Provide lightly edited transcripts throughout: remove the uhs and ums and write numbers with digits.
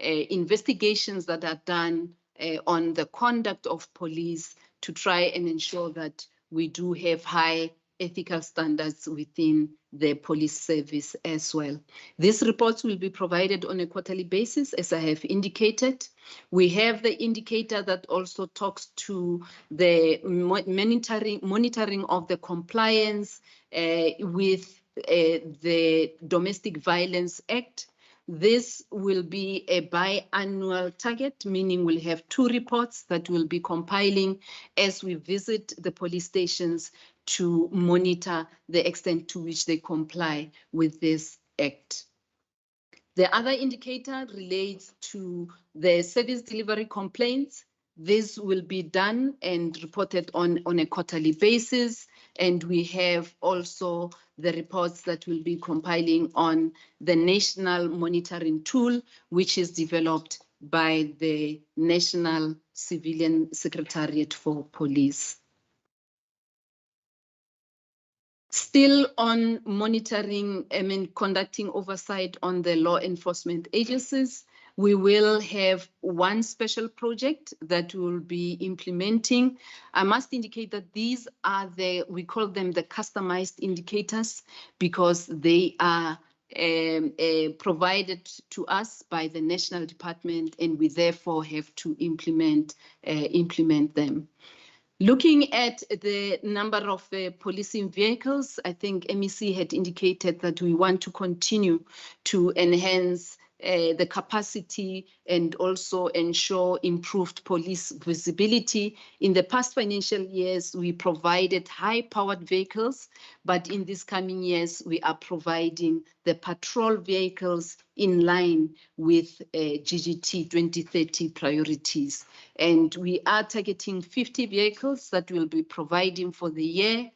investigations that are done on the conduct of police to try and ensure that we do have high ethical standards within the police service as well. These reports will be provided on a quarterly basis, as I have indicated. We have the indicator that also talks to the monitoring of the compliance with the Domestic Violence Act. This will be a biannual target, meaning we'll have 2 reports that we'll be compiling as we visit the police stations to monitor the extent to which they comply with this act. The other indicator relates to the service delivery complaints. This will be done and reported on a quarterly basis. And we have also the reports that we'll be compiling on the National Monitoring Tool, which is developed by the National Civilian Secretariat for Police. Still on monitoring, conducting oversight on the law enforcement agencies, we will have one special project that we'll be implementing. I must indicate that these are we call them the customized indicators, because they are provided to us by the national department, and we therefore have to implement them. Looking at the number of policing vehicles, I think MEC had indicated that we want to continue to enhance the capacity and also ensure improved police visibility. In the past financial years, we provided high-powered vehicles, but in these coming years, we are providing the patrol vehicles in line with GGT 2030 priorities. And we are targeting 50 vehicles that we'll be providing for the year,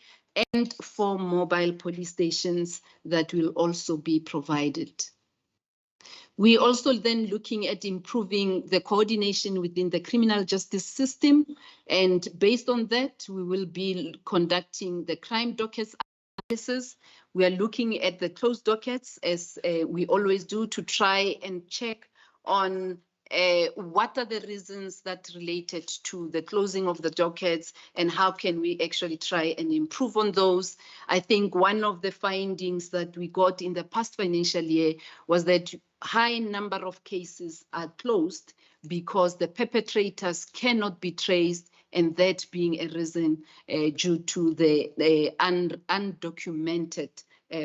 and 4 mobile police stations that will also be provided. We also then looking at improving the coordination within the criminal justice system. And based on that, we will be conducting the crime dockets analysis. We are looking at the closed dockets, as we always do, to try and check on what are the reasons that related to the closing of the dockets, and how can we actually try and improve on those. I think one of the findings that we got in the past financial year was that high number of cases are closed because the perpetrators cannot be traced, and that being a reason due to the undocumented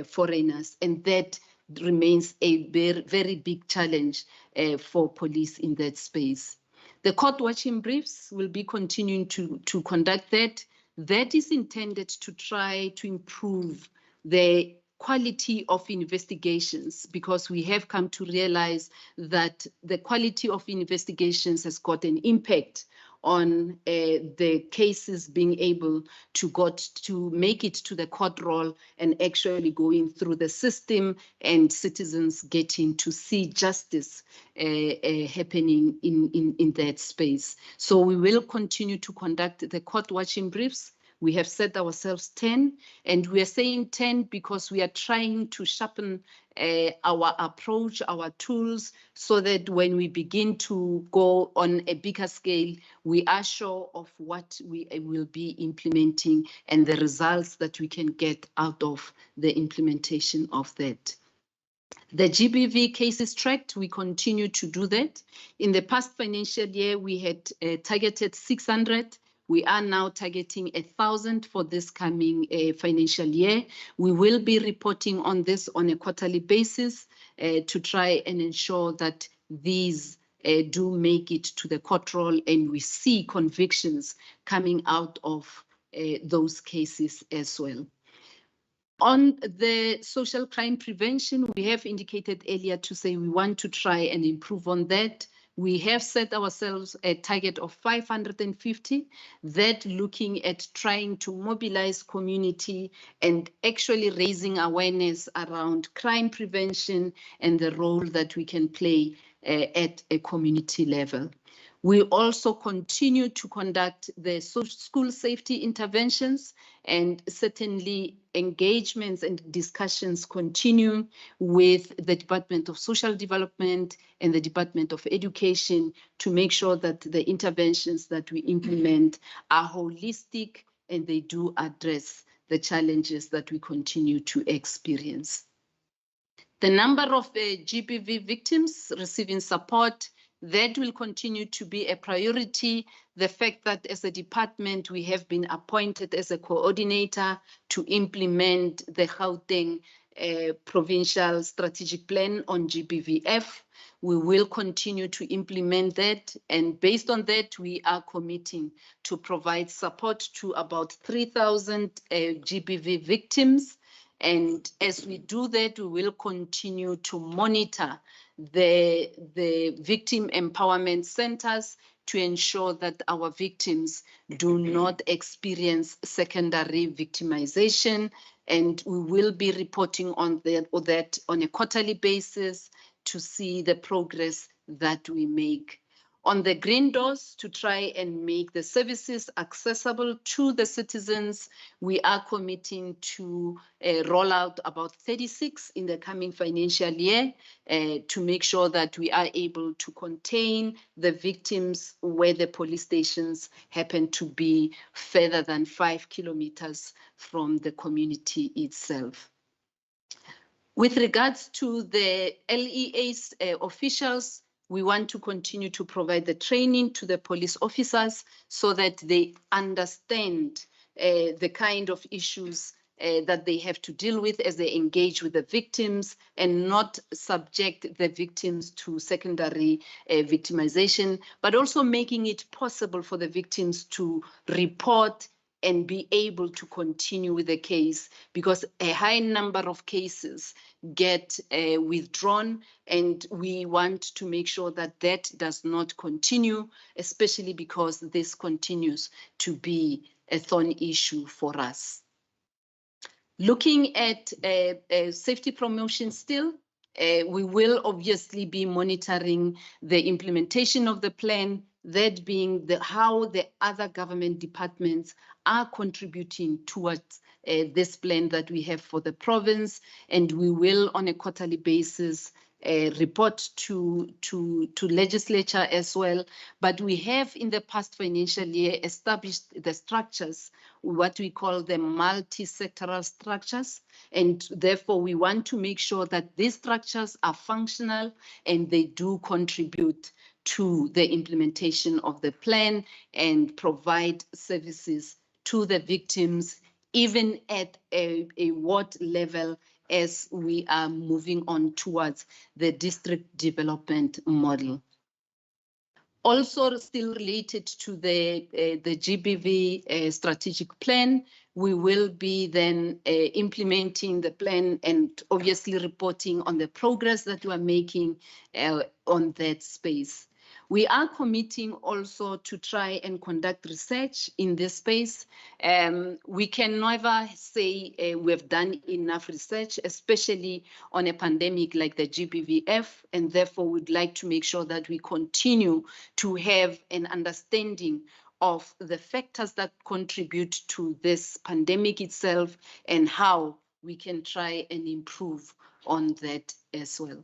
foreigners, and that remains a very, very big challenge for police in that space. The court watching briefs will be continuing to conduct that. That is intended to try to improve the quality of investigations, because we have come to realize that the quality of investigations has got an impact on the cases being able to make it to the court roll and actually going through the system, and citizens getting to see justice happening in that space. So we will continue to conduct the court watching briefs. We have set ourselves 10, and we are saying 10 because we are trying to sharpen our approach, our tools, so that when we begin to go on a bigger scale, we are sure of what we will be implementing and the results that we can get out of the implementation of that. The GBV cases tracked, we continue to do that. In the past financial year, we had targeted 600. We are now targeting 1,000 for this coming financial year. We will be reporting on this on a quarterly basis to try and ensure that these do make it to the court roll, and we see convictions coming out of those cases as well. On the social crime prevention, we have indicated earlier to say we want to try and improve on that. We have set ourselves a target of 550, that looking at trying to mobilize community and actually raising awareness around crime prevention and the role that we can play at a community level. We also continue to conduct the school safety interventions, and certainly engagements and discussions continue with the Department of Social Development and the Department of Education to make sure that the interventions that we implement are holistic and they do address the challenges that we continue to experience. The number of GBV victims receiving support, that will continue to be a priority. The fact that as a department, we have been appointed as a coordinator to implement the Gauteng provincial strategic plan on GBVF. We will continue to implement that. And based on that, we are committing to provide support to about 3,000 GBV victims. And as we do that, we will continue to monitor the victim empowerment centers to ensure that our victims do not experience secondary victimization. And we will be reporting on that on a quarterly basis to see the progress that we make. On the green doors, to try and make the services accessible to the citizens, we are committing to roll out about 36 in the coming financial year to make sure that we are able to contain the victims where the police stations happen to be further than 5 kilometers from the community itself. With regards to the LEA's officials, we want to continue to provide the training to the police officers so that they understand the kind of issues that they have to deal with as they engage with the victims and not subject the victims to secondary victimization, but also making it possible for the victims to report and be able to continue with the case, because a high number of cases get withdrawn, and we want to make sure that that does not continue, especially because this continues to be a thorn issue for us. Looking at safety promotion still, we will obviously be monitoring the implementation of the plan, that being how the other government departments are contributing towards this plan that we have for the province, and we will on a quarterly basis report to legislature as well. But we have in the past financial year established the structures, what we call the multi-sectoral structures, and therefore we want to make sure that these structures are functional and they do contribute to the implementation of the plan and provide services to the victims, even at a ward level, as we are moving on towards the district development model. Also still related to the GBV strategic plan, we will be then implementing the plan and obviously reporting on the progress that we are making on that space. We are committing also to try and conduct research in this space. We can never say we have done enough research, especially on a pandemic like the GBVF, and therefore we'd like to make sure that we continue to have an understanding of the factors that contribute to this pandemic itself and how we can try and improve on that as well.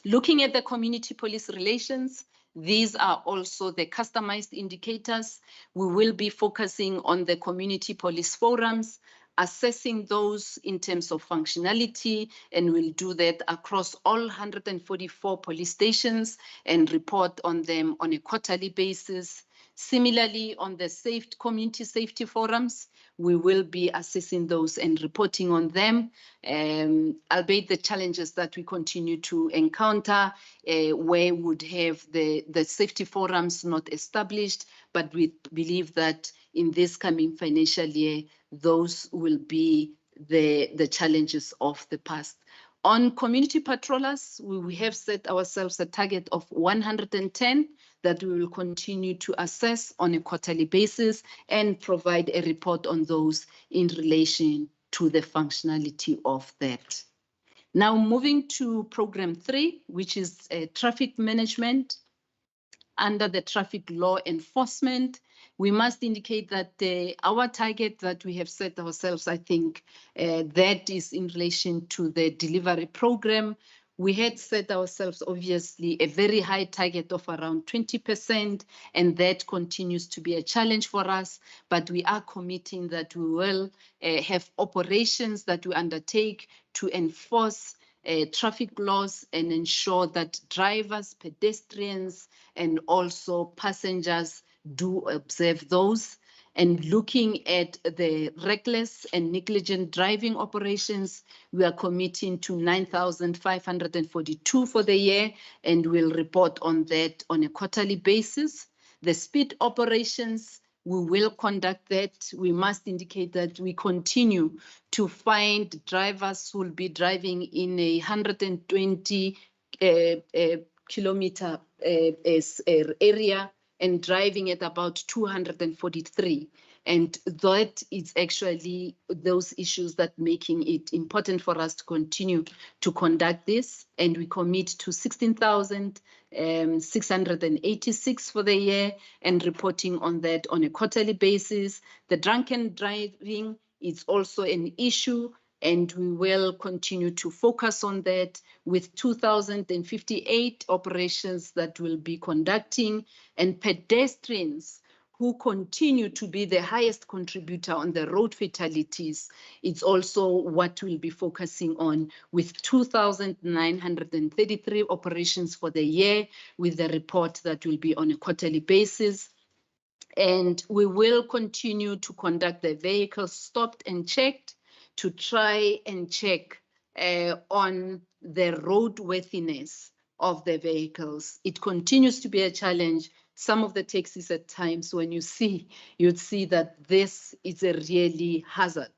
Looking at the community police relations, these are also the customized indicators. We will be focusing on the community police forums, assessing those in terms of functionality, and we'll do that across all 144 police stations and report on them on a quarterly basis. Similarly, on the community safety forums, we will be assessing those and reporting on them, albeit the challenges that we continue to encounter, where we would have the safety forums not established, but we believe that in this coming financial year, those will be the challenges of the past. On community patrollers, we have set ourselves a target of 110 that we will continue to assess on a quarterly basis and provide a report on those in relation to the functionality of that. Now moving to program 3, which is traffic management. under the traffic law enforcement. We must indicate that our target that we have set ourselves, I think, that is in relation to the delivery program. We had set ourselves, obviously, a very high target of around 20%, and that continues to be a challenge for us. But we are committing that we will have operations that we undertake to enforce traffic laws and ensure that drivers, pedestrians, and also passengers do observe those. And looking at the reckless and negligent driving operations, we are committing to 9,542 for the year, and we'll report on that on a quarterly basis. The speed operations, we will conduct that. We must indicate that we continue to find drivers who will be driving in a 120 kilometer area and driving at about 243. And that is actually those issues that making it important for us to continue to conduct this. And we commit to 16,686 for the year and reporting on that on a quarterly basis. The drunken driving is also an issue, and we will continue to focus on that with 2,058 operations that we'll be conducting, and pedestrians who continue to be the highest contributor on the road fatalities. It's also what we'll be focusing on with 2,933 operations for the year, with the report that will be on a quarterly basis. And we will continue to conduct the vehicles stopped and checked to try and check on the roadworthiness of the vehicles. It continues to be a challenge. Some of the taxis at times, when you'd see that this is a really hazard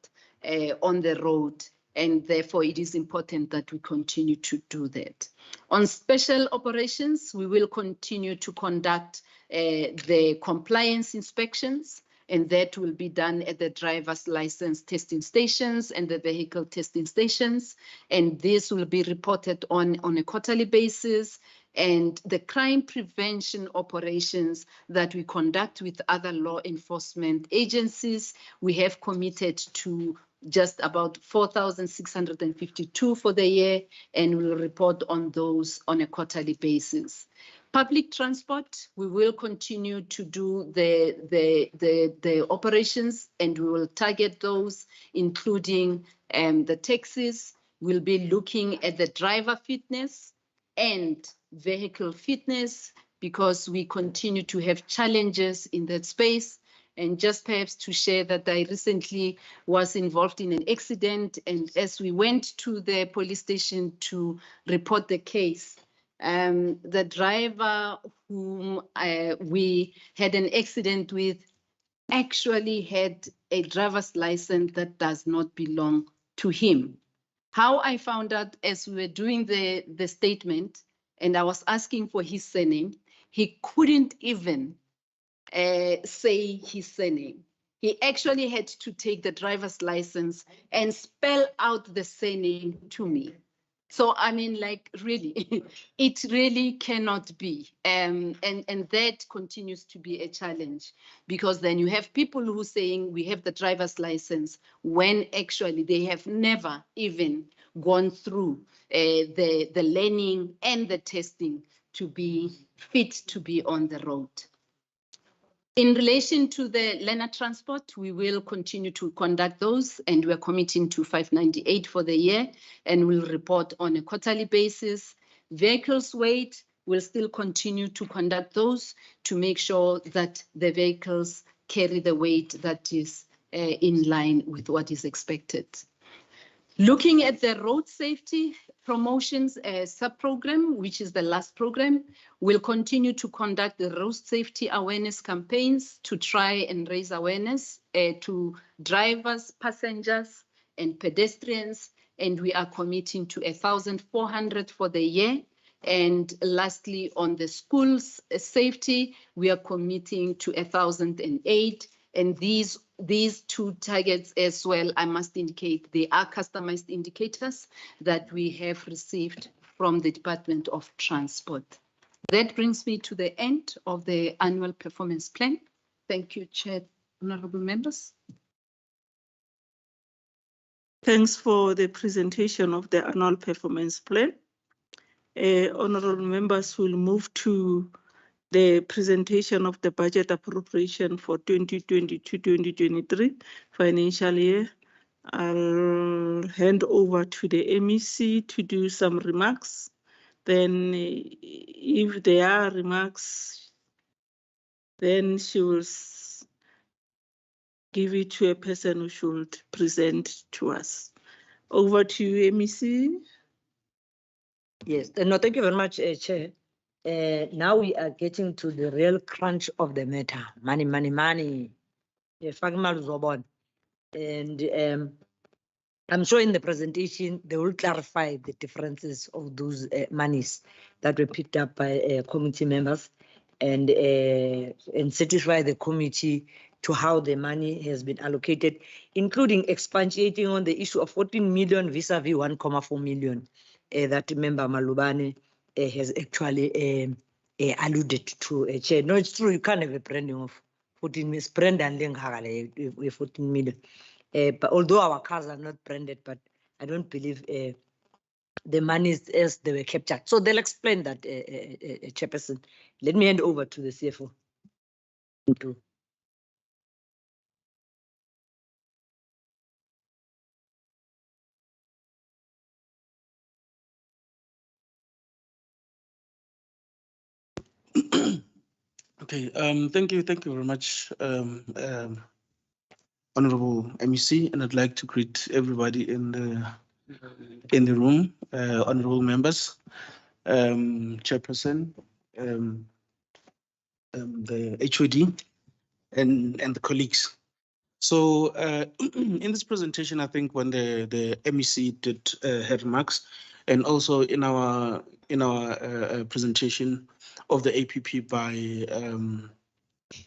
on the road, and therefore it is important that we continue to do that. On special operations, we will continue to conduct the compliance inspections, and that will be done at the driver's license testing stations and the vehicle testing stations. And this will be reported on a quarterly basis. And the crime prevention operations that we conduct with other law enforcement agencies, we have committed to just about 4,652 for the year, and we'll report on those on a quarterly basis. Public transport, we will continue to do the operations, and we will target those, including the taxis. We'll be looking at the driver fitness and vehicle fitness, because we continue to have challenges in that space. And just perhaps to share that I recently was involved in an accident, and as we went to the police station to report the case, the driver whom we had an accident with actually had a driver's license that does not belong to him. How I found out as we were doing the statement and I was asking for his surname, he couldn't even say his surname. He actually had to take the driver's license and spell out the surname to me. So, I mean, like, really, it really cannot be. And that continues to be a challenge, because then you have people who are saying we have the driver's license when actually they have never even gone through the learning and the testing to be fit to be on the road. In relation to the learner transport, we will continue to conduct those, and we're committing to 598 for the year, and we'll report on a quarterly basis. Vehicles weight, we'll still continue to conduct those to make sure that the vehicles carry the weight that is in line with what is expected. Looking at the road safety promotions sub-program, which is the last program, we'll continue to conduct the road safety awareness campaigns to try and raise awareness to drivers, passengers, and pedestrians. And we are committing to 1,400 for the year. And lastly, on the schools safety, we are committing to 1,008. And these two targets as well, I must indicate, they are customized indicators that we have received from the Department of Transport. That brings me to the end of the annual performance plan. Thank you, Chair, honorable members. Thanks for the presentation of the annual performance plan. Honorable members will move to the presentation of the budget appropriation for 2022-2023 financial year. I'll hand over to the MEC to do some remarks. Then if there are remarks, then she will give it to a person who should present to us. Over to you, MEC. Yes, no, thank you very much, Chair. Now we are getting to the real crunch of the matter. Money, money, money. And I'm sure in the presentation, they will clarify the differences of those monies that were picked up by committee members and satisfy the committee to how the money has been allocated, including expatiating on the issue of 14 million vis-a-vis 1.4 million that member Malubane has actually alluded to. Chair. No, it's true, you can't have a branding of 14 million, brand and link 14 million. But although our cars are not branded, but I don't believe the money as they were captured. So they'll explain that, Chairperson. Let me hand over to the CFO. Thank you. Okay, thank you very much, Honorable MEC, and I'd like to greet everybody in the room, honorable members, Chairperson, the HOD, and the colleagues. So in this presentation, I think when the MEC did her remarks, and also in our presentation of the APP by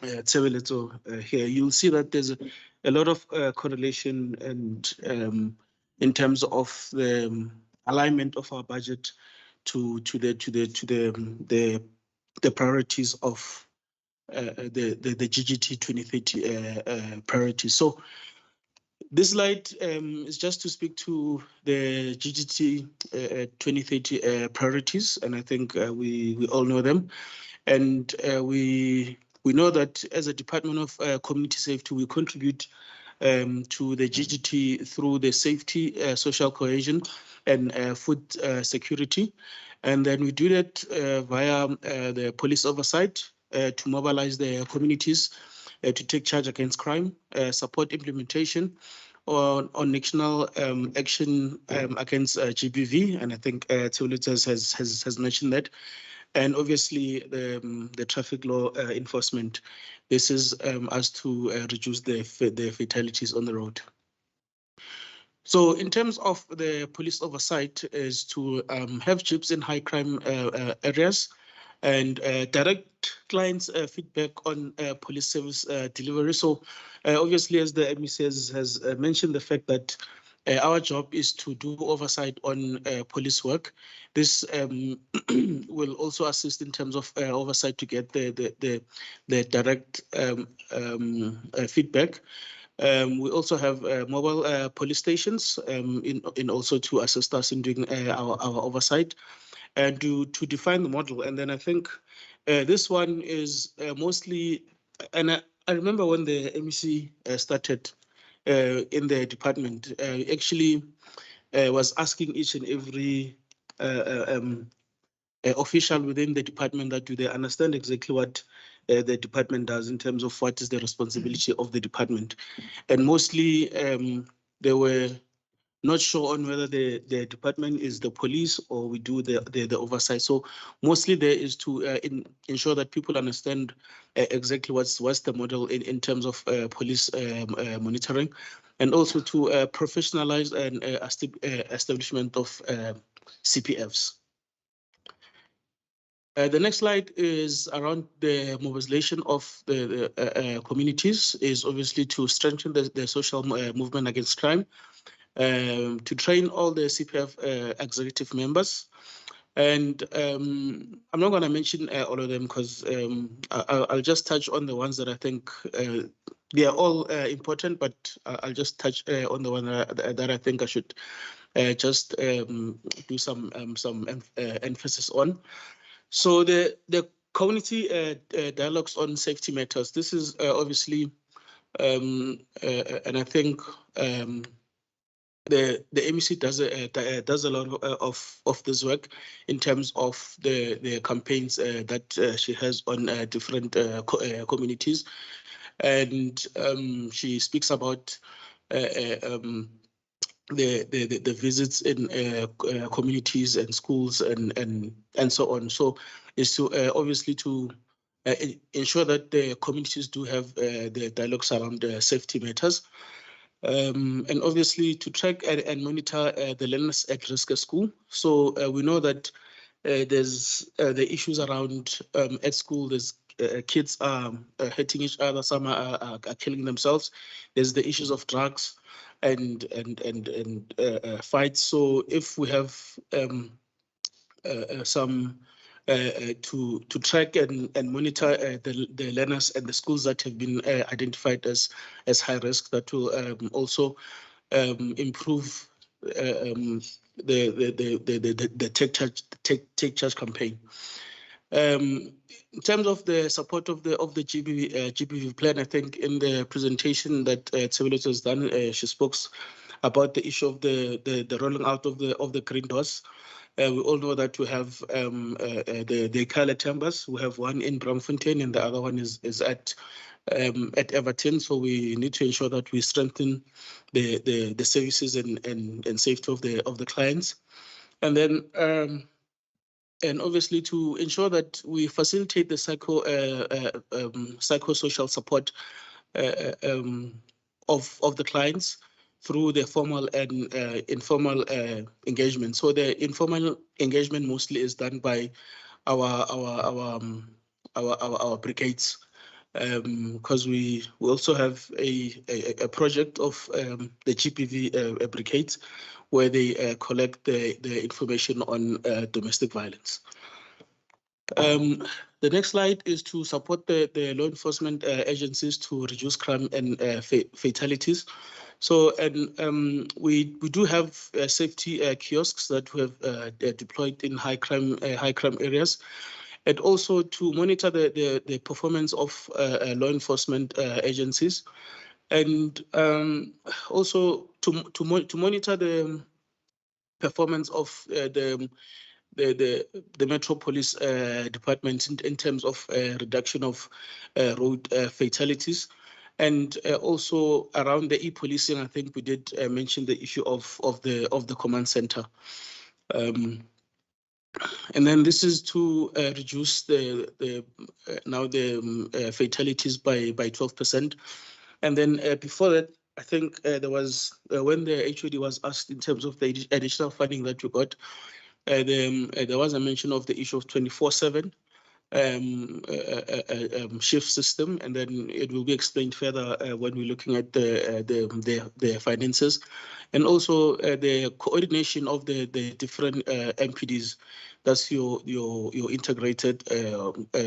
Tshebeletso here, you'll see that there's a lot of correlation and in terms of the alignment of our budget to the priorities of the GGT 2030 priorities. So this slide is just to speak to the GGT 2030 priorities, and I think we all know them. And we know that as a Department of Community Safety, we contribute to the GGT through the safety, social cohesion, and food security. And then we do that via the police oversight to mobilize the communities to take charge against crime, support implementation on national action against GBV, and I think Tshebeletso has mentioned that. And obviously the traffic law enforcement. This is us to reduce the fatalities on the road. So in terms of the police oversight is to have jeeps in high crime areas and direct clients' feedback on police service delivery. So obviously, as the MEC has mentioned, the fact that our job is to do oversight on police work. This will also assist in terms of oversight to get the direct feedback. We also have mobile police stations in also to assist us in doing our oversight and to define the model. And then I think this one is mostly, and I remember when the MEC started in the department, actually was asking each and every official within the department that do they understand exactly what the department does in terms of what is the responsibility of the department. And mostly they were not sure on whether the department is the police or we do the oversight. So mostly there is to ensure that people understand exactly what's the model in terms of police monitoring, and also to professionalize and establishment of CPFs. The next slide is around the mobilization of the communities, is obviously to strengthen the social movement against crime, to train all the CPF executive members, And I'm not going to mention all of them because I'll just touch on the ones that I think they are all important, but I'll just touch on the one that I think I should just do some emphasis on. So the community dialogues on safety matters. This is obviously, and I think the MEC does a lot of this work in terms of the campaigns that she has on different communities, and she speaks about the visits in communities and schools and so on. So is to obviously to ensure that the communities do have the dialogues around safety matters. And obviously to track and monitor the learners at risk at school. So we know that there's the issues around at school. There's kids are hurting each other. Some are killing themselves. There's the issues of drugs and fights. So if we have some to track and monitor the learners and the schools that have been identified as high risk, that will also improve the take charge campaign. In terms of the support of the GBV plan, I think in the presentation that Tshebeletso has done, she spoke about the issue of the rolling out of the green doors. We all know that we have the Kala chambers. We have one in Braamfontein and the other one is at Everton. So we need to ensure that we strengthen the services and safety of the clients. And then and obviously to ensure that we facilitate the psychosocial support of the clients through the formal and informal engagement. So the informal engagement mostly is done by our brigades, because we also have a project of the GBV brigades where they collect the information on domestic violence. The next slide is to support the law enforcement agencies to reduce crime and fatalities. So, and we do have safety kiosks that we have deployed in high crime areas, and also to monitor the performance of law enforcement agencies, and also to monitor the performance of the Metro Police Department in terms of reduction of road fatalities. And also around the e-policing, I think we did mention the issue of the command center. And then this is to reduce the fatalities by 12%. And then before that, I think there was when the HOD was asked in terms of the additional funding that we got, there was a mention of the issue of 24/7 shift system, and then it will be explained further when we're looking at the finances, and also the coordination of the different MPDs. That's your integrated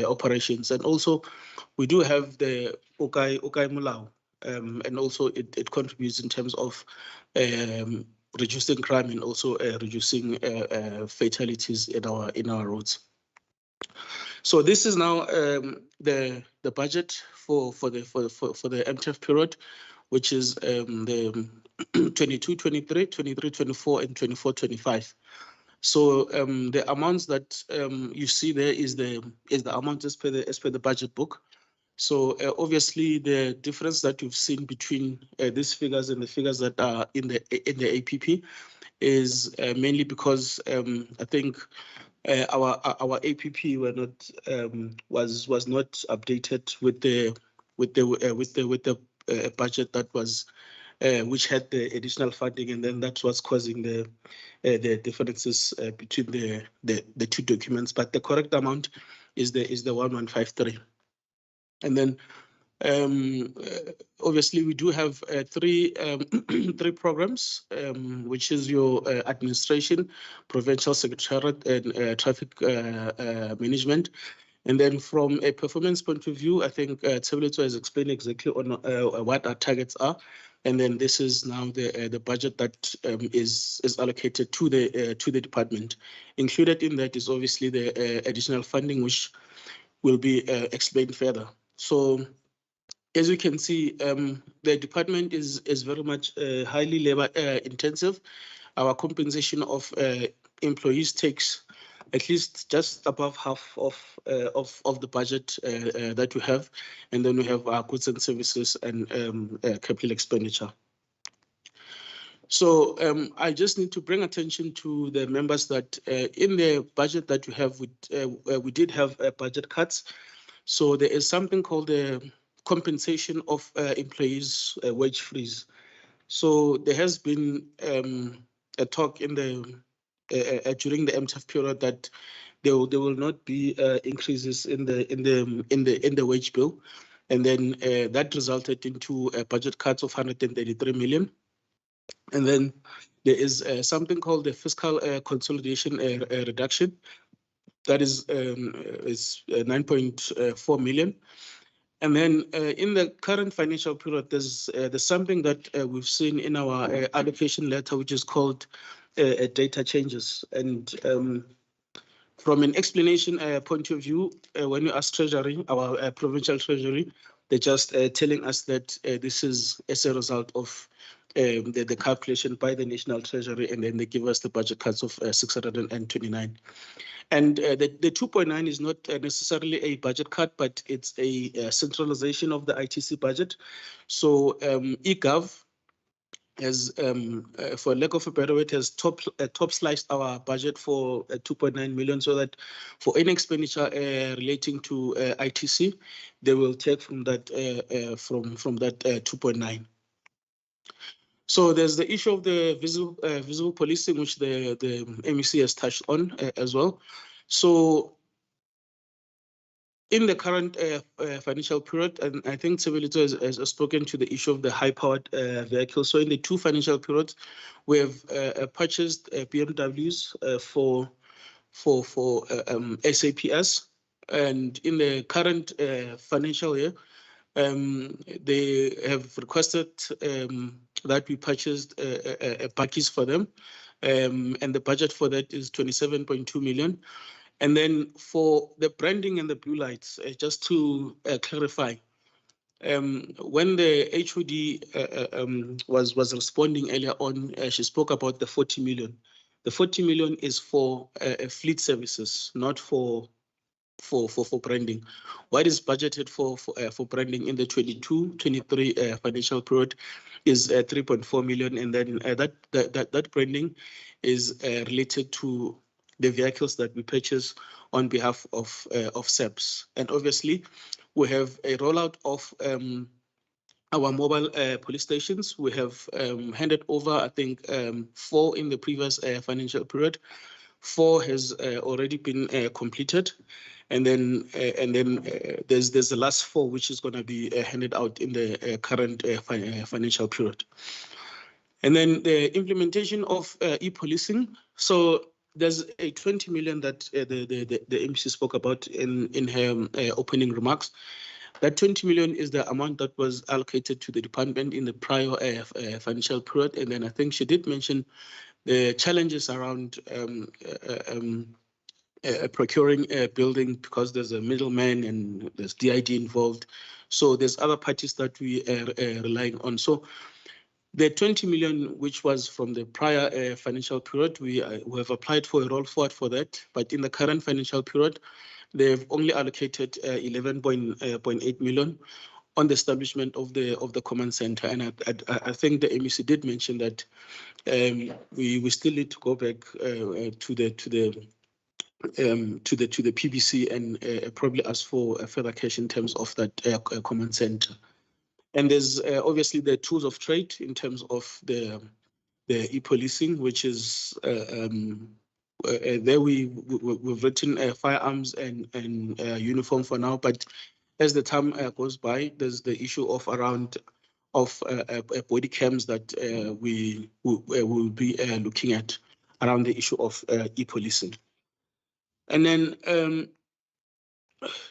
operations, and also we do have the Okai Mulao, and also it contributes in terms of reducing crime and also reducing fatalities in our roads. So this is now the budget for the MTF period, which is the 22-23, 23-24, and 24-25. So the amounts that you see there is the amount as per the budget book. So obviously the difference that you've seen between these figures and the figures that are in the APP is mainly because I think our APP were not was not updated with the budget that was which had the additional funding, and then that was causing the differences between the two documents. But the correct amount is the 1153. And then Obviously, we do have three three programs, which is your administration, provincial secretariat, and traffic management. And then from a performance point of view, I think Tshebeletso has explained exactly on what our targets are. And then this is now the budget that is allocated to the department. Included in that is obviously the additional funding, which will be explained further. So as you can see, the department is very much highly labor intensive. Our compensation of employees takes at least just above half of the budget that we have, and then we have our goods and services and capital expenditure. So I just need to bring attention to the members that in the budget that we have, we did have budget cuts. So there is something called the compensation of employees wage freeze. So there has been a talk in the during the MTF period that there will not be increases in the wage bill, and then that resulted into budget cuts of 133 million. And then there is something called the fiscal consolidation reduction. That is 9.4 million. And then in the current financial period, there's something that we've seen in our allocation letter, which is called data changes. And from an explanation point of view, when you ask Treasury, our provincial Treasury, they're just telling us that this is as a result of the calculation by the National Treasury, and then they give us the budget cuts of 629. And the 2.9 is not necessarily a budget cut, but it's a centralization of the ITC budget. So eGov has, for lack of a better word, has top sliced our budget for 2.9 million, so that for any expenditure relating to ITC, they will take from that from that 2.9. So there's the issue of the visible policing, which the MEC has touched on as well. So in the current financial period, and I think Tshebeletso has spoken to the issue of the high-powered vehicles. So in the two financial periods, we have purchased BMWs for SAPS, and in the current financial year, they have requested that we purchased bakkies for them, and the budget for that is 27.2 million. And then for the branding and the blue lights, just to clarify, when the HOD was responding earlier on, she spoke about the 40 million. The 40 million is for fleet services, not for branding. What is budgeted for branding in the 22-23 financial period is 3.4 million, and then that branding is related to the vehicles that we purchase on behalf of SEPs. And obviously, we have a rollout of our mobile police stations. We have handed over, I think, 4 in the previous financial period. 4 has already been completed, and then there's the last 4 which is going to be handed out in the current financial period. And then the implementation of e-policing. So there's a 20 million that the MC spoke about in her opening remarks. That 20 million is the amount that was allocated to the department in the prior financial period. And then I think she did mention the challenges around procuring a building, because there's a middleman and there's DID involved. So there's other parties that we are relying on. So the 20 million, which was from the prior financial period, we have applied for a roll forward for that. But in the current financial period, they've only allocated 11.8 million on the establishment of the command center. And I think the MEC did mention that we still need to go back to the PBC and probably ask for further cash in terms of that command center. And there's obviously the tools of trade in terms of the e-policing, which is there we've written firearms and uniform for now, but as the time goes by, there's the issue of body cams that we will be looking at around the issue of e-policing. And then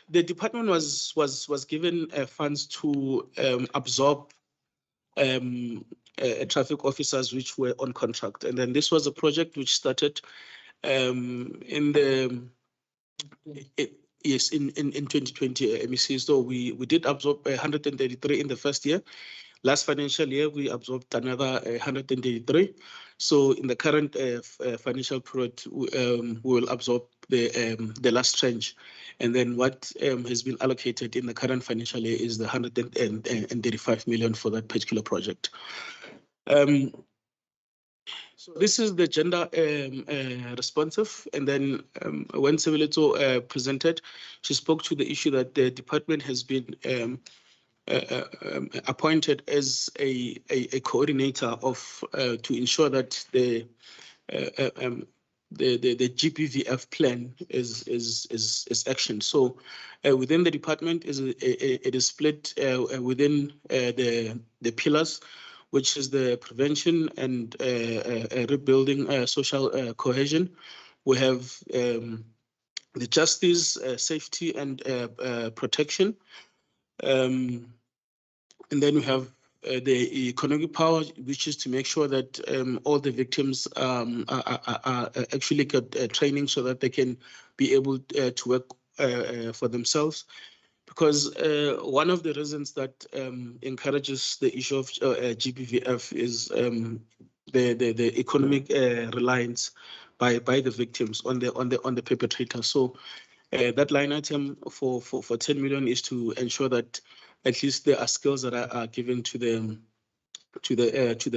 the department was given funds to absorb traffic officers which were on contract. And then this was a project which started in the yes, in 2020, MEC. So we did absorb 133 in the first year. Last financial year, we absorbed another 133. So in the current financial period, we will absorb the last tranche. And then what has been allocated in the current financial year is the 135 million for that particular project. So this is the gender responsive. And then when Sebeletso presented, she spoke to the issue that the department has been appointed as a coordinator of to ensure that the GBVF plan is action. So within the department it is split within the pillars, which is the prevention and rebuilding social cohesion. We have the justice, safety and protection. And then we have the economic power, which is to make sure that all the victims are actually get training so that they can be able to work for themselves. Because one of the reasons that encourages the issue of GBVF is the economic reliance by the victims on the perpetrator. So that line item for 10 million is to ensure that at least there are skills that are given to the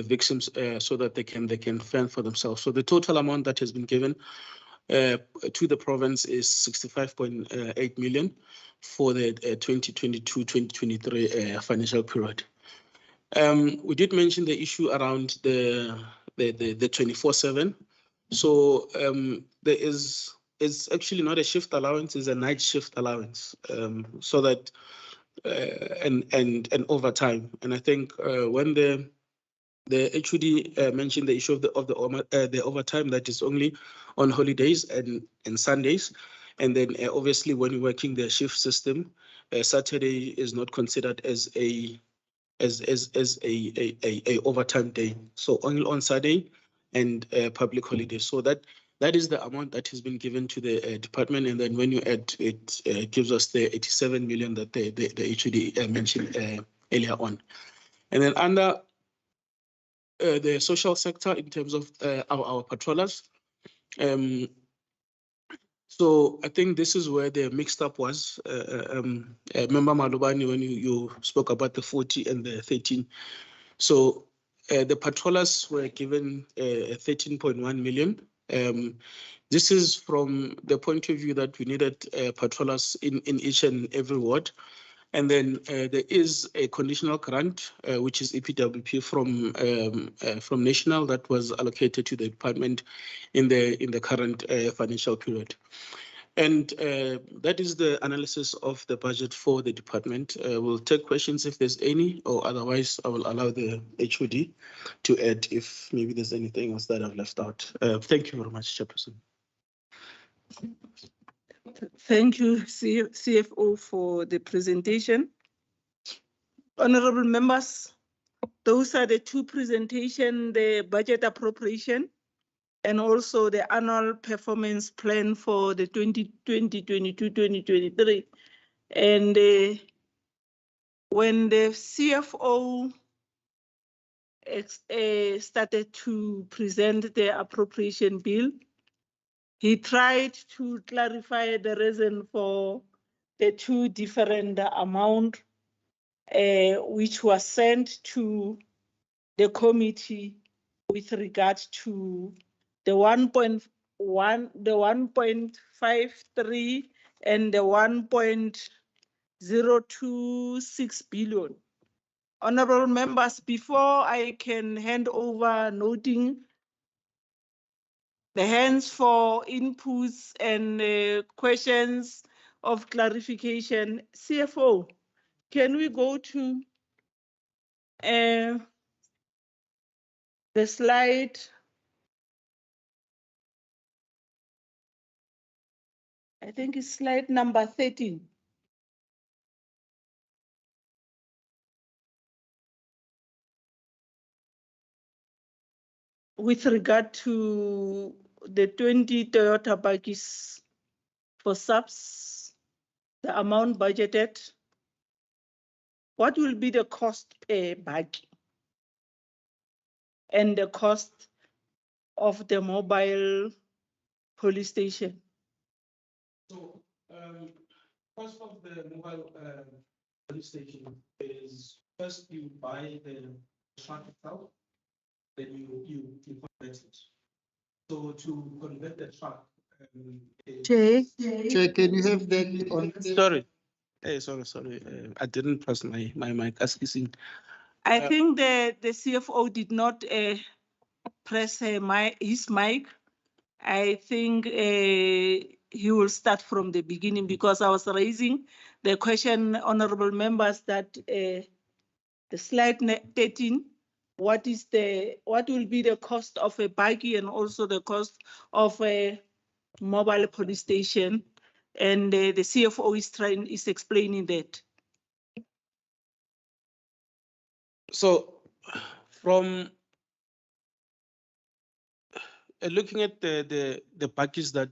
victims so that they can fend for themselves. So the total amount that has been given to the province is 65.8 million for the 2022-2023 financial period. We did mention the issue around the 24/7. So there is, it's actually not a shift allowance, it's a night shift allowance, so that and overtime. And I think when the HOD mentioned the issue of the overtime, that is only on holidays and Sundays. And then obviously when you're working the shift system, Saturday is not considered as a overtime day. So only on Saturday and public holidays. So that is the amount that has been given to the department. And then when you add it, gives us the 87 million that the HOD mentioned earlier on. And then under the social sector, in terms of our patrollers, so I think this is where the mixed up was. Member Malubani, when you spoke about the 40 and the 13. So the patrollers were given 13.1 million. This is from the point of view that we needed patrollers in each and every ward. And then there is a conditional grant, which is EPWP from national, that was allocated to the department in the current financial period. And that is the analysis of the budget for the department. We'll take questions if there's any, or otherwise I will allow the HOD to add if maybe there's anything else that I've left out. Thank you very much, Chairperson. Thank you, CFO, for the presentation. Honorable members, those are the two presentations, the budget appropriation and also the annual performance plan for the 2020-2022-2023. And when the CFO started to present the appropriation bill, he tried to clarify the reason for the two different amount which was sent to the committee with regard to the 1.1, the 1.53 and the 1.026 billion. Honorable members, before I can hand over noting the hands for inputs and questions of clarification. CFO, can we go to the slide? I think it's slide number 13. With regard to the 20 Toyota buggies for subs, the amount budgeted, what will be the cost per buggy? And the cost of the mobile police station? So, cost of the mobile police station is first you buy the truck itself, then you convert it. So to convert the truck, Chair, Can you have that on? sorry. Hey, sorry. I didn't press my mic. Asking. I think the CFO did not press his mic. I think he will start from the beginning because I was raising the question, honorable members, that the slide 13, what will be the cost of a buggy and also the cost of a mobile police station? And the CFO is explaining that. So, from looking at the package that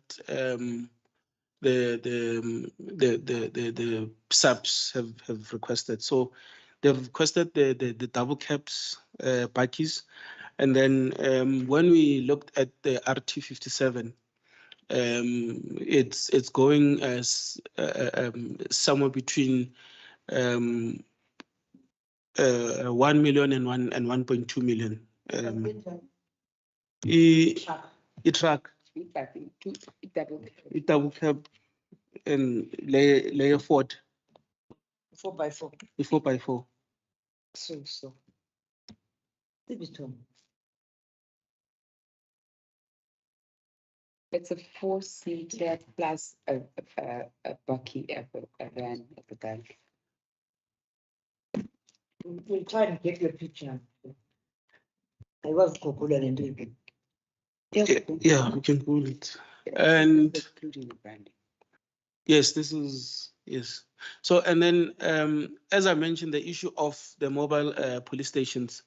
the subs have requested, so they've requested the double caps package, and then when we looked at the RT57, it's going as somewhere between 1 million and 1.2 million. Truck, double cab, and layer 4. 4x4. 4x4. So. It's a 4-seater plus a bucky, a van at the back. We'll try and get your picture. I was Kokula and doing. Yeah, we can pull it. And including the branding. yes, this is, yes. So, and then, as I mentioned, the issue of the mobile police stations.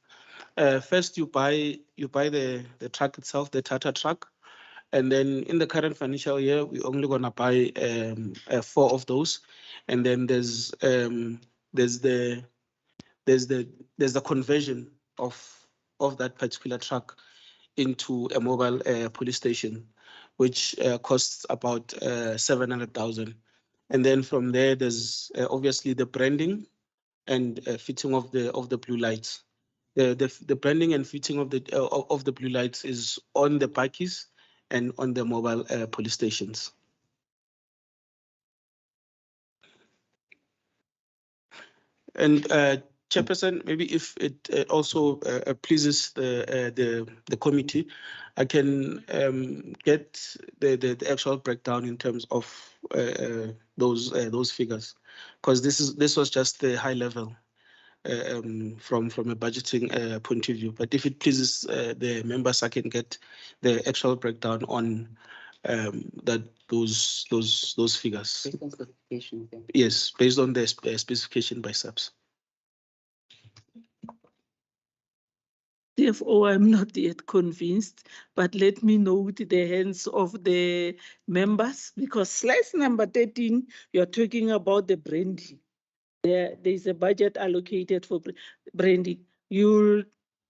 First, you buy the truck itself, the Tata truck, and then in the current financial year, we're only gonna buy 4 of those, and then there's the conversion of that particular truck into a mobile police station, which costs about 700,000. And then from there, there's obviously the branding and fitting of the blue lights. The branding and fitting of the blue lights is on the parkies and on the mobile police stations. And Chairperson, maybe if it also pleases the committee, I can get the actual breakdown in terms of those figures, because this was just the high level from a budgeting point of view. But if it pleases the members, I can get the actual breakdown on those figures. Based on specifications. Yeah. Yes, based on the specification by subs. CFO, I'm not yet convinced, but let me note the hands of the members, because slide number 13, you're talking about the branding. There's a budget allocated for branding. You'll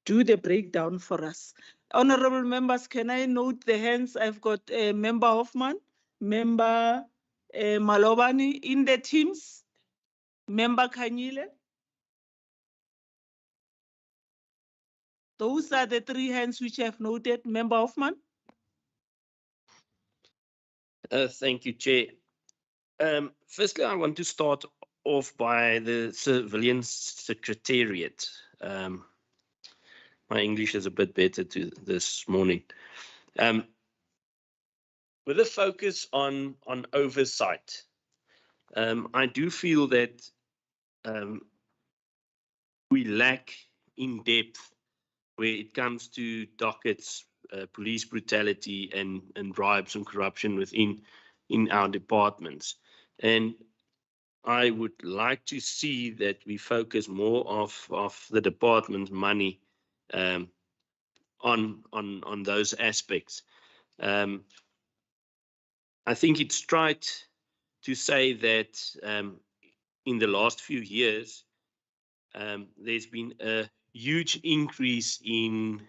do the breakdown for us. Honorable members, can I note the hands? I've got Member Hoffman, Member Malobani in the teams, Member Kanyile. Those are the 3 hands which I've noted. Member Hoffman. Thank you, Chair. Firstly, I want to start off by the Civilian Secretariat. My English is a bit better this morning. With a focus on oversight, I do feel that we lack in depth where it comes to dockets, police brutality, and bribes and corruption within our departments. And I would like to see that we focus more of the department's money on those aspects. I think it's right to say that in the last few years, there's been a huge increase in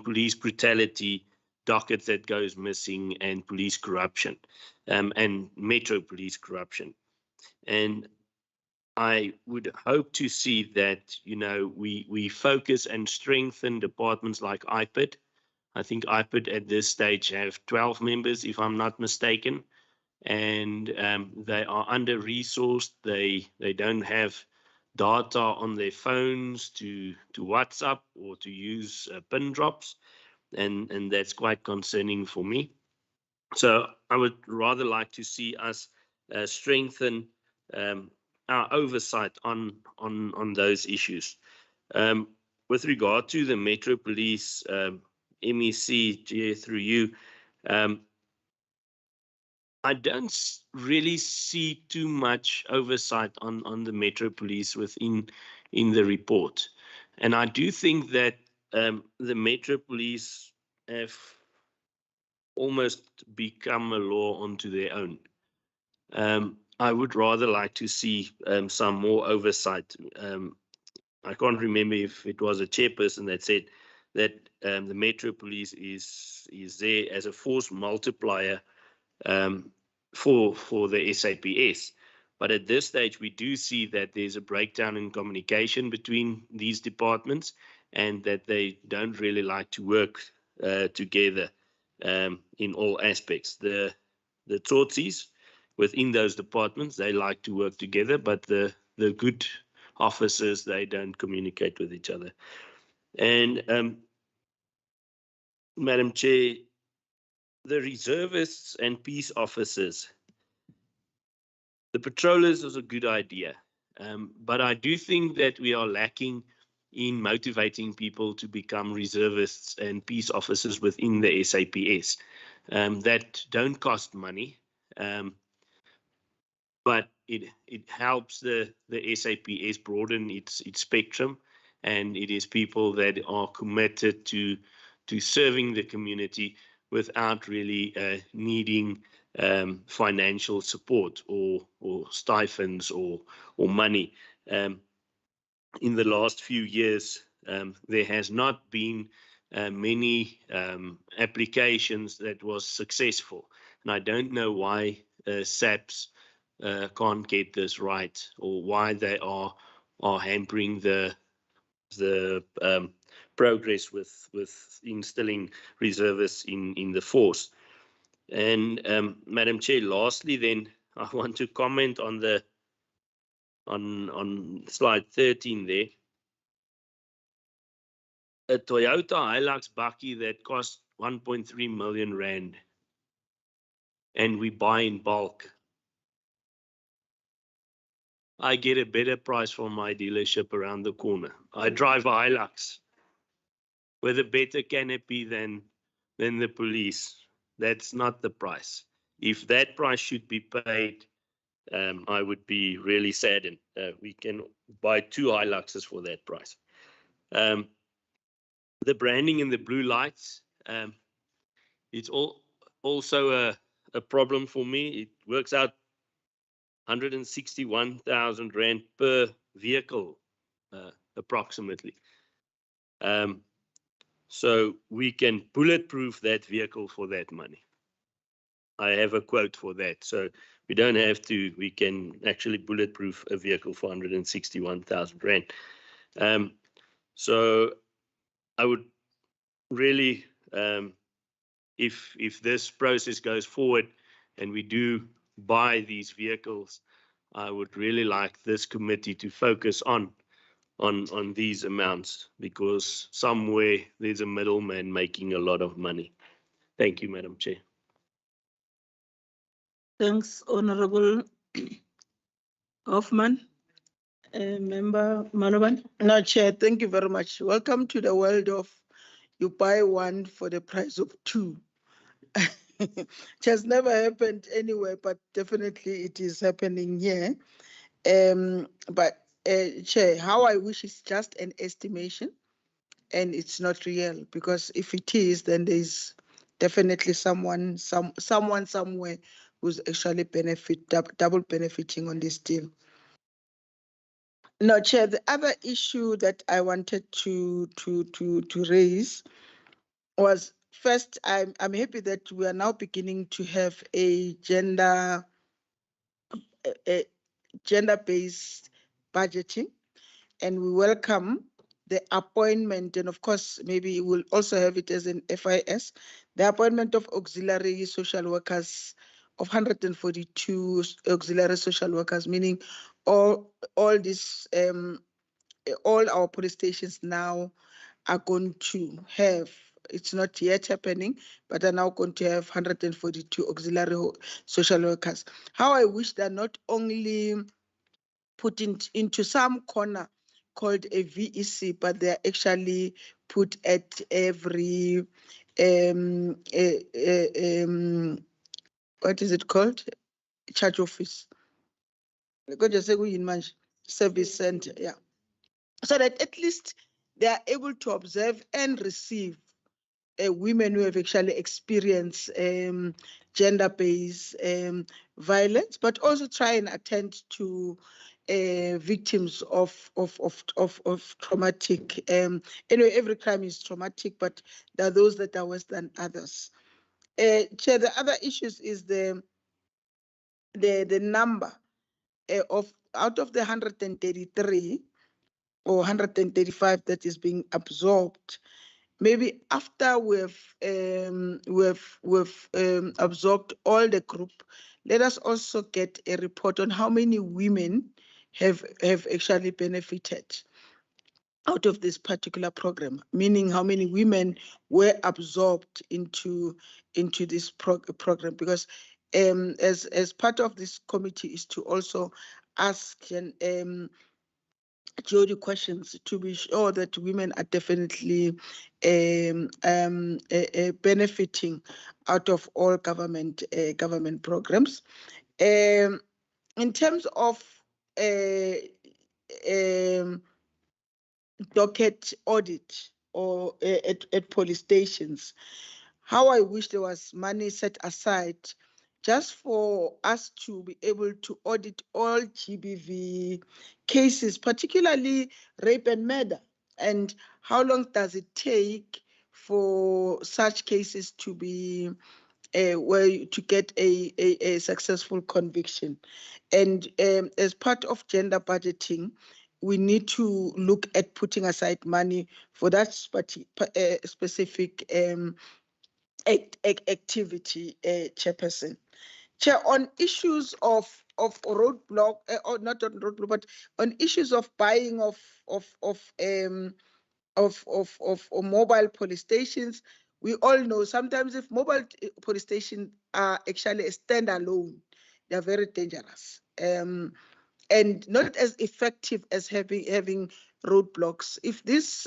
police brutality, dockets that goes missing, and police corruption, and metro police corruption. And I would hope to see that, we focus and strengthen departments like IPID. I think IPID at this stage have 12 members, if I'm not mistaken, and they are under-resourced. They don't have data on their phones to WhatsApp or to use pin drops, and that's quite concerning for me. So I would rather like to see us strengthen our oversight on those issues. With regard to the Metro Police, MEC, through you, I don't really see too much oversight on the Metro Police within the report. And I do think that the Metro Police have almost become a law unto their own. I would rather like to see some more oversight. I can't remember if it was a chairperson that said that the Metro Police is there as a force multiplier for the SAPS. But at this stage, we do see that there's a breakdown in communication between these departments, and that they don't really like to work together in all aspects. The Tsotsis within those departments, they like to work together, but the good officers, they don't communicate with each other. And Madam Chair, the reservists and peace officers, the patrollers is a good idea, but I do think that we are lacking in motivating people to become reservists and peace officers within the SAPS. That don't cost money, but it helps the SAPS broaden its spectrum, and it is people that are committed to serving the community without really needing financial support or stipends or money. In the last few years, there has not been many applications that was successful, and I don't know why SAPS can't get this right, or why they are hampering the progress with instilling reservists in the force. And Madam Chair, lastly, then I want to comment on the on slide 13 there. A Toyota Hilux bakkie that costs 1.3 million rand, and we buy in bulk. I get a better price from my dealership around the corner. I drive a Hilux with a better canopy than the police. That's not the price. If that price should be paid, I would be really saddened. We can buy 2 Hiluxes for that price. The branding and the blue lights, it's also a problem for me. It works out 161,000 rand per vehicle, approximately. So we can bulletproof that vehicle for that money. I have a quote for that. So we don't have to, we can actually bulletproof a vehicle for 161,000 rand. So I would really, if this process goes forward and we do buy these vehicles, I would really like this committee to focus on these amounts, because somewhere there's a middleman making a lot of money. Thank you, Madam Chair. Thanks, Honorable Hoffman, Member Maloban. No, Chair, thank you very much. Welcome to the world of you buy one for the price of two. It has never happened anywhere, but definitely it is happening here. But Chair, how I wish it's just an estimation and it's not real, because if it is, then there's definitely someone somewhere who's actually double benefiting on this deal. No, Chair, the other issue that I wanted to raise was, first, I'm happy that we are now beginning to have a gender-based budgeting, and we welcome the appointment, and of course, maybe we'll also have it as an FIS, the appointment of auxiliary social workers, of 142 auxiliary social workers, meaning all these all our police stations now are going to have, it's not yet happening, but are now going to have 142 auxiliary social workers. How I wish they're not only put into some corner called a VEC, but they're actually put at every, what is it called? Charge office. Service center, yeah. So that at least they are able to observe and receive women who have actually experienced gender-based violence, but also try and attend to victims of traumatic. Anyway, every crime is traumatic, but there are those that are worse than others. Chair, the other issues is the number of out of the 133 or 135 that is being absorbed. Maybe after we've absorbed all the group, let us also get a report on how many women have actually benefited out of this particular program, meaning how many women were absorbed into this program, because as part of this committee is to also ask Jody questions to be sure that women are definitely benefiting out of all government programs. In terms of docket audit or at police stations, how I wish there was money set aside just for us to be able to audit all GBV cases, particularly rape and murder. And how long does it take for such cases to be to get a successful conviction? And as part of gender budgeting, we need to look at putting aside money for that specific activity, Chairperson. Chair, on issues of roadblock, or not on roadblock, but on issues of buying of mobile police stations, we all know sometimes if mobile police stations are actually a standalone, they are very dangerous. And not as effective as having roadblocks. If this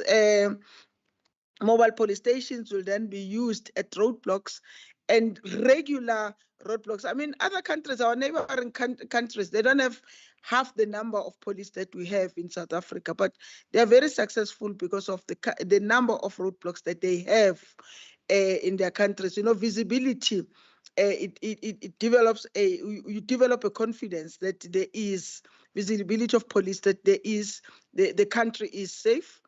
mobile police stations will then be used at roadblocks and regular roadblocks. I mean, other countries, our neighboring countries, they don't have half the number of police that we have in South Africa, but they are very successful because of the number of roadblocks that they have in their countries. You know, visibility, it develops you develop a confidence that there is visibility of police, that there is, the country is safe.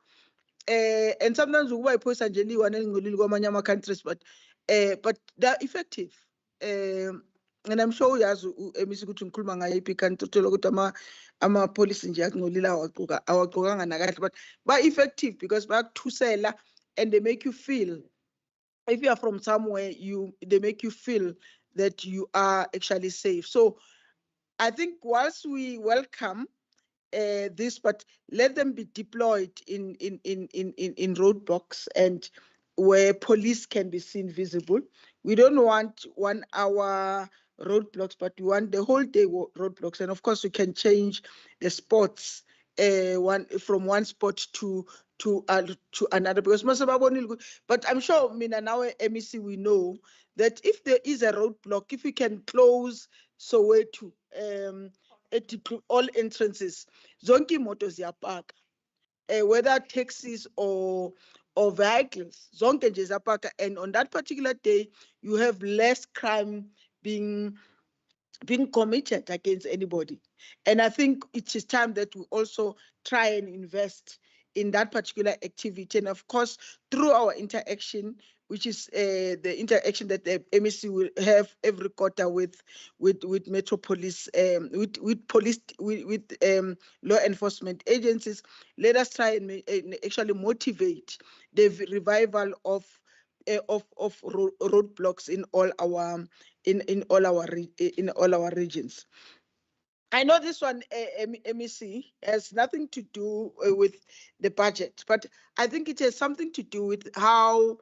And sometimes we post and countries, but they're effective. And I'm sure yazi emisi ukuthi ngikhuluma ngayo iphi country uthola ukuthi ama-police nje akungcolile awagqokanga nakahle, but ba-effective because bayakuthusela and they make you feel, if you are from somewhere, they make you feel that you are actually safe. So I think whilst we welcome this, but let them be deployed in roadblocks and where police can be seen visible. We don't want 1 hour roadblocks, but we want the whole day roadblocks. And of course, we can change the spots from one spot to another, because most of our, but I'm sure now MEC we know that if there is a roadblock, if we can close Soweto all entrances, zonke imoto ziyapaka, whether taxis or vehicles, zonke nje ziyapaka, and on that particular day you have less crime being committed against anybody. And I think it is time that we also try and invest in that particular activity. And of course, through our interaction, which is the interaction that the MEC will have every quarter with Metropolis, with law enforcement agencies, let us try and actually motivate the revival of roadblocks in all our regions. I know this one, MEC, has nothing to do with the budget, but I think it has something to do with how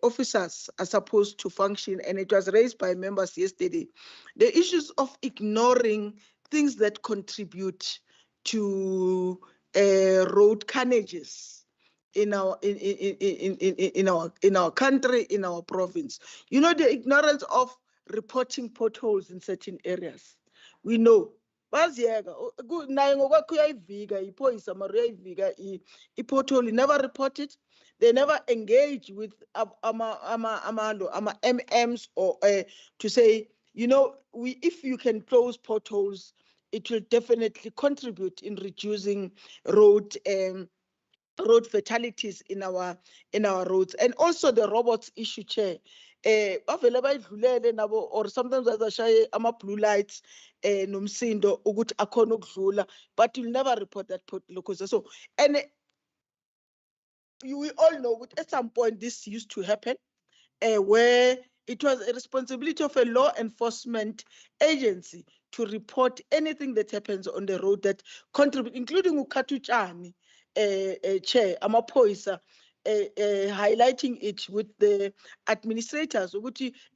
officers are supposed to function, and it was raised by members yesterday. The issues of ignoring things that contribute to road carnages in our country, in our province. You know, the ignorance of reporting potholes in certain areas. We know. Baziyeka naye ngokwakho uyayivika iphoyisa mara uyayivika ipothole, never report it. They never engage with MMs or to say, you know, if you can close potholes, it will definitely contribute in reducing road fatalities in our roads. And also the robots issue, Chair. Or sometimes azashaye ama-blue lights nomsindo ukuthi akhona ukudlula, but you'll never report that because so, and we all know at some point this used to happen, where it was a responsibility of a law enforcement agency to report anything that happens on the road that contribute, including ukatutshani, Chair, amaphoyisa, highlighting it with the administrators,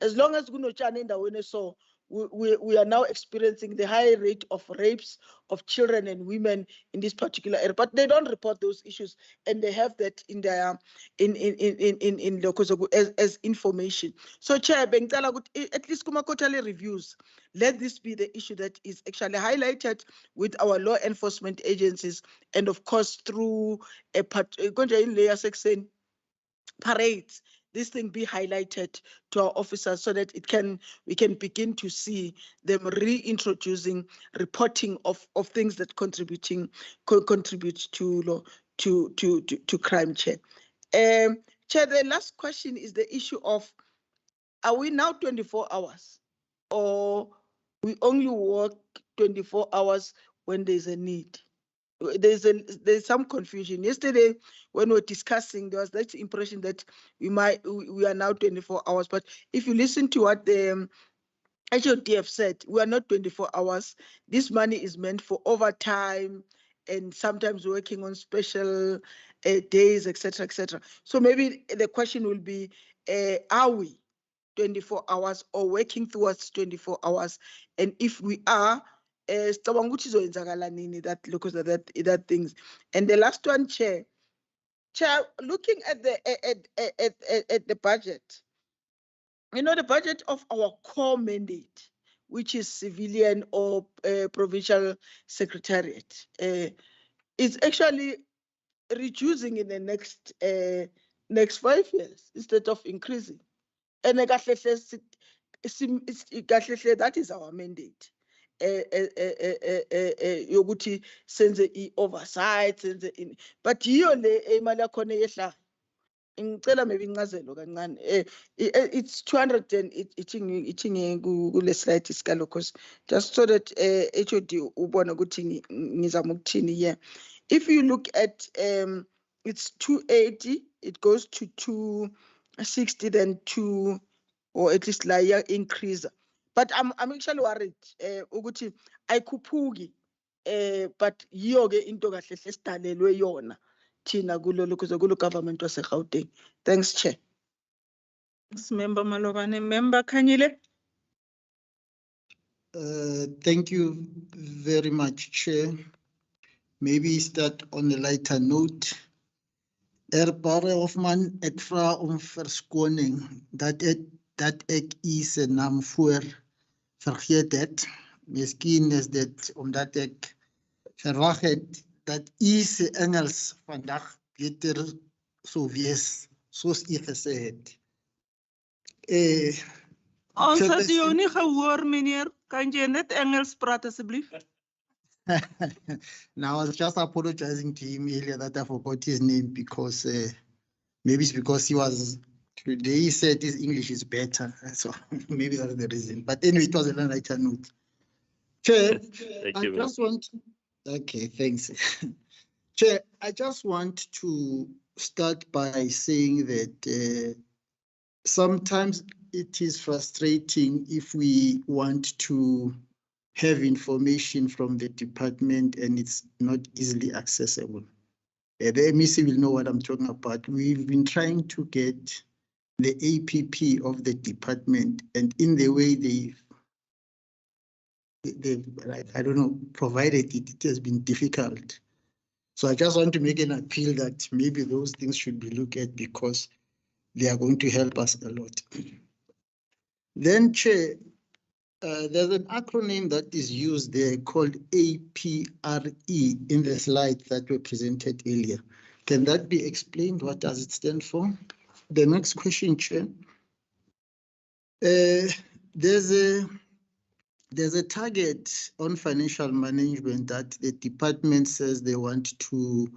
as long as kunotshani endaweni so, we are now experiencing the high rate of rapes of children and women in this particular area, but they don't report those issues, and they have that in their as information. So, Chair, at least quarterly reviews, let this be the issue that is actually highlighted with our law enforcement agencies, and of course through parades, this thing be highlighted to our officers so that we can begin to see them reintroducing reporting of things that contribute to crime, Chair. Chair, the last question is the issue of, are we now 24 hours or we only work 24 hours when there's a need? There's some confusion. Yesterday, when we were discussing, there was that impression that we are now 24 hours. But if you listen to what the HODF said, we are not 24 hours. This money is meant for overtime and sometimes working on special days, etc., etc. So maybe the question will be, are we 24 hours or working towards 24 hours? And if we are, that things. And the last one, Chair, looking at the budget, you know, the budget of our core mandate, which is civilian or provincial secretariat, is actually reducing in the next 5 years instead of increasing. And that is our mandate. Yoguti senze oversight, senze but yiyo le imali yakhona yehla. Ngicela maybe incazelo kancane. It's 200 and ithi kule slide isikalo, because just so that HOD ubona ukuthi ngizama ukuthini here. If you look at it's 280, it goes to 260, then 2, or at least la increase. But I'm actually worried ukuthi ayikhuphuki, but yiyo ke into kahle hle sidalelwe yona thina kulo government waseGauteng. Thanks, Chair. Thanks, Member Malobane. Member Khanyile. Thank you very much, Chair. Maybe start on a lighter note. Erbare Hofman et fra verskoning dat ek is 'n naam voor vergeet het. Miskien is dit omdat ek verwag het dat is Engels vandag beter sou wees soos u gesê het. Ons het Chairperson- jou nie gehoor, meneer. Kan jy net Engels praat asseblief? Now, I was just apologizing to him earlier that I forgot his name because maybe it's because today he said his English is better. So maybe that's the reason. But anyway, it was a lighter note. Chair, Thank I you, just want, okay, thanks. Chair, I just want to start by saying that sometimes it is frustrating if we want to have information from the department and it's not easily accessible. The MEC will know what I'm talking about. We've been trying to get the APP of the department, and in the way they've I don't know, provided it, it has been difficult. So I just want to make an appeal that maybe those things should be looked at because they are going to help us a lot. Then, Chair, there's an acronym that is used there called APRE in the slides that were presented earlier. Can that be explained? What does it stand for? The next question, Chair. There's a target on financial management that the department says they want to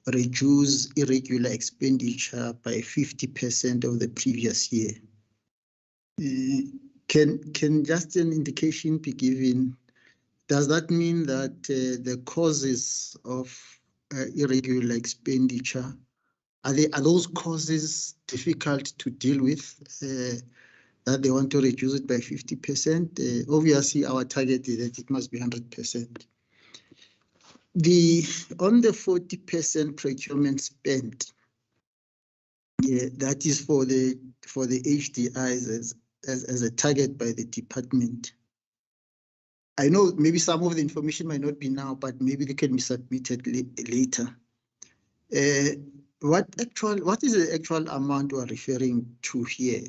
reduce irregular expenditure by 50% of the previous year. Can just an indication be given? Does that mean that the causes of irregular expenditure, are those causes difficult to deal with, that they want to reduce it by 50%? Obviously, our target is that it must be 100%. On the 40% procurement spend, that is for the HDIs as a target by the department. I know maybe some of the information might not be now, but maybe they can be submitted later. What is the actual amount we are referring to here?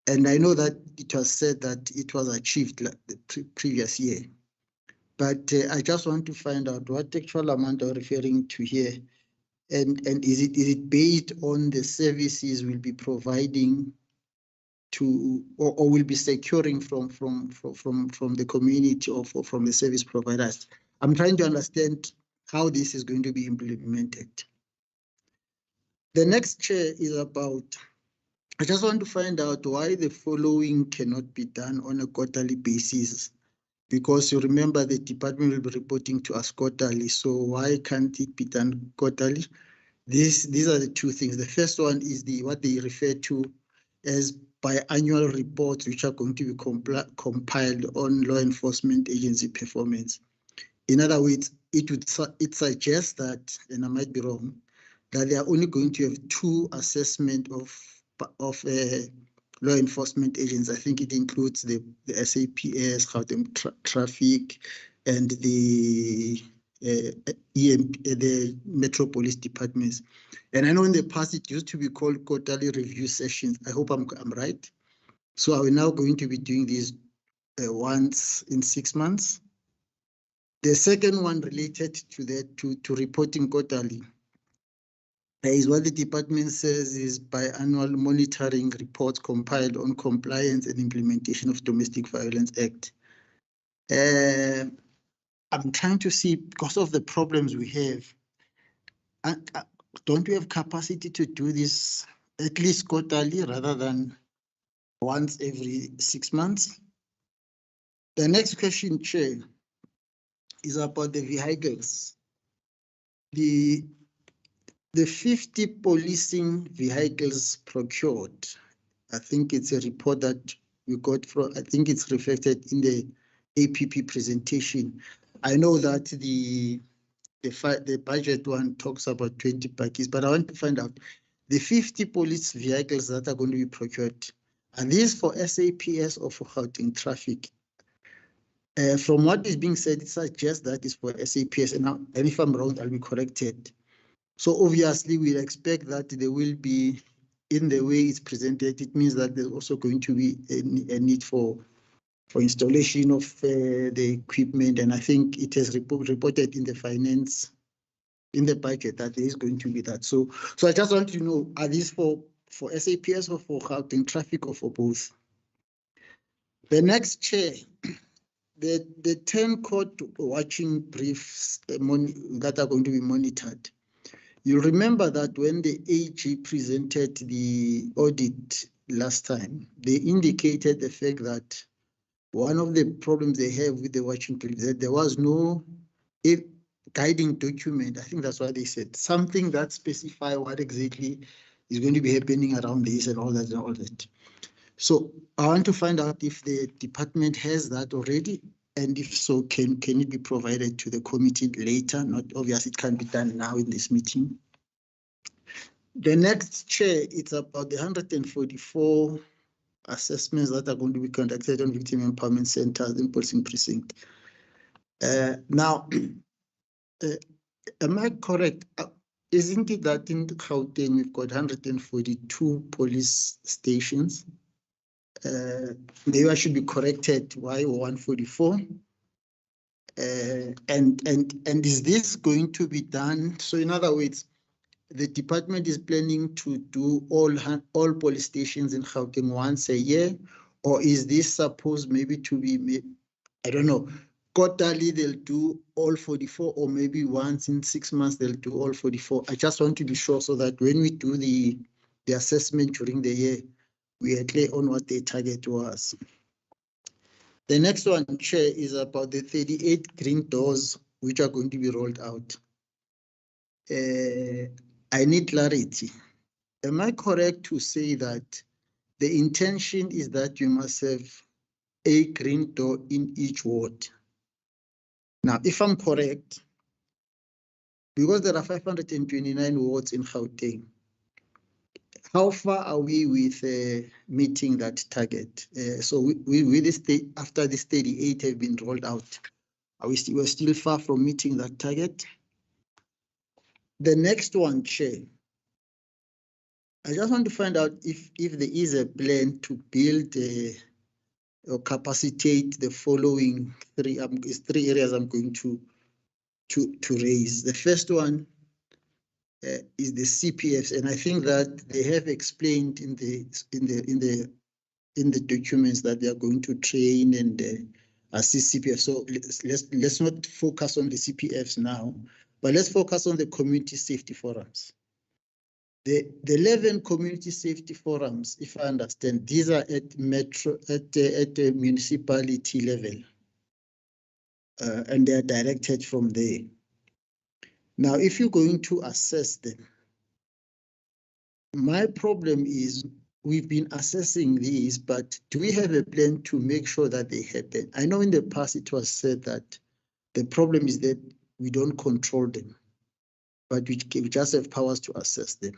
And I know that it was said that it was achieved the previous year, but I just want to find out what actual amount are referring to here, and is it based on the services we'll be providing to or will be securing from the community or from the service providers? I'm trying to understand how this is going to be implemented. The next, Chair, is about, I just want to find out why the following cannot be done on a quarterly basis, because you remember the department will be reporting to us quarterly. So why can't it be done quarterly? These are the two things. The first one is what they refer to as biannual reports, which are going to be compiled on law enforcement agency performance. In other words, it suggests that, and I might be wrong, that they are only going to have two assessments of law enforcement agents. I think it includes the SAPS, Gauteng Traffic, and the the Metro Police departments. And I know in the past it used to be called quarterly review sessions. I hope I'm right. So are we now going to be doing these once in 6 months? The second one related to that, to reporting quarterly, is what the department says is biannual monitoring reports compiled on compliance and implementation of Domestic Violence Act. I'm trying to see, because of the problems we have, don't we have capacity to do this at least quarterly rather than once every 6 months? The next question, Chair, is about the vehicles. The 50 policing vehicles procured, I think it's a report that we got from, I think it's reflected in the APP presentation. I know that the budget one talks about 20 packages, but I want to find out the 50 police vehicles that are going to be procured, are these for SAPS or for Gauteng Traffic? From what is being said, it suggests that it's for SAPS, and if I'm wrong, I'll be corrected. So obviously, we'll expect that there will be, in the way it's presented, it means that there's also going to be a need for installation of the equipment, and I think it has reported in the finance, in the budget, that there is going to be that. So I just want to know, are these for SAPS or for Gauteng Traffic or for both? The next, Chair, the 10 court watching briefs that are going to be monitored. You remember that when the AG presented the audit last time, they indicated the fact that one of the problems they have with the watching brief is that there was no guiding document. I think that's what they said, something that specifies what exactly is going to be happening around this and all that and all that. So I want to find out if the department has that already, and if so, can it be provided to the committee later? Not obvious, it can be done now in this meeting. The next, Chair, it's about the 144 assessments that are going to be conducted on victim empowerment centers in policing precinct. Now, am I correct? Isn't it that in Gauteng we've got 142 police stations? Maybe I should be corrected. Why 144? And is this going to be done? So in other words, the department is planning to do all police stations in Gauteng once a year, or is this supposed maybe to be, I don't know, quarterly they'll do all 44, or maybe once in 6 months they'll do all 44. I just want to be sure so that when we do the assessment during the year, we are clear on what the target was. The next one, Chair, is about the 38 green doors which are going to be rolled out. I need clarity. Am I correct to say that the intention is that you must have a green door in each ward? Now, if I'm correct, because there are 529 wards in Gauteng, how far are we with meeting that target? So with this, after this 38 have been rolled out, we're still far from meeting that target? The next one, Chair, I just want to find out if there is a plan to build or capacitate the following three areas I'm going to raise. The first one is the CPFs, and I think that they have explained in the documents that they are going to train and assist CPFs. So let's not focus on the CPFs now, but let's focus on the community safety forums. The 11 community safety forums, if I understand, these are at the municipality level, and they are directed from there. Now, if you're going to assess them, my problem is we've been assessing these, but do we have a plan to make sure that they happen? I know in the past it was said that the problem is that we don't control them, but we just have powers to assess them.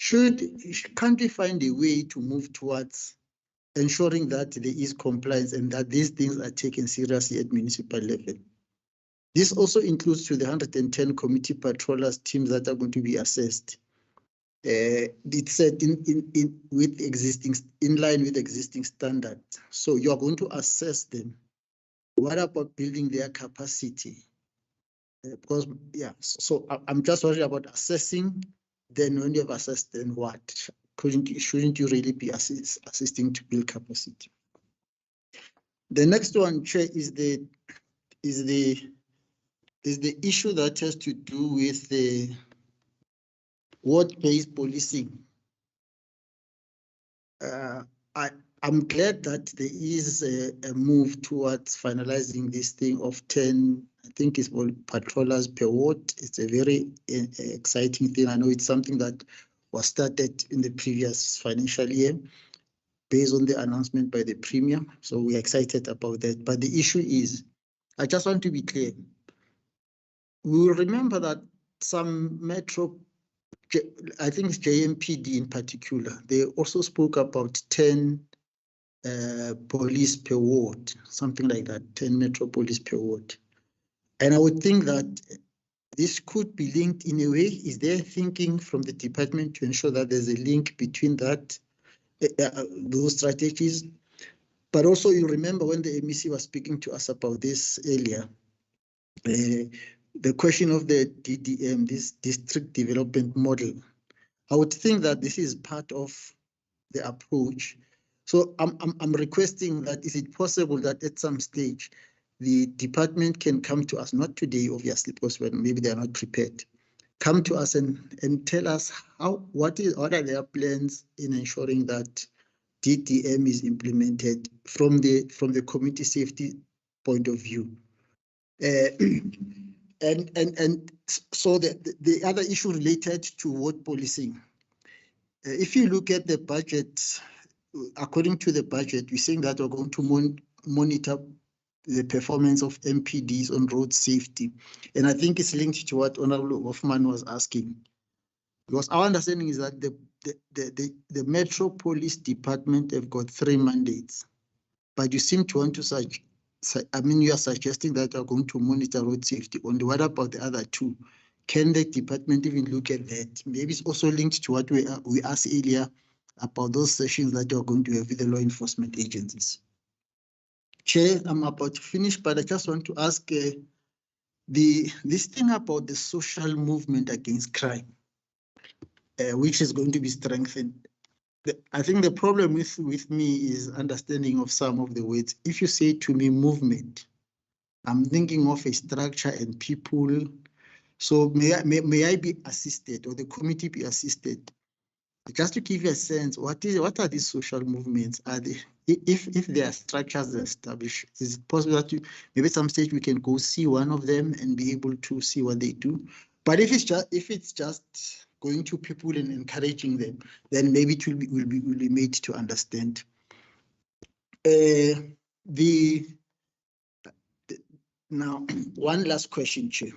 Can't we find a way to move towards ensuring that there is compliance and that these things are taken seriously at municipal level? This also includes to the 110 committee patrollers teams that are going to be assessed. It's set in line with existing standards. So you are going to assess them. What about building their capacity? Because so I'm just worried about assessing. Then when you have assessed, then what? Shouldn't you really be assisting to build capacity? The next one, Chair, is the issue that has to do with the ward-based policing. I'm glad that there is a move towards finalizing this thing of 10, I think it's called patrollers per ward. It's a very exciting thing. I know it's something that was started in the previous financial year based on the announcement by the Premier. So we're excited about that. But the issue is, I just want to be clear. We will remember that some metro, I think it's JMPD in particular, they also spoke about 10 police per ward, something like that, 10 metro police per ward. And I would think that this could be linked in a way. Is there thinking from the department to ensure that there's a link between that, those strategies? But also, you remember when the MEC was speaking to us about this earlier, the question of the DDM, this district development model. I would think that this is part of the approach. So I'm requesting that, is it possible that at some stage the department can come to us, not today, obviously, because maybe they're not prepared, come to us and tell us what are their plans in ensuring that DDM is implemented from the community safety point of view. And so the other issue related to ward policing. If you look at the budget, according to the budget, we're saying that we're going to monitor the performance of MPDs on road safety. And I think it's linked to what Honorable Hoffman was asking. Because our understanding is that the Metro Police Department have got 3 mandates. But you seem to want to you are suggesting that you're going to monitor road safety only. What about the other 2? Can the department even look at that? Maybe it's also linked to what we asked earlier about those sessions that you're going to have with the law enforcement agencies. Chair, I'm about to finish, but I just want to ask this thing about the social movement against crime, which is going to be strengthened. I think the problem with me is understanding of some of the words. If you say to me movement, I'm thinking of a structure and people. So may I be assisted, or the committee be assisted, just to give you a sense, what are these social movements? Are they, if there are structures established, is it possible that maybe at some stage we can go see one of them and be able to see what they do? But if it's just going to people and encouraging them, then maybe it will be made to understand. Now, one last question, Chair.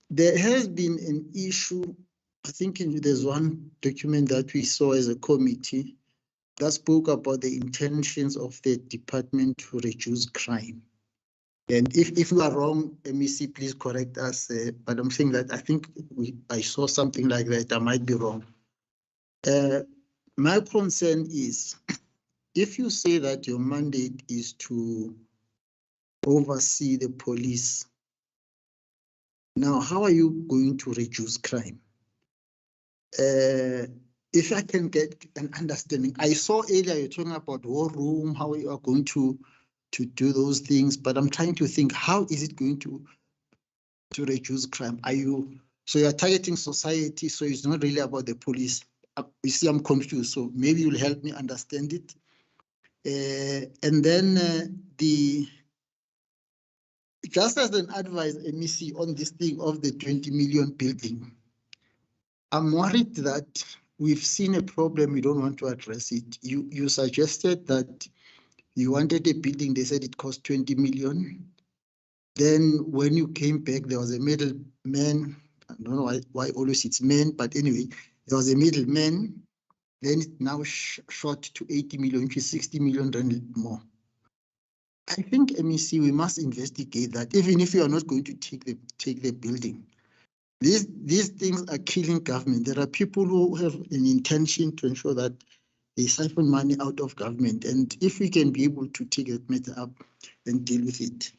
There has been an issue, I think there's one document that we saw as a committee that spoke about the intentions of the department to reduce crime. And if we are wrong, MEC, please correct us. But I'm saying that I think I saw something like that. I might be wrong. My concern is, if you say that your mandate is to oversee the police, now how are you going to reduce crime? If I can get an understanding, I saw earlier you're talking about war room, how you are going to do those things, but I'm trying to think, how is it going to reduce crime? So you're targeting society, so it's not really about the police. You see, I'm confused, so maybe you'll help me understand it. And then just as an advice, MEC, on this thing of the 20 million building, I'm worried that we've seen a problem, we don't want to address it. You suggested that you wanted a building, they said it cost 20 million. Then when you came back, there was a middleman. I don't know why always it's men, but anyway, there was a middleman. Then it now shot to 80 million, which is 60 million rand more. I think, MEC, we must investigate that, even if you are not going to take the building. These things are killing government. There are people who have an intention to ensure that they siphon money out of government. And if we can be able to take that matter up and deal with it.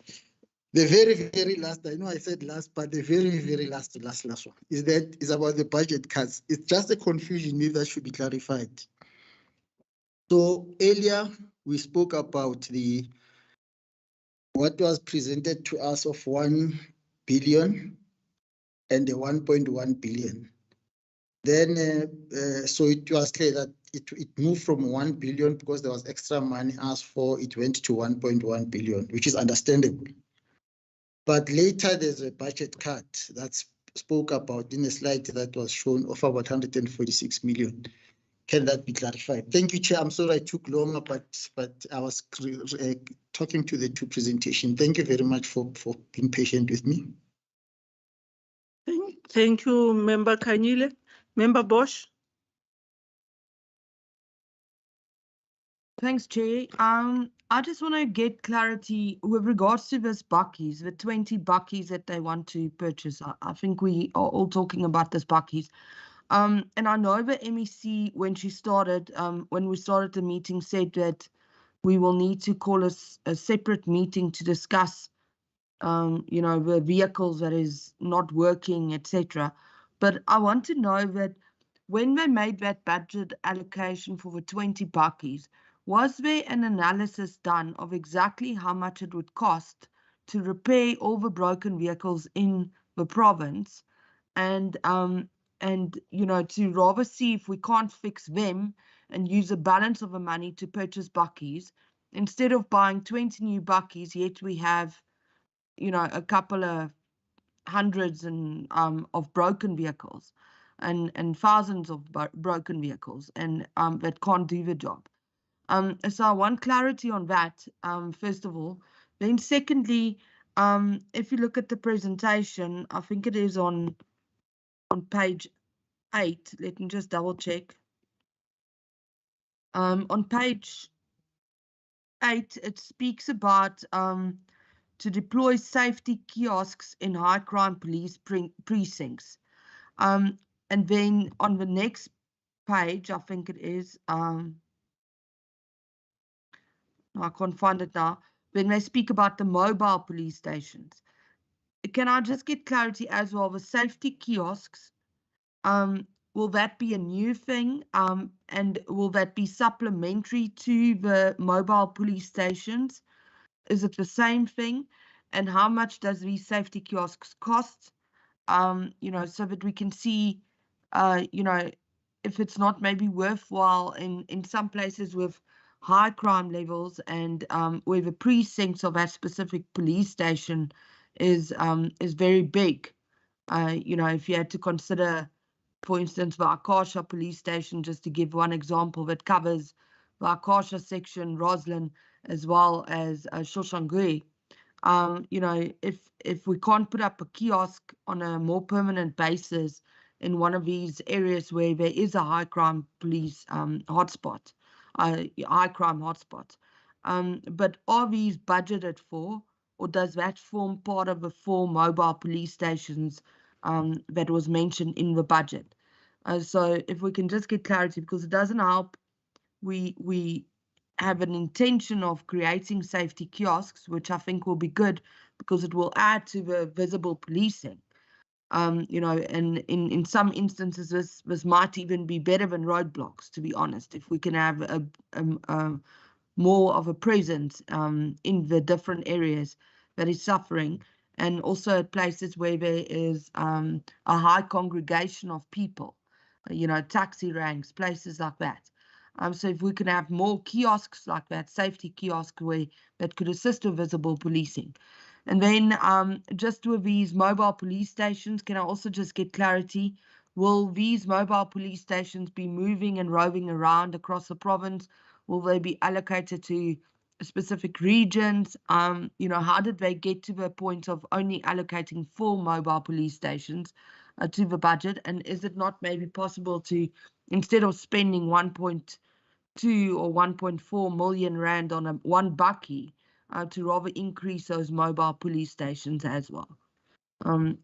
The very, very last, I know I said last, but the very, very last one is about the budget cuts. It's just a confusion, maybe that should be clarified. So earlier we spoke about what was presented to us of 1 billion and the 1.1 billion. Then, so it was clear that it moved from 1 billion because there was extra money asked for, it went to 1.1 billion, which is understandable. But later there's a budget cut that's spoke about in a slide that was shown of about 146 million. Can that be clarified? Thank you, Chair. I'm sorry I took longer, but I was talking to the 2 presentations. Thank you very much for being patient with me. Thank you, Member Kanyile. Member Bosch. Thanks, Chair. I just want to get clarity with regards to this buckies, the 20 buckies that they want to purchase. I think we are all talking about this buckies. And I know the MEC, when she started, when we started the meeting, said that we will need to call a separate meeting to discuss, you know, the vehicles that is not working, etc. But I want to know that when they made that budget allocation for the 20 buckies, was there an analysis done of exactly how much it would cost to repair all the broken vehicles in the province? And you know, to rather see if we can't fix them and use a balance of the money to purchase buckies instead of buying 20 new buckies, yet we have, you know, a couple of hundreds and of broken vehicles and thousands of broken vehicles and that can't do the job. So I want clarity on that, first of all. Then secondly, if you look at the presentation, I think it is on page 8. Let me just double check. On page 8, it speaks about to deploy safety kiosks in high crime police precincts. And then on the next page, I think it is, I can't find it now, when they speak about the mobile police stations. Can I just get clarity as well, the safety kiosks, will that be a new thing? And will that be supplementary to the mobile police stations? Is it the same thing? And how much does these safety kiosks cost? You know, so that we can see, you know, if it's not maybe worthwhile in some places with high crime levels and where the precincts of that specific police station is very big. You know, if you had to consider, for instance, the Akasha police station, just to give one example, that covers the Akasha section, Roslyn, as well as Shoshangwe. You know, if we can't put up a kiosk on a more permanent basis in one of these areas where there is a high crime police hotspot, high crime hotspot, but are these budgeted for, or does that form part of the 4 mobile police stations that was mentioned in the budget? So if we can just get clarity, because it doesn't help. We have an intention of creating safety kiosks, which I think will be good because it will add to the visible policing. You know, and in some instances, this might even be better than roadblocks, to be honest, if we can have a more of a presence in the different areas that is suffering, and also at places where there is a high congregation of people, you know, taxi ranks, places like that. So if we can have more kiosks like that, safety kiosks that could assist with visible policing. And then just with these mobile police stations, can I also just get clarity? Will these mobile police stations be moving and roving around across the province? Will they be allocated to specific regions? You know, how did they get to the point of only allocating 4 mobile police stations to the budget? And is it not maybe possible to, instead of spending 1.2 or 1.4 million rand on one bucky, to rather increase those mobile police stations as well?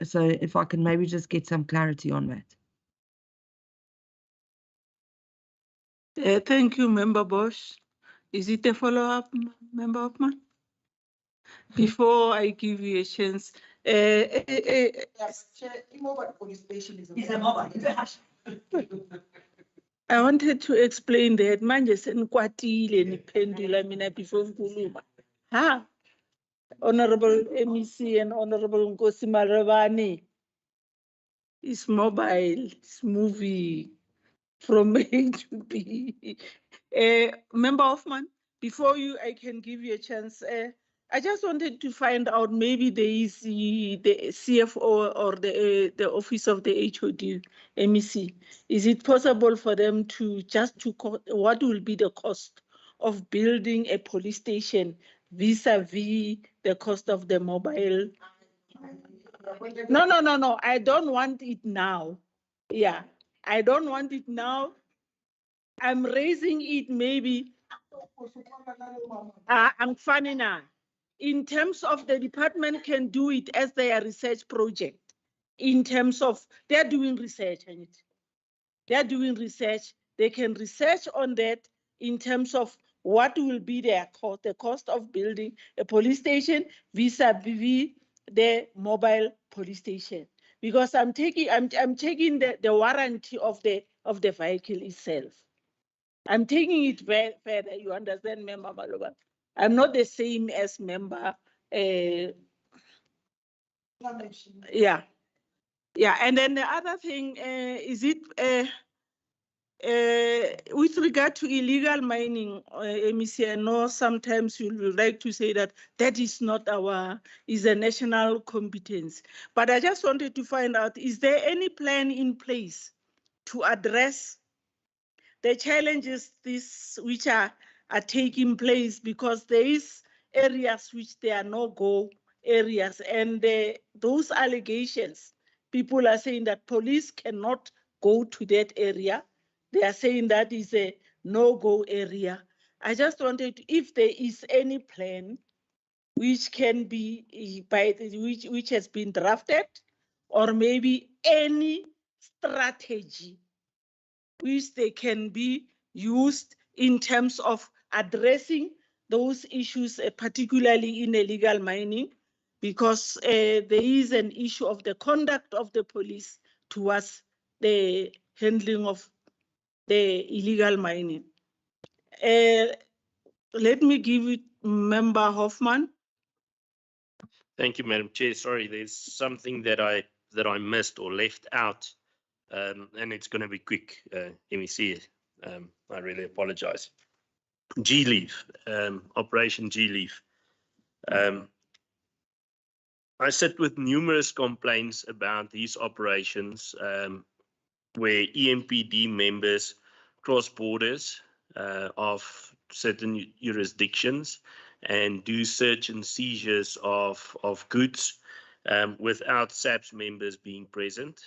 So if I can maybe just get some clarity on that. Thank you, Member Bosch. Is it a follow-up, Member Hoffman? Before I give you a chance, Mobile police station is I wanted to explain that manje senikwatile niphendula mina before ngikhuluma. Ha, Honorable MEC and Honorable Nkosi Marabani, it's mobile, it's moving from A to B. Member Hoffman, before I can give you a chance. I just wanted to find out, maybe there is the CFO or the office of the HOD, MEC. Is it possible for them to what will be the cost of building a police station vis-a-vis the cost of the mobile? No. I don't want it now. Yeah, I don't want it now. I'm raising it maybe I'm funny now. In terms of the department can do it as their research project. In terms of they're doing research, they're doing research. They can research on that in terms of what will be their cost, the cost of building a police station vis-a-vis the mobile police station. Because I'm checking the warranty of the vehicle itself. I'm taking it further. You understand, Member Maloba? I'm not the same as Member. Yeah. And then the other thing is it with regard to illegal mining, MEC, I know sometimes you would like to say that is not is a national competence. But I just wanted to find out, is there any plan in place to address the challenges which are taking place, because there is areas which there are no-go areas, and those allegations, people are saying that police cannot go to that area. They are saying that is a no-go area. I just wanted, if there is any plan which can be which has been drafted, or maybe any strategy which they can be used in terms of addressing those issues, particularly in illegal mining, because there is an issue of the conduct of the police towards the handling of the illegal mining. Let me give it Member Hoffman. Thank you, Madam Chair. Sorry, there's something that I missed or left out, and it's going to be quick, MEC. I really apologize. G-Leaf, Operation G-Leaf. I sit with numerous complaints about these operations where EMPD members cross borders of certain jurisdictions and do search and seizures of goods without SAPS members being present,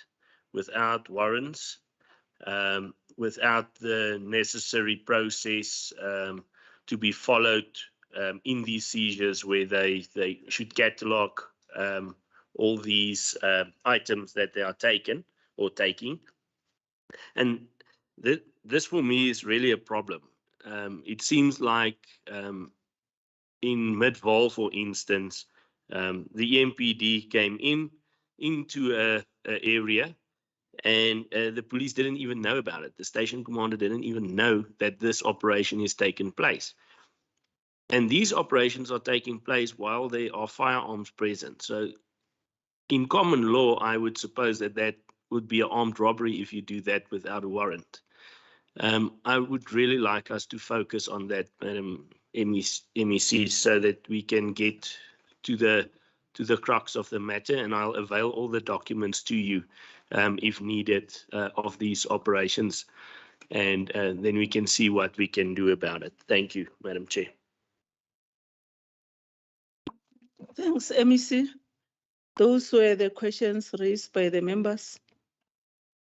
without warrants, without the necessary process to be followed in these seizures, where they should catalog all these items that they are taking. And this for me is really a problem. It seems like in Mid-Vaal, for instance, the EMPD came into a area, and the police didn't even know about it. The station commander didn't even know that this operation is taking place. And these operations are taking place while there are firearms present. So in common law, I would suppose that would be an armed robbery if you do that without a warrant. I would really like us to focus on that, Madam MEC, so that we can get to the crux of the matter, and I'll avail all the documents to you if needed of these operations, and then we can see what we can do about it. Thank you, Madam Chair. Thanks, MEC. Those were the questions raised by the members.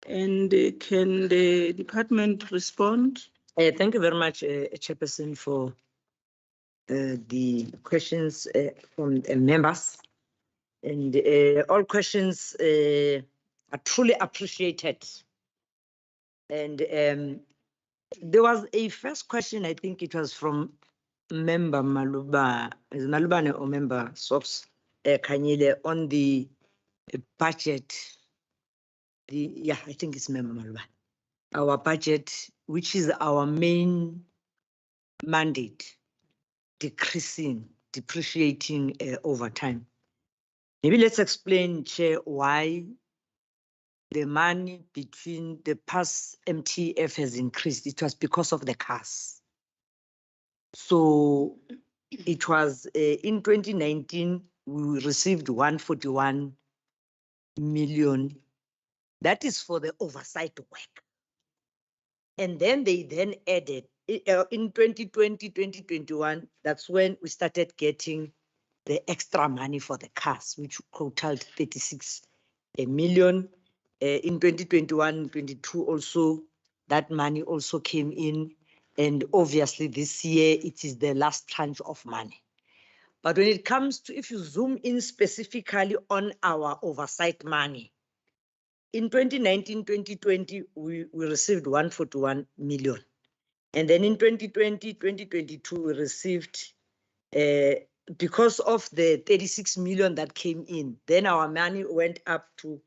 And can the department respond? Thank you very much, Chairperson, for the questions from the members. And all questions are truly appreciated. And there was a first question, I think it was from Member Maluba, is Malubane or Member Sops Kanyile, on the budget. I think it's Member Maluba. Our budget, which is our main mandate, depreciating over time. Maybe let's explain, Chair, why the money between the past MTF has increased. It was because of the cars. So it was in 2019, we received 141 million. That is for the oversight work. And then they added, in 2020, 2021, that's when we started getting the extra money for the cars, which totaled 36 million. In 2021, 22 also, that money also came in. And obviously this year, it is the last tranche of money. But when it comes to, if you zoom in specifically on our oversight money, in 2019, 2020, we received 141 million. And then in 2020, 2022, we received, because of the 36 million that came in, then our money went up to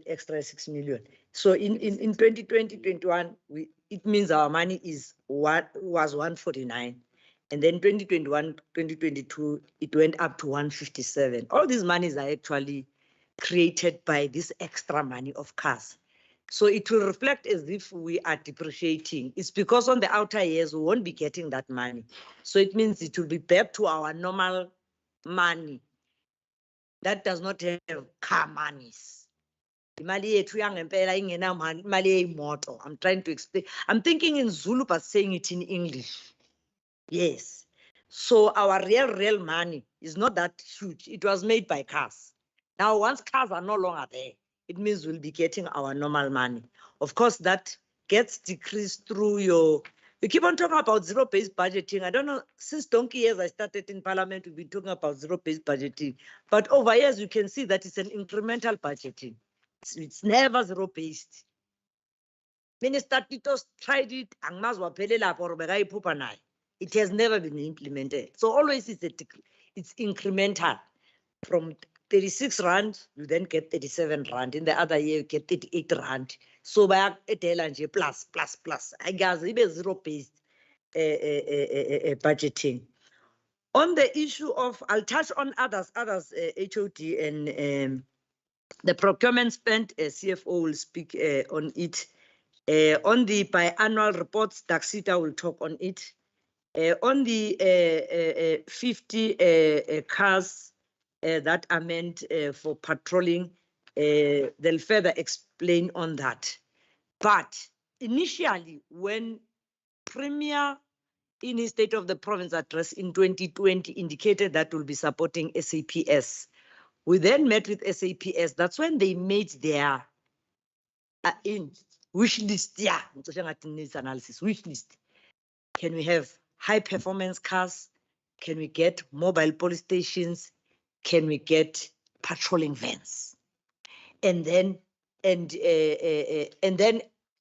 extra 6 million. So in 2020, 21, it means our money was 149. And then 2021, 2022, it went up to 157. All these monies are actually created by this extra money of CAS. So it will reflect as if we are depreciating. It's because on the outer years, we won't be getting that money. So it means it will be back to our normal money that does not have car monies. I'm trying to explain. I'm thinking in Zulu, but saying it in English. Yes. So our real money is not that huge. It was made by cars. Now, once cars are no longer there, it means we'll be getting our normal money. Of course, that gets decreased through you keep on talking about zero-based budgeting. I don't know, since donkey years I started in Parliament, we've been talking about zero-based budgeting. But over years, you can see that it's an incremental budgeting. It's never zero-based. Minister Titos tried it, it has never been implemented. So always it's incremental. From 36 rand, you then get 37 rand. In the other year, you get 38 rand. So by plus. I guess it's zero-based budgeting. On the issue of, I'll touch on others, HOD and the procurement spend, CFO will speak on it. On the biannual reports, Daxita will talk on it. On the 50 cars that are meant for patrolling, they'll further explain on that. But initially, when Premier in his State of the Province address in 2020 indicated that we'll be supporting SAPS, we then met with SAPS. That's when they made their in wish list. Yeah, needs analysis, wish list. Can we have high performance cars? Can we get mobile police stations? Can we get patrolling vans? And then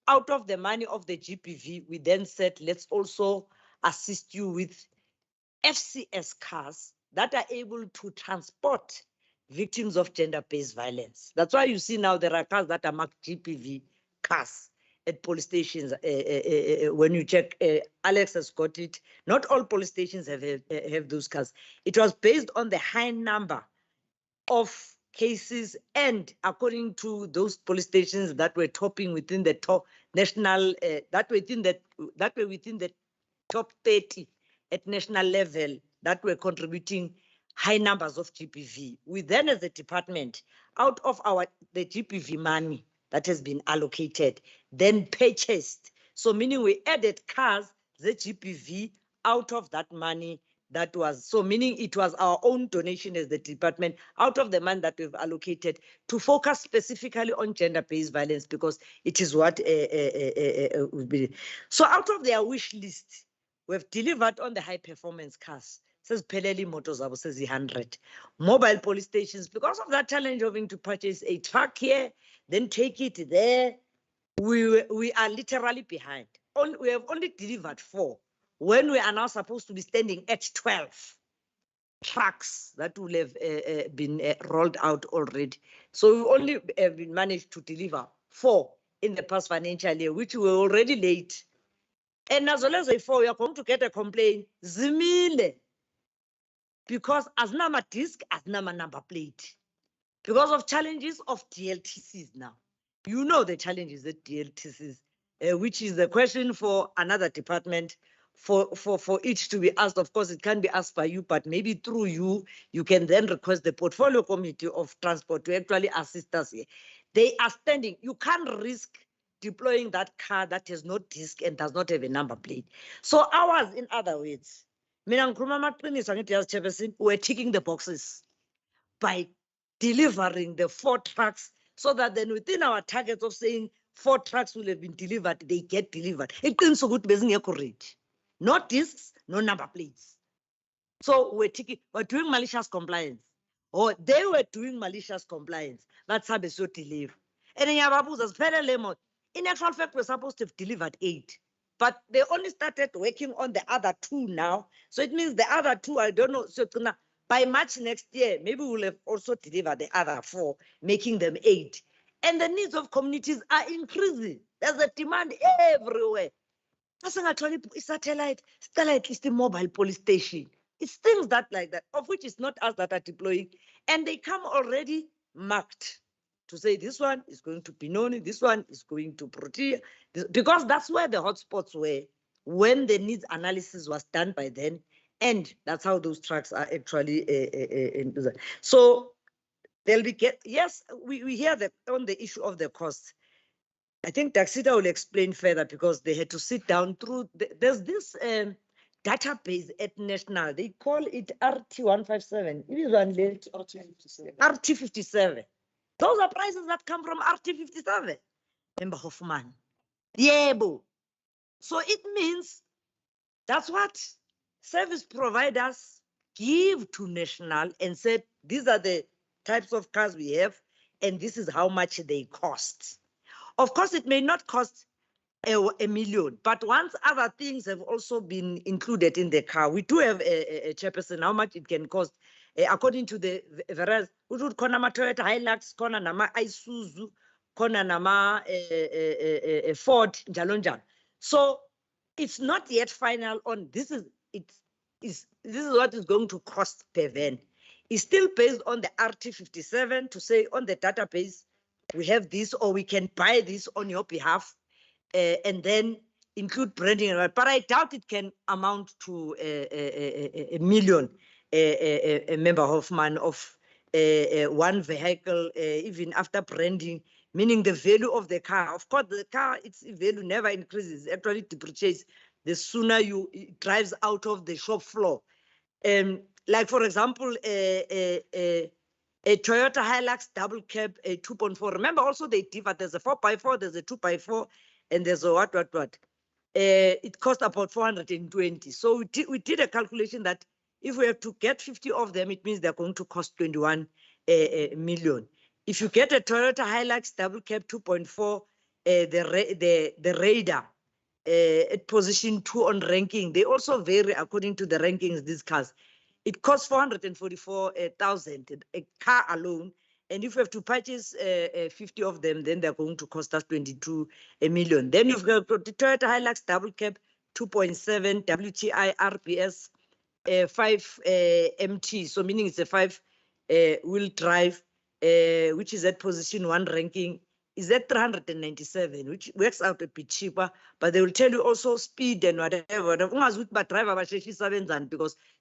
out of the money of the GPV, we then said, let's also assist you with FCS cars that are able to transport victims of gender-based violence. That's why you see now there are cars that are marked GPV cars at police stations. When you check, Alex has got it. Not all police stations have those cars. It was based on the high number of cases, and according to those police stations that were topping within the top national, that were within the top 30 at national level, that were contributing high numbers of GPV. We then, as a department, out of the GPV money that has been allocated, then purchased. So meaning we added cars, the GPV, out of that money. That was, so meaning it was our own donation as the department out of the money that we've allocated to focus specifically on gender-based violence, because it is what we've been. So out of their wish list, we've delivered on the high performance cars. Says Peleli Motors, says 100 mobile police stations. Because of that challenge of having to purchase a truck here, then take it there, we are literally behind. We have only delivered 4. When we are now supposed to be standing at 12 trucks that will have been rolled out already. So we only have been managed to deliver 4 in the past financial year, which we were already late. And as well as a 4, we are going to get a complaint, Zimile, because as nama disc, as nama number plate, because of challenges of DLTCs now. You know the challenges that DLTCs, which is the question for another department, for it to be asked. Of course, it can be asked by you, but maybe through you can then request the portfolio committee of transport to actually assist us here. They are standing. You can't risk deploying that car that has no disc and does not have a number plate. So ours, in other words, we're ticking the boxes by delivering the 4 trucks, so that then within our targets of saying 4 trucks will have been delivered, they get delivered. It means so good courage. Not discs, no number plates. So we're doing malicious compliance. Or they were doing malicious compliance. That's how they should deliver. And in actual fact, we're supposed to have delivered 8. But they only started working on the other 2 now. So it means the other 2, I don't know. So by March next year, maybe we'll have also delivered the other 4, making them 8. And the needs of communities are increasing. There's a demand everywhere. Satellite, is the mobile police station. It's things that like that, of which it's not us that are deploying. And they come already marked to say this one is going to Benoni, this one is going to Protea, because that's where the hotspots were when the needs analysis was done by then. And that's how those trucks are actually. So they'll be yes, we hear that on the issue of the costs. I think Taxita will explain further because they had to sit down through. There's this database at National. They call it RT157. It is one RT57. Those are prices that come from RT57. Member Hoffman. Yebo. So it means that's what service providers give to National and said, these are the types of cars we have, and this is how much they cost. Of course, it may not cost $1 million, but once other things have also been included in the car, we do have a chairperson, how much it can cost, according to the various, which would Konama Toyota Hilux, Kona Nama Isuzu, Kona Nama Ford, Jalonja. So it's not yet final on this is what is going to cost per van. It's still based on the RT57 to say on the database, we have this, or we can buy this on your behalf, and then include branding. But I doubt it can amount to $1 million, Member Hoffman, of one vehicle, even after branding, meaning the value of the car. Of course, the car, its value never increases, it actually depreciates the sooner it drives out of the shop floor. Like, for example, a Toyota Hilux double cab, a 2.4. Remember also they differ. There's a 4x4, there's a 2x4, and there's a what. It cost about 420. So we did a calculation that if we have to get 50 of them, it means they're going to cost 21 million. If you get a Toyota Hilux double cab 2.4, the Raider at position 2 on ranking, they also vary according to the rankings, these cars. It costs 444,000 a car alone, and if we have to purchase 50 of them, then they're going to cost us 22 million. Then you've got the Toyota Hilux double cab 2.7 WTI RPS 5 MT, so meaning it's a 5 wheel drive, which is at position 1 ranking, is at 397, which works out a bit cheaper, but they will tell you also speed and whatever. Because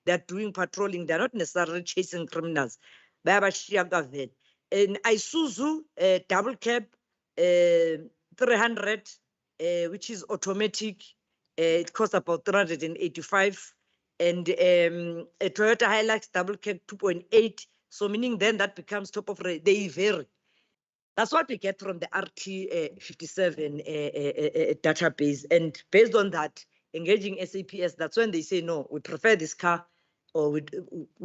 they're doing patrolling, they're not necessarily chasing criminals. And Isuzu double cab 300, which is automatic, it costs about 385, and a Toyota Hilux double cab 2.8, so meaning then that becomes top of rate. They vary. That's what we get from the RT57 database. And based on that, engaging SAPS, that's when they say, no, we prefer this car, or we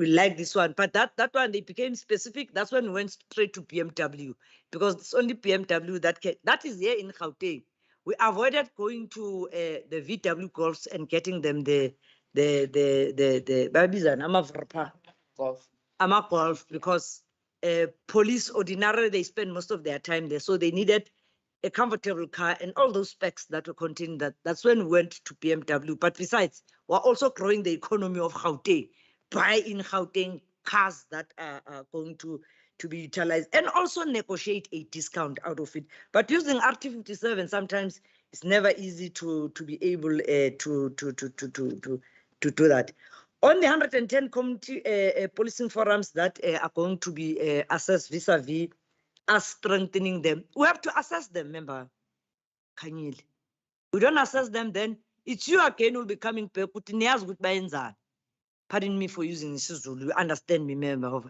like this one. But that one, they became specific. That's when we went straight to BMW, because it's only BMW that is here in Gauteng. We avoided going to the VW Golfs and getting them the Golf, because police ordinarily they spend most of their time there, so they needed a comfortable car and all those specs that were contained. That's when we went to BMW. But besides, we're also growing the economy of Gauteng, buy in Gauteng cars that are going to be utilized, and also negotiate a discount out of it. But using RT57, sometimes it's never easy to be able to do that. On the 110 community policing forums that are going to be assessed vis-a-vis us strengthening them, we have to assess them, remember, Kanyile. We don't assess them, then it's you again who will be coming back. Pardon me for using isiZulu, you understand me, member.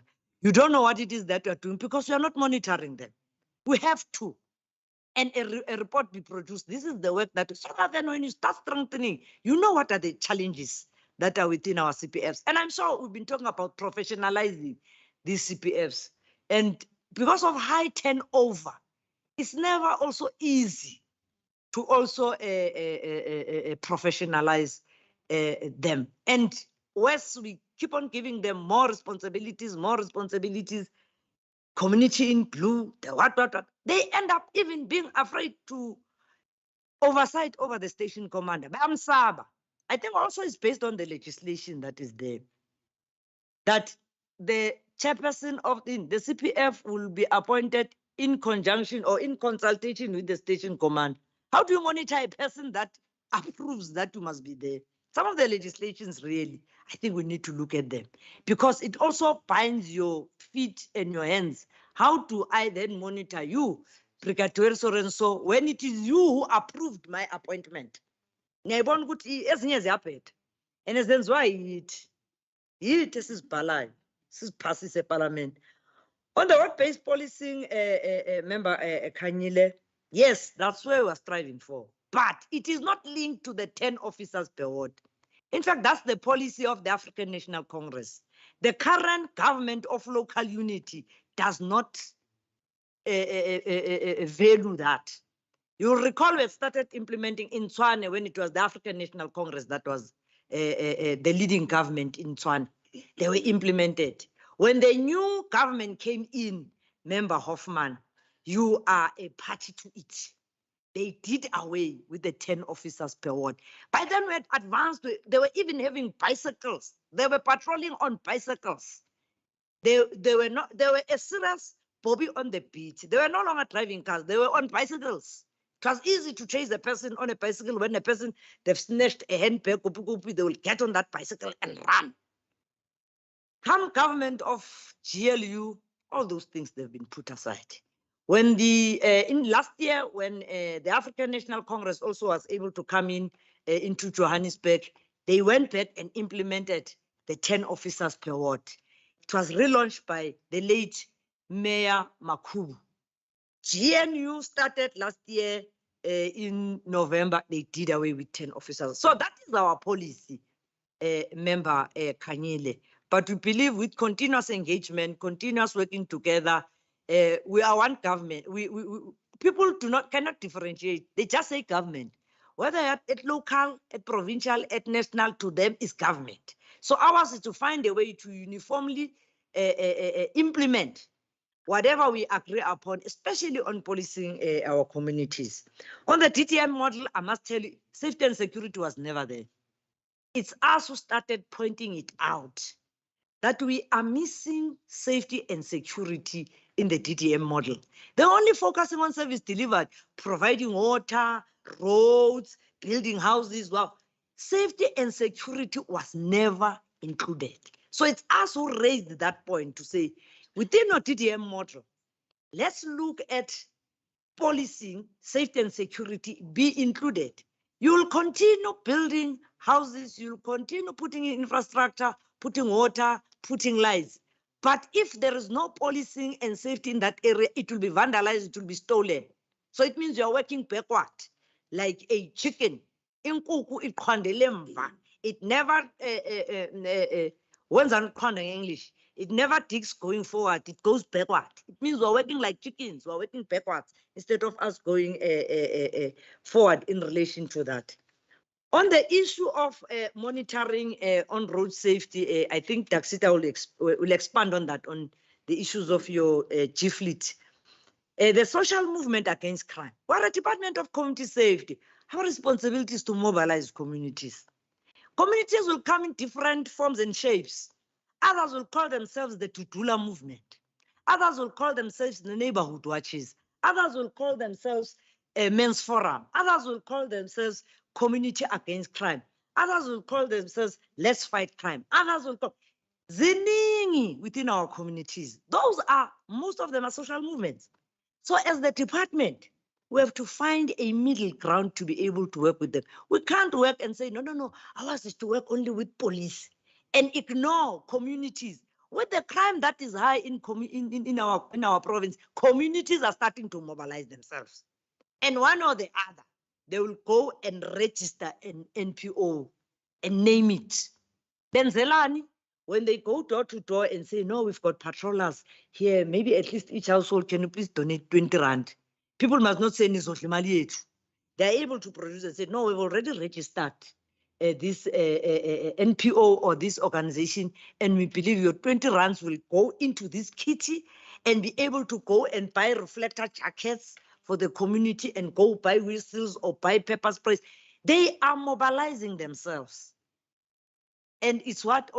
You don't know what it is that you're doing because you are not monitoring them. We have to. and a report be produced. This is the work that, so that then when you start strengthening, you know what are the challenges that are within our CPFs. And I'm sure we've been talking about professionalizing these CPFs. And because of high turnover, it's never also easy to also professionalize them. And as we keep on giving them more responsibilities, community in blue, the what, they end up even being afraid to oversight over the station commander. I think also it's based on the legislation that is there, that the chairperson of the CPF will be appointed in conjunction or in consultation with the station command. How do you monitor a person that approves that you must be there? Some of the legislations really, I think we need to look at them, because it also binds your feet and your hands. How do I then monitor you, Brigadier so when it is you who approved my appointment? Ngiyayibona ukuthi ezinye ziyaphetha and ezenziwa yithi esizibhalayo siziphasise eParliament. On the work-based policing, member Khanyile, yes, that's where we're striving for. But it is not linked to the 10 officers per ward. In fact, that's the policy of the African National Congress. The current government of local unity does not value that. You'll recall we started implementing in Tswane when it was the African National Congress that was the leading government in Tswane. They were implemented. When the new government came in, Member Hoffman, you are a party to it. They did away with the 10 officers per ward. By then we had advanced, they were even having bicycles. They were patrolling on bicycles. They were a serious Bobby on the beat. They were no longer driving cars, they were on bicycles. It was easy to chase a person on a bicycle. When a person, they've snatched a handbag, they will get on that bicycle and run. Come government of GLU, all those things, they've been put aside. When in last year, when the African National Congress also was able to come into Johannesburg, they went back and implemented the 10 officers per ward. It was relaunched by the late Mayor Makhubu. GNU started last year in November. They did away with 10 officers. So that is our policy, Member Khanyile. But we believe with continuous engagement, continuous working together, we are one government. People cannot differentiate. They just say government. Whether at local, at provincial, at national, to them is government. So ours is to find a way to uniformly implement whatever we agree upon, especially on policing our communities. On the DTM model, I must tell you, safety and security was never there. It's us who started pointing it out, that we are missing safety and security in the DTM model. They're only focusing on service delivered, providing water, roads, building houses. Well, safety and security was never included. So it's us who raised that point to say, within our DTM model, let's look at policing, safety and security be included. You will continue building houses, you'll continue putting in infrastructure, putting water, putting lights. But if there is no policing and safety in that area, it will be vandalized, it will be stolen. So it means you're working backward, like a chicken. It never, when's in English? It never digs going forward, it goes backward. It means we're working like chickens, we're working backwards instead of us going forward in relation to that. On the issue of monitoring on road safety, I think Daxita will expand on that, on the issues of your G-Fleet. The social movement against crime. We're a Department of Community Safety. Our responsibility is to mobilize communities. Communities will come in different forms and shapes. Others will call themselves the Tutula movement. Others will call themselves the neighborhood watches. Others will call themselves a men's forum. Others will call themselves community against crime. Others will call themselves let's fight crime. Others will call ziningi within our communities. Those are, most of them are social movements. So as the department, we have to find a middle ground to be able to work with them. We can't work and say, no, ours is to work only with police and ignore communities. With the crime that is high in our province, communities are starting to mobilize themselves. And one or the other, they will go and register an NPO and name it. Then Zelani, when they go door to door and say, no, we've got patrollers here, maybe at least each household, can you please donate 20 rand? People must not say, they're able to produce and say, no, we've already registered this NPO or this organization, and we believe your 20 rands will go into this kitty and be able to go and buy reflector jackets for the community and go buy whistles or buy pepper sprays. They are mobilizing themselves. And it's what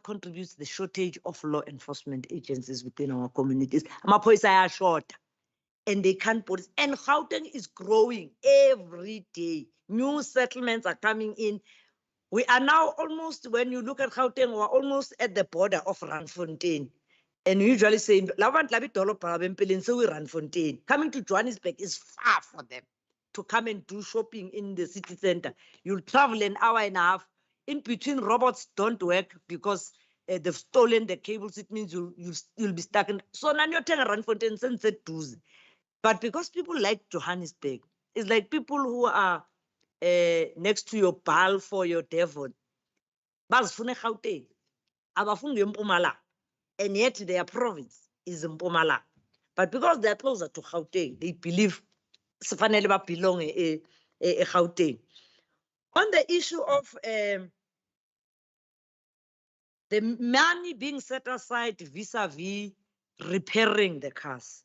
contributes to the shortage of law enforcement agencies within our communities. Amapoisa are short and they can't police. And Gauteng is growing every day. New settlements are coming in. We are now almost, when you look at Gauteng, we're almost at the border of Randfontein. And we usually say, Randfontein. Coming to Johannesburg is far for them to come and do shopping in the city center. You'll travel an hour and a half. In between, robots don't work because they've stolen the cables. It means you'll be stuck in. So now you're telling Randfontein since it does. But because people like Johannesburg, it's like people who are next to your Paarl for your Devon. Bazifune Gauteng, abafuni eMpumalanga, and yet their province is in Mpumalanga. But because they're closer to Gauteng, they believe sifanele ba belong Gauteng. On the issue of the money being set aside vis-a-vis repairing the cars,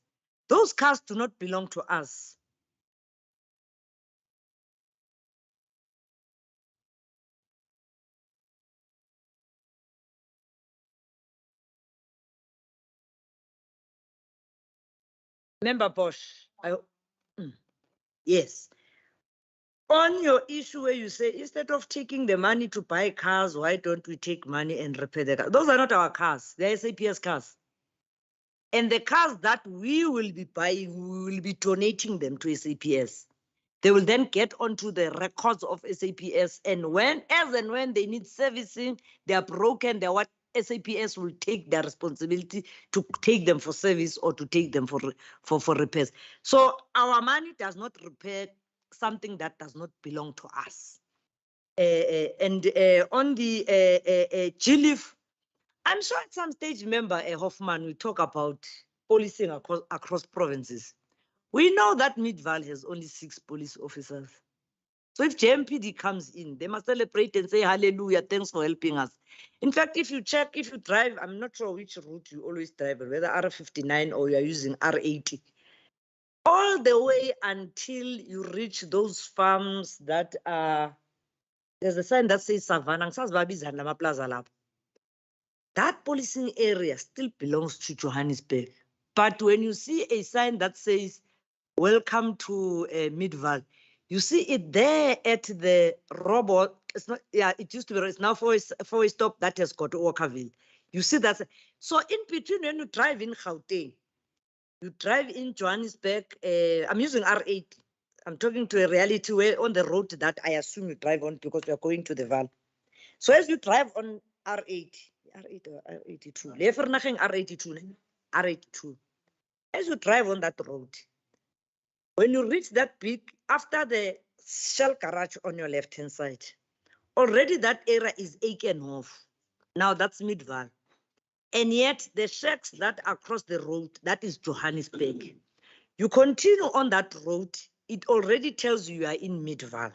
those cars do not belong to us. Member Bosch, yes. On your issue where you say, instead of taking the money to buy cars, why don't we take money and repair the cars? Those are not our cars. They're SAPS cars. And the cars that we will be buying, we will be donating them to SAPS. They will then get onto the records of SAPS. And as and when they need servicing, they are broken, they're what SAPS will take their responsibility to take them for service or to take them for repairs. So our money does not repair something that does not belong to us. On the GLIF, I'm sure at some stage, member Hoffman, we talk about policing across provinces. We know that Midvaal has only 6 police officers. So if JMPD comes in, they must celebrate and say, hallelujah, thanks for helping us. In fact, if you drive, I'm not sure which route you always drive, whether R59 or you're using R80. All the way until you reach those farms that are, there's a sign that says Savannah. That policing area still belongs to Johannesburg. But when you see a sign that says, welcome to Midvaal, you see it there at the robot. It's not, yeah, it used to be, it's now for a stop that has got Walkerville. You see that. So in between, when you drive in Gauteng, you drive in Johannesburg, I'm using R8. I'm talking to a reality where on the road that I assume you drive on because we are going to the Vaal. So as you drive on R8 or R82, R82. As you drive on that road, when you reach that big, after the Shell garage on your left-hand side, already that area is Aikenhof. Now that's Midvaal. And yet the shacks that are across the road, that is Johannesburg. You continue on that road, it already tells you are in Midvaal.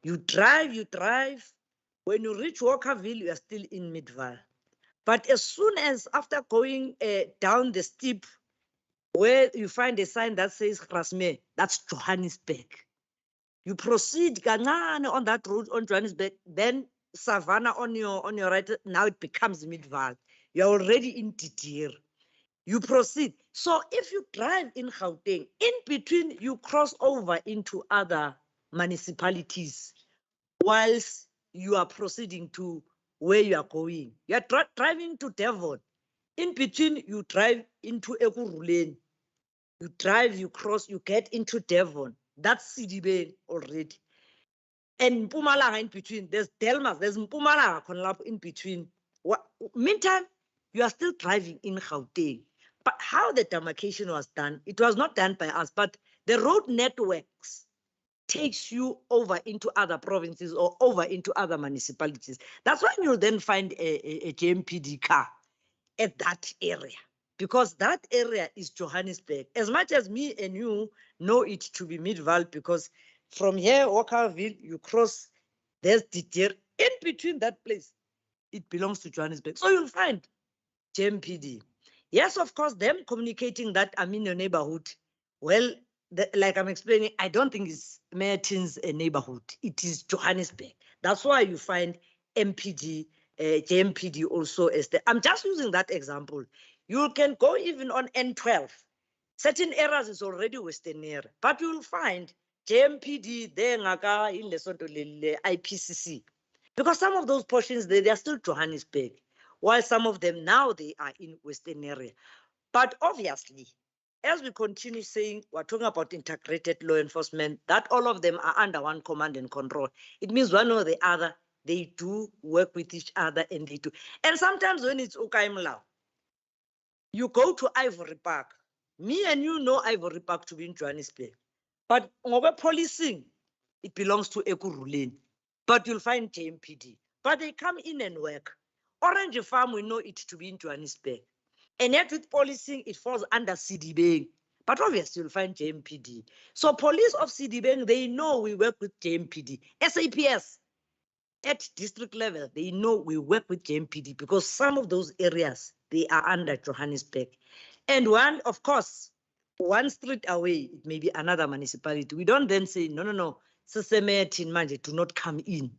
You drive. When you reach Walkerville, you are still in Midvaal. But as soon as after going down the steep, where you find a sign that says Grasmere, that's Johannesburg. You proceed kancane on that road on Johannesburg, then Savannah on your right, now it becomes Midvaal. You're already in Didier. You proceed. So if you drive in Gauteng, in between you cross over into other municipalities whilst you are proceeding to where you are going. You are driving to Devon. In between you drive into Ekurhuleni. You drive, you cross, you get into Devon. That's Sidibeng already. And Mpumalanga in between, there's Delmas, there's Mpumalanga in between. Meantime, you are still driving in Gauteng. But how the demarcation was done, it was not done by us, but The road networks takes you over into other provinces or over into other municipalities. That's why you'll then find a JMPD car at that area, because that area is Johannesburg. As much as me and you know it to be Midvaal, because from here, Walkerville, you cross, there's Didier. In between that place, it belongs to Johannesburg. So you'll find JMPD. Yes, of course, them communicating that I'm in your neighborhood. Well, like I'm explaining, I don't think it's Merton's neighborhood. It is Johannesburg. That's why you find MPD, JMPD also as the. I'm just using that example. You can go even on N12. Certain areas is already Western area, but you'll find JMPD there in Lesotho, IPCC. Because some of those portions, they are still Johannesburg, while some of them now they are in Western area. But obviously, as we continue saying, we're talking about integrated law enforcement, that all of them are under one command and control. It means one or the other, they do work with each other and they do. And sometimes when it's Ukaimlau, you go to Ivory Park. Me and you know Ivory Park to be in Johannesburg. But over policing, it belongs to Ekurhuleni. But you'll find JMPD. But they come in and work. Orange Farm, we know it to be in Johannesburg. And yet with policing, it falls under CDB. But obviously, you'll find JMPD. So police of CDB, they know we work with JMPD. SAPS, at district level, they know we work with JMPD because some of those areas, they are under Johannesburg. And one, of course, one street away, it may be another municipality. We don't then say, no, Sesemetin Manje, do not come in.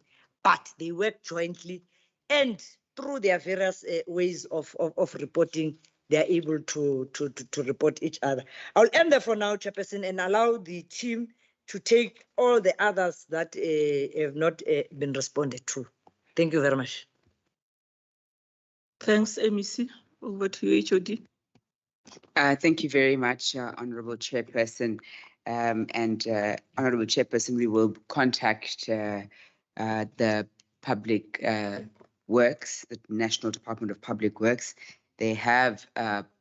But they work jointly, and through their various ways of reporting, they are able to report each other. I'll end there for now, Chairperson, and allow the team to take all the others that have not been responded to. Thank you very much. Thanks, MEC. Over to you, HOD. Thank you very much, Honorable Chairperson. Honorable Chairperson, we will contact the Public Works, the National Department of Public Works. They have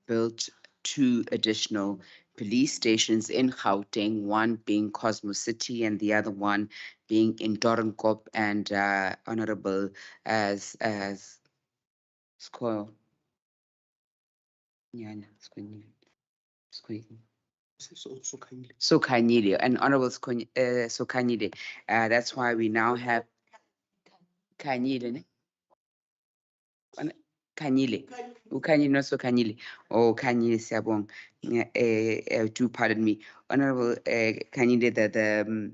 built 2 additional police stations in Gauteng, one being Cosmo City and the other one being in Doornkop, and Honorable as Skoil. Yeah, Sokanyile, and Honorable Sokanyile. That's why we now have Kanyile. Kanyile. Ukanyile, not Sokanyile. Oh, Kanyile Siabong. Do pardon me. Honorable Kanyile,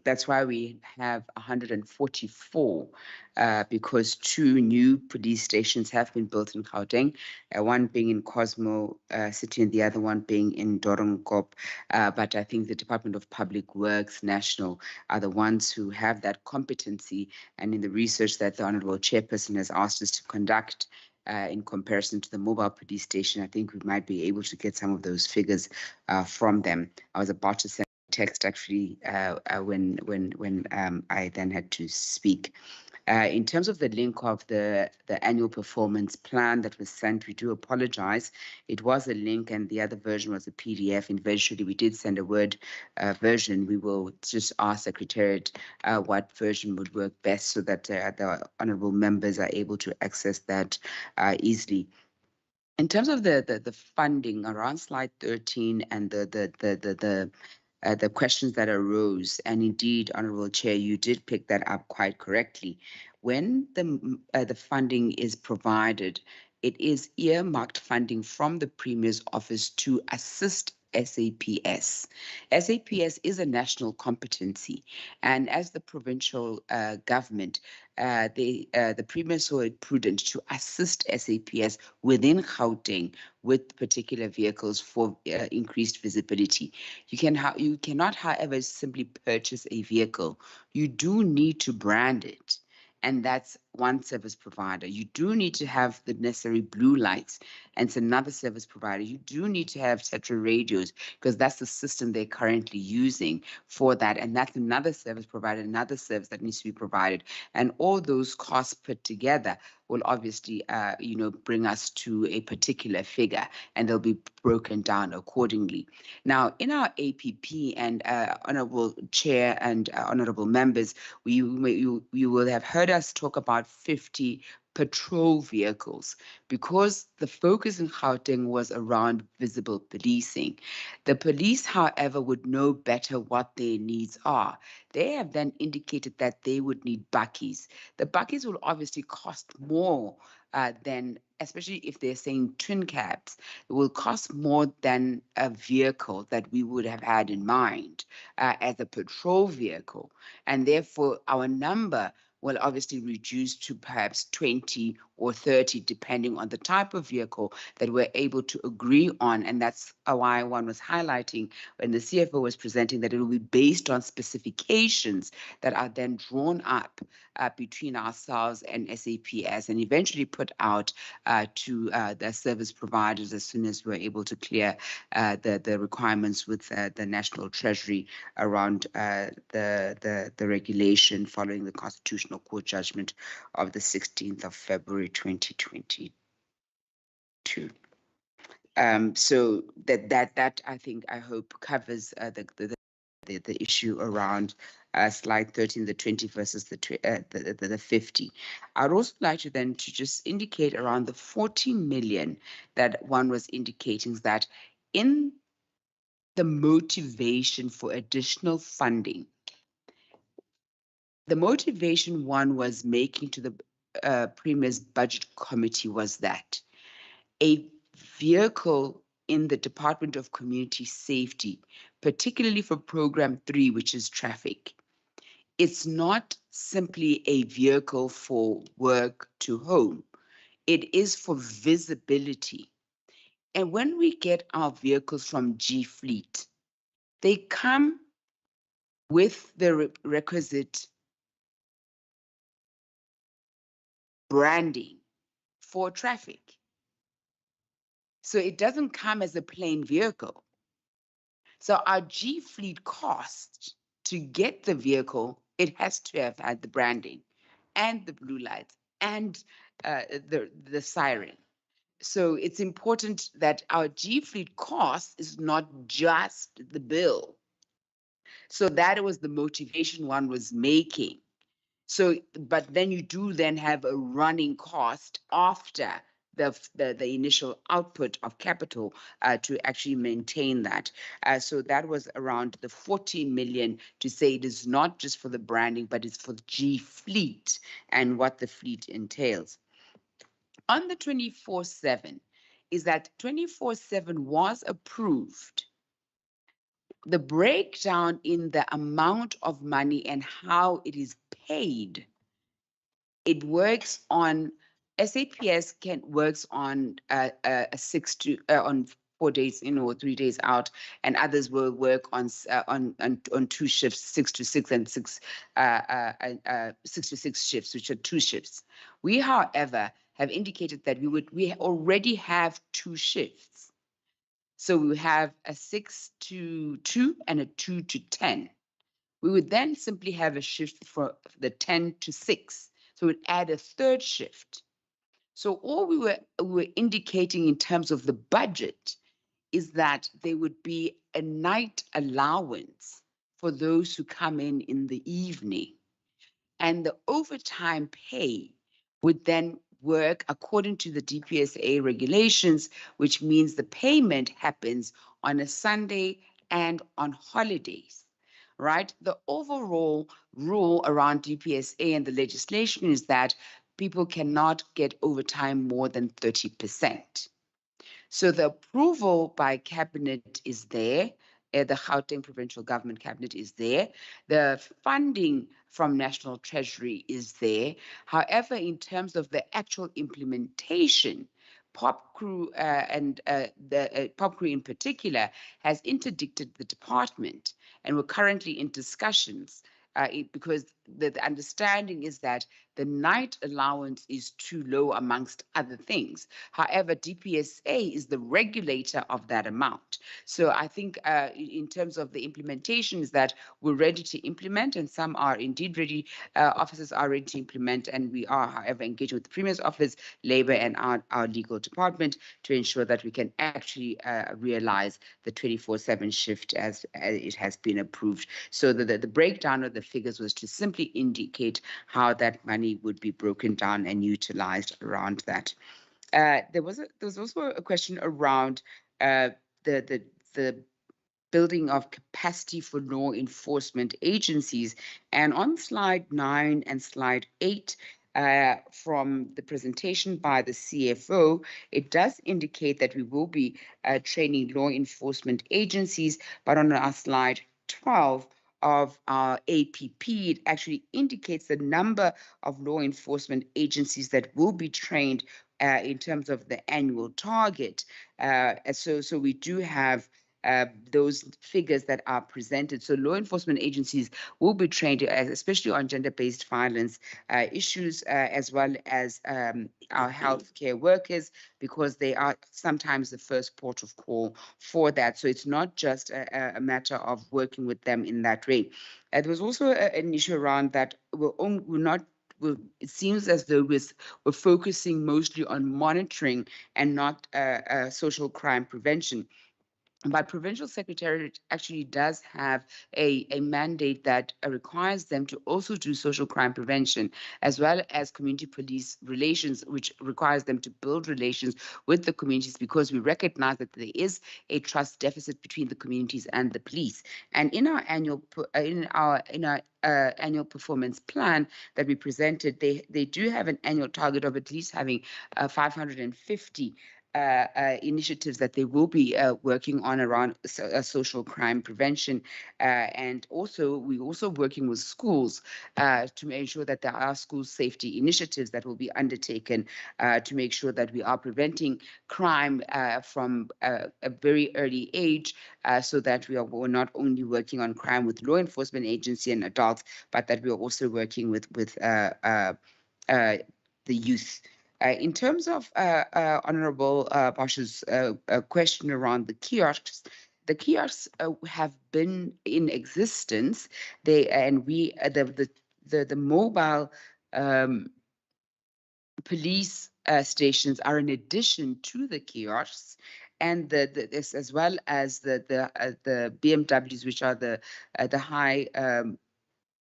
that's why we have 144, because 2 new police stations have been built in Gauteng, one being in Cosmo City and the other one being in Doornkop. But I think the Department of Public Works National are the ones who have that competency, and in the research that the Honorable Chairperson has asked us to conduct, in comparison to the mobile police station, I think we might be able to get some of those figures from them. I was about to send text actually when I then had to speak. In terms of the link of the annual performance plan that was sent, we do apologize. It was a link and the other version was a PDF. Eventually, we did send a Word version. We will just ask Secretariat what version would work best so that the honorable members are able to access that easily. In terms of the funding, around slide 13 and the questions that arose, and indeed, Honorable Chair, you did pick that up quite correctly. When the funding is provided, it is earmarked funding from the Premier's office to assist SAPS. SAPS is a national competency, and as the provincial government, the Premier saw it prudent to assist SAPS within Gauteng with particular vehicles for increased visibility. You cannot, however, simply purchase a vehicle. You do need to brand it. And that's one service provider. You do need to have the necessary blue lights, and it's another service provider. You do need to have Tetra radios because that's the system they're currently using for that, and that's another service provider, another service that needs to be provided. And all those costs put together will obviously, bring us to a particular figure, and they'll be broken down accordingly. Now, in our APP, and Honourable Chair and Honourable Members, you will have heard us talk about 50 patrol vehicles because the focus in Gauteng was around visible policing. The police, however, would know better what their needs are. They have then indicated that they would need bakkies. The bakkies will obviously cost more than, especially if they're saying twin cabs, it will cost more than a vehicle that we would have had in mind as a patrol vehicle. And therefore, our number will obviously reduce to perhaps 20 or 30, depending on the type of vehicle that we're able to agree on. And that's why one was highlighting when the CFO was presenting that it will be based on specifications that are then drawn up between ourselves and SAPS and eventually put out to the service providers as soon as we're able to clear the requirements with the National Treasury around the regulation following the Constitutional Court judgment of the 16th of February 2022. So that I hope covers the issue around slide 13, the 20 versus the 50. I'd also like to then to just indicate around the 40 million that one was indicating that in the motivation for additional funding, the motivation one was making to the Premier's Budget Committee was that a vehicle in the Department of Community Safety, particularly for Program 3, which is traffic, it's not simply a vehicle for work to home. It is for visibility. And when we get our vehicles from G Fleet, they come with the requisite branding for traffic. So it doesn't come as a plain vehicle. So our G Fleet cost to get the vehicle, it has to have had the branding and the blue lights and the siren. So it's important that our G Fleet cost is not just the bill. So that was the motivation one was making. So, but then you do then have a running cost after the initial output of capital to actually maintain that. So that was around the 40 million to say it is not just for the branding, but it's for the G Fleet and what the fleet entails. On the 24/7 is that 24/7 was approved. The breakdown in the amount of money and how it is paid, it works on SAPS works on a 4 days in or 3 days out, and others will work on 2 shifts, 6 to 6 and 6 to 6 shifts, which are 2 shifts. We, however, have indicated that we already have 2 shifts. So we have a 6 to 2 and a 2 to 10. We would then simply have a shift for the 10 to 6. So we'd add a 3rd shift. So all we were indicating in terms of the budget is that there would be a night allowance for those who come in the evening. And the overtime pay would then work according to the DPSA regulations, which means the payment happens on a Sunday and on holidays, right? The overall rule around DPSA and the legislation is that people cannot get overtime more than 30%. So the approval by cabinet is there. The Gauteng Provincial Government Cabinet is there. The funding from National Treasury is there. However, in terms of the actual implementation, POPCRU and the POPCRU in particular has interdicted the department, and we're currently in discussions because the understanding is that the night allowance is too low amongst other things. However, DPSA is the regulator of that amount. So I think in terms of the implementation is that we're ready to implement, and some are indeed ready, officers are ready to implement, and we are, however, engaged with the Premier's Office, Labour, and our legal department to ensure that we can actually realize the 24/7 shift as it has been approved. So the breakdown of the figures was to simply indicate how that money would be broken down and utilized around that. There was also a question around the building of capacity for law enforcement agencies. And on slide 9 and slide 8, from the presentation by the CFO, it does indicate that we will be training law enforcement agencies, but on our slide 12 of our APP, it actually indicates the number of law enforcement agencies that will be trained in terms of the annual target. So we do have those figures that are presented. So law enforcement agencies will be trained, especially on gender-based violence issues, as well as our healthcare workers, because they are sometimes the first port of call for that. So it's not just a matter of working with them in that way. There was also an issue around that it seems as though we're focusing mostly on monitoring and not social crime prevention. But Provincial Secretariat actually does have a mandate that requires them to also do social crime prevention, as well as community police relations, which requires them to build relations with the communities, because we recognize that there is a trust deficit between the communities and the police. And in our annual annual performance plan that we presented, they do have an annual target of at least having 550 initiatives that they will be working on around social crime prevention. And also, we're also working with schools to make sure that there are school safety initiatives that will be undertaken to make sure that we are preventing crime from a very early age, so that we're not only working on crime with law enforcement agency and adults, but that we are also working with the youth. In terms of Honorable Bosch's question around the kiosks have been in existence. The mobile police stations are in addition to the kiosks, and this, as well as the BMWs, which are the high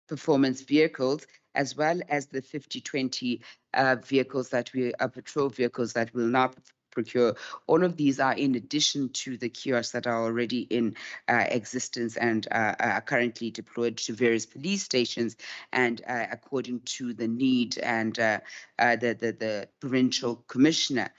performance vehicles, as well as the 50/20 vehicles that patrol vehicles that will now procure. All of these are in addition to the kiosks that are already in existence and are currently deployed to various police stations, and according to the need, and the provincial commissioner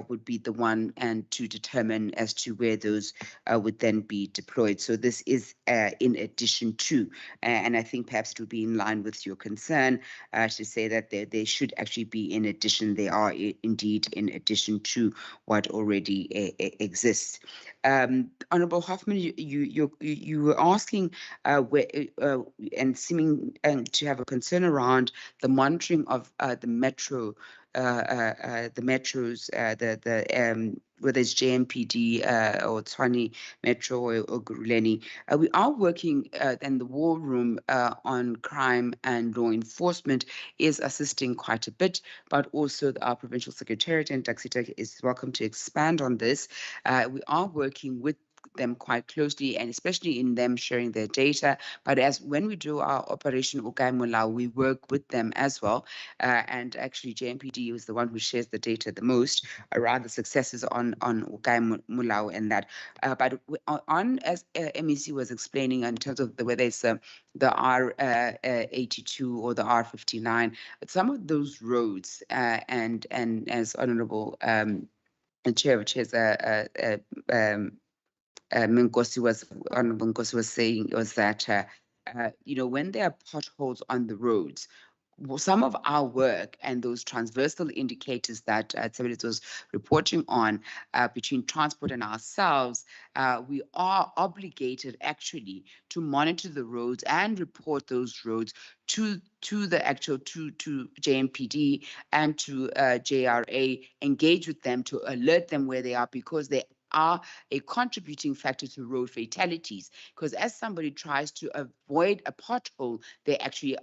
would be the one and to determine as to where those would then be deployed. So this is in addition to, and I think perhaps it would be in line with your concern to say that they should actually be in addition. They are indeed in addition to what already exists. Honorable Hoffman, you were asking where and seeming to have a concern around the monitoring of the metros, whether it's JMPD or Tshwane Metro or Guruleni. We are working, and the war room on crime and law enforcement is assisting quite a bit, but also our provincial secretariat and Taxita is welcome to expand on this. We are working with them quite closely, and especially in them sharing their data. But when we do our Operation Ukai Mulao, we work with them as well. And actually, JMPD is the one who shares the data the most around the successes on Ukai Mulao and that. But as MEC was explaining, in terms of whether it's the R82 or the R59, some of those roads, and as Honourable Chair, which is Honourable Nkosi was saying, was that when there are potholes on the roads, some of our work and those transversal indicators that Tshebeletso was reporting on between transport and ourselves, we are obligated actually to monitor the roads and report those roads to the actual to JMPD and to JRA, engage with them to alert them where they are, because they are a contributing factor to road fatalities. Because as somebody tries to avoid a pothole, they actually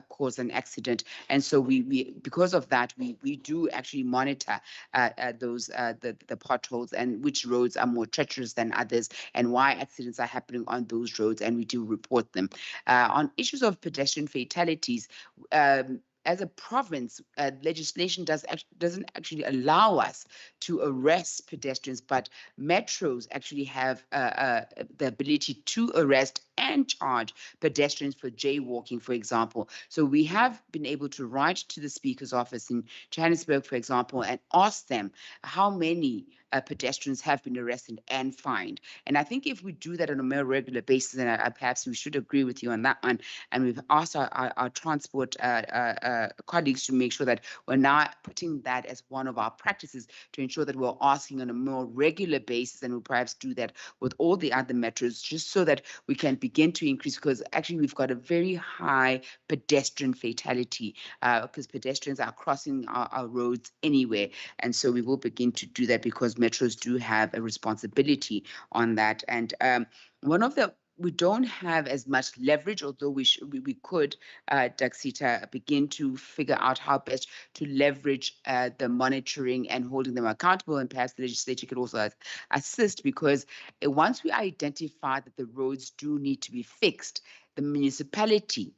cause an accident. And so we because of that, we do actually monitor those the potholes and which roads are more treacherous than others and why accidents are happening on those roads, and we do report them. On issues of pedestrian fatalities, as a province, legislation doesn't actually allow us to arrest pedestrians, but metros actually have the ability to arrest and charge pedestrians for jaywalking, for example. So we have been able to write to the Speaker's office in Johannesburg, for example, and ask them how many pedestrians have been arrested and fined. And I think if we do that on a more regular basis, and perhaps we should agree with you on that one, and we've asked our transport colleagues to make sure that we're now putting that as one of our practices to ensure that we're asking on a more regular basis, and we'll perhaps do that with all the other metros, just so that we can begin to increase, because actually we've got a very high pedestrian fatality because pedestrians are crossing our roads anywhere. And so we will begin to do that because metros do have a responsibility on that. And we don't have as much leverage, although we could, Daxita, begin to figure out how best to leverage the monitoring and holding them accountable, and perhaps the legislature could also assist, because once we identify that the roads do need to be fixed, the municipality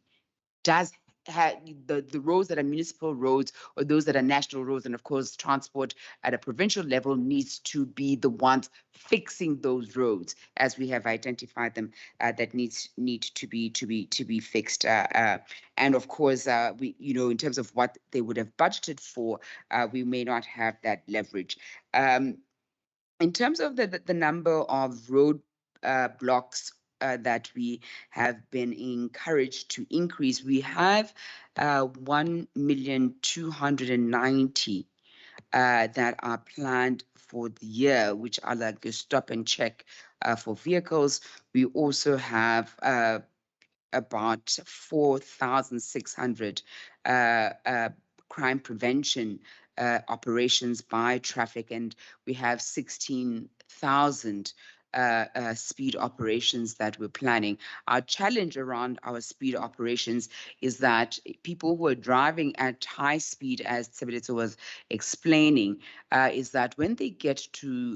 does have the roads that are municipal roads or those that are national roads, and of course transport at a provincial level needs to be the ones fixing those roads as we have identified them that need to be fixed. And of course, we, in terms of what they would have budgeted for, we may not have that leverage. In terms of the number of road blocks that we have been encouraged to increase, we have 1,290,000 that are planned for the year, which are like a stop and check for vehicles. We also have about 4,600 crime prevention operations by traffic, and we have 16,000 speed operations that we're planning. Our challenge around our speed operations is that people who are driving at high speed, as Tshebeletso was explaining, is that when they get to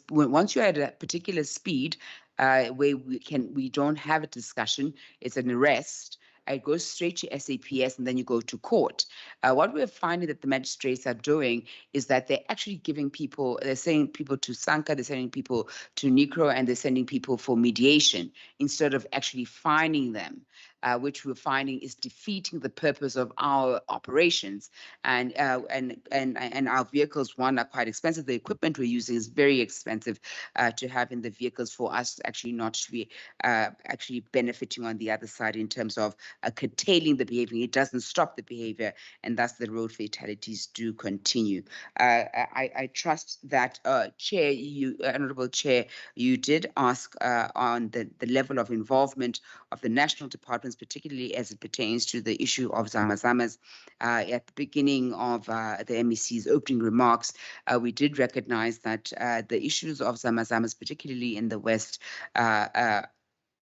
once you're at a particular speed, where we don't have a discussion, it's an arrest. It goes straight to SAPS and then you go to court. What we're finding that the magistrates are doing is that they're actually giving people, they're sending people to Sanka, they're sending people to Nikro, and they're sending people for mediation instead of actually fining them, which we're finding is defeating the purpose of our operations. And our vehicles, one, are quite expensive. The equipment we're using is very expensive to have in the vehicles for us actually not to be actually benefiting on the other side in terms of curtailing the behavior. It doesn't stop the behavior, and thus the road fatalities do continue. I trust that, Chair, Honourable Chair, you did ask on the level of involvement of the national departments, particularly as it pertains to the issue of Zamazamas. At the beginning of the MEC's opening remarks, we did recognize that the issues of Zamazamas, particularly in the West,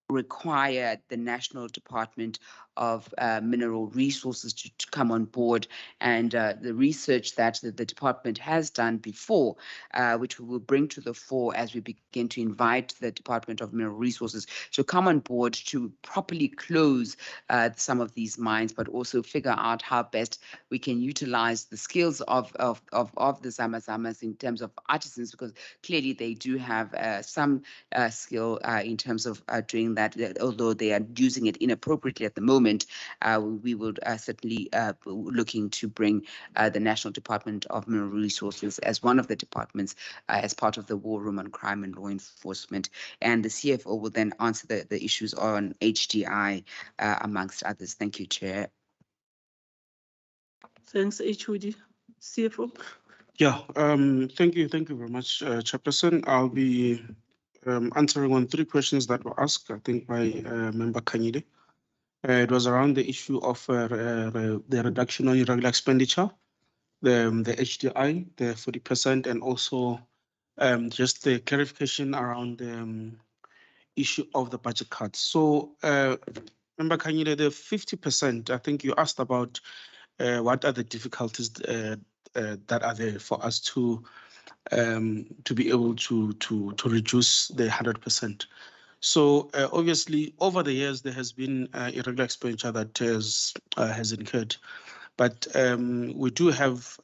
require the National Department of Mineral Resources to come on board, and the research that the department has done before, which we will bring to the fore as we begin to invite the Department of Mineral Resources to come on board to properly close some of these mines, but also figure out how best we can utilize the skills of the Zamazamas in terms of artisans, because clearly they do have some skill in terms of doing that, although they are using it inappropriately at the moment. We will certainly looking to bring the National Department of Mineral Resources as one of the departments as part of the War Room on Crime and Law Enforcement. And the CFO will then answer the issues on HDI, amongst others. Thank you, Chair. Thanks, HOD. CFO. Yeah, thank you very much, Chairperson. I'll be answering on 3 questions that were asked, I think, by Member Kanyile. It was around the issue of the reduction on irregular expenditure, the HDI, the 40%, and also just the clarification around the issue of the budget cuts. So, Member Kanyile, the 50%, I think you asked about what are the difficulties that are there for us to be able to reduce the 100%. So obviously, over the years, there has been irregular expenditure that has incurred, but we do have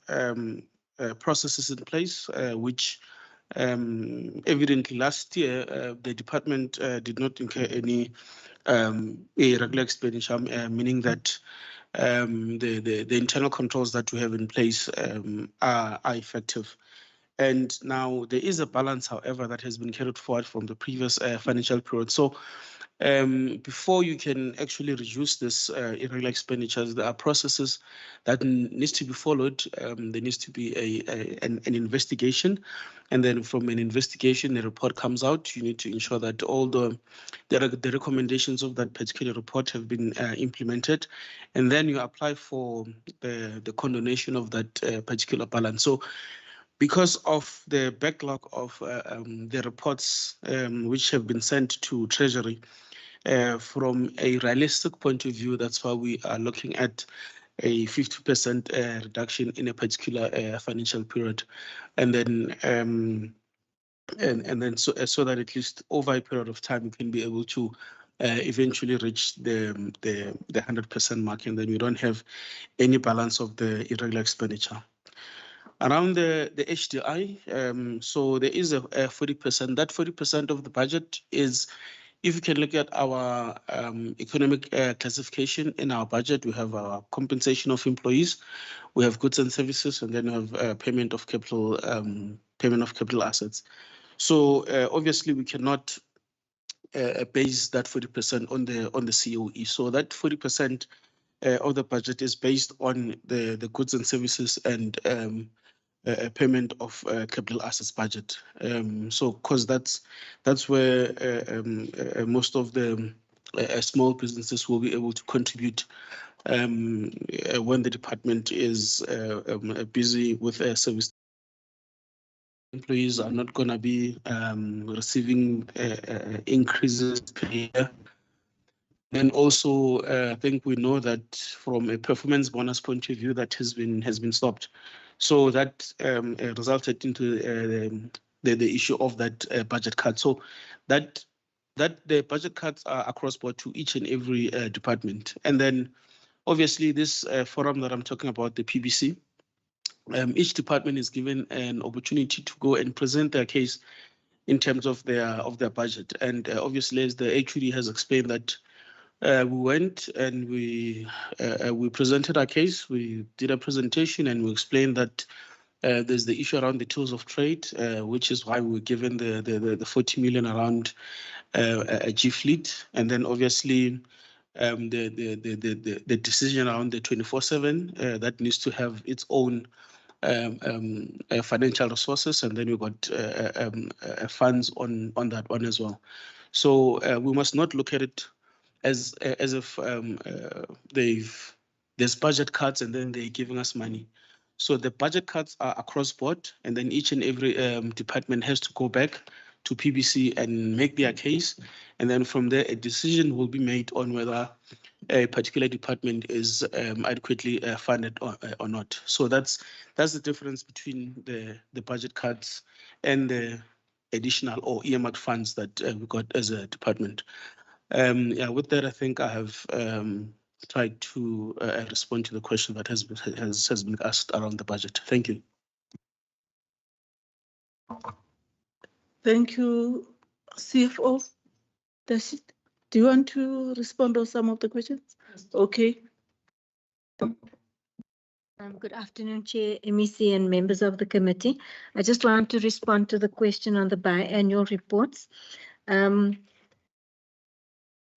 processes in place which evidently last year the department did not incur any irregular expenditure, meaning that the internal controls that we have in place are effective. And now there is a balance, however, that has been carried forward from the previous financial period. So before you can actually reduce this irregular expenditures, there are processes that needs to be followed. There needs to be an investigation. And then from an investigation, the report comes out. You need to ensure that all the recommendations of that particular report have been implemented. And then you apply for the condonation of that particular balance. So because of the backlog of the reports which have been sent to Treasury, from a realistic point of view, that's why we are looking at a 50% reduction in a particular financial period, and then so that at least over a period of time we can be able to eventually reach the 100% mark, and then we don't have any balance of the irregular expenditure. Around the HDI, so there is a 40%. That 40% of the budget is, if you can look at our economic classification in our budget, we have our compensation of employees, we have goods and services, and then we have payment of capital assets. So obviously we cannot base that 40% on the COE. So that 40% of the budget is based on the goods and services and payment of capital assets budget. So, because that's where most of the small businesses will be able to contribute when the department is busy with service. Employees are not going to be receiving increases per year. And also, I think we know that from a performance bonus point of view, that has been stopped. So that resulted into the issue of that budget cut. So that the budget cuts are across board to each and every department. And then obviously this forum that I'm talking about, the PBC, each department is given an opportunity to go and present their case in terms of their budget. And obviously, as the HOD has explained, that we went and we presented our case. We did a presentation and we explained that there's the issue around the tools of trade, which is why we were given the 40 million around a G fleet, and then obviously the decision around the 24/7 that needs to have its own financial resources, and then we got funds on that one as well. So we must not look at it as if there's budget cuts and then they're giving us money. So the budget cuts are across board, and then each and every department has to go back to PBC and make their case, and then from there a decision will be made on whether a particular department is adequately funded or not. So that's the difference between the budget cuts and the additional or earmarked funds that we got as a department. Yeah, with that, I think I have tried to respond to the question that has been asked around the budget. Thank you. Thank you, CFO. Do you want to respond on some of the questions? Okay. Good afternoon, Chair, MEC, and members of the committee. I just want to respond to the question on the biannual reports.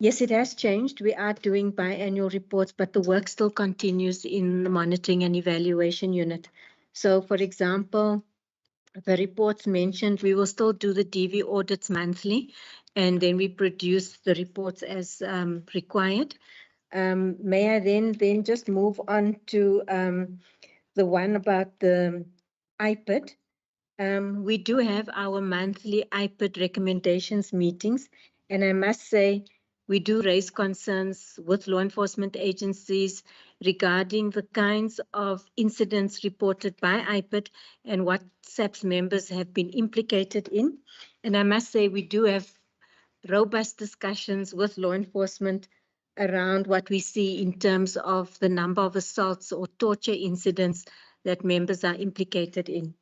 Yes, it has changed. We are doing biannual reports, but the work still continues in the monitoring and evaluation unit. So, for example, the reports mentioned, we will still do the DV audits monthly, and then we produce the reports as required. May I then just move on to the one about the IPID? We do have our monthly IPID recommendations meetings, and I must say we do raise concerns with law enforcement agencies regarding the kinds of incidents reported by IPID and what SAPS members have been implicated in. And I must say we do have robust discussions with law enforcement around what we see in terms of the number of assaults or torture incidents that members are implicated in.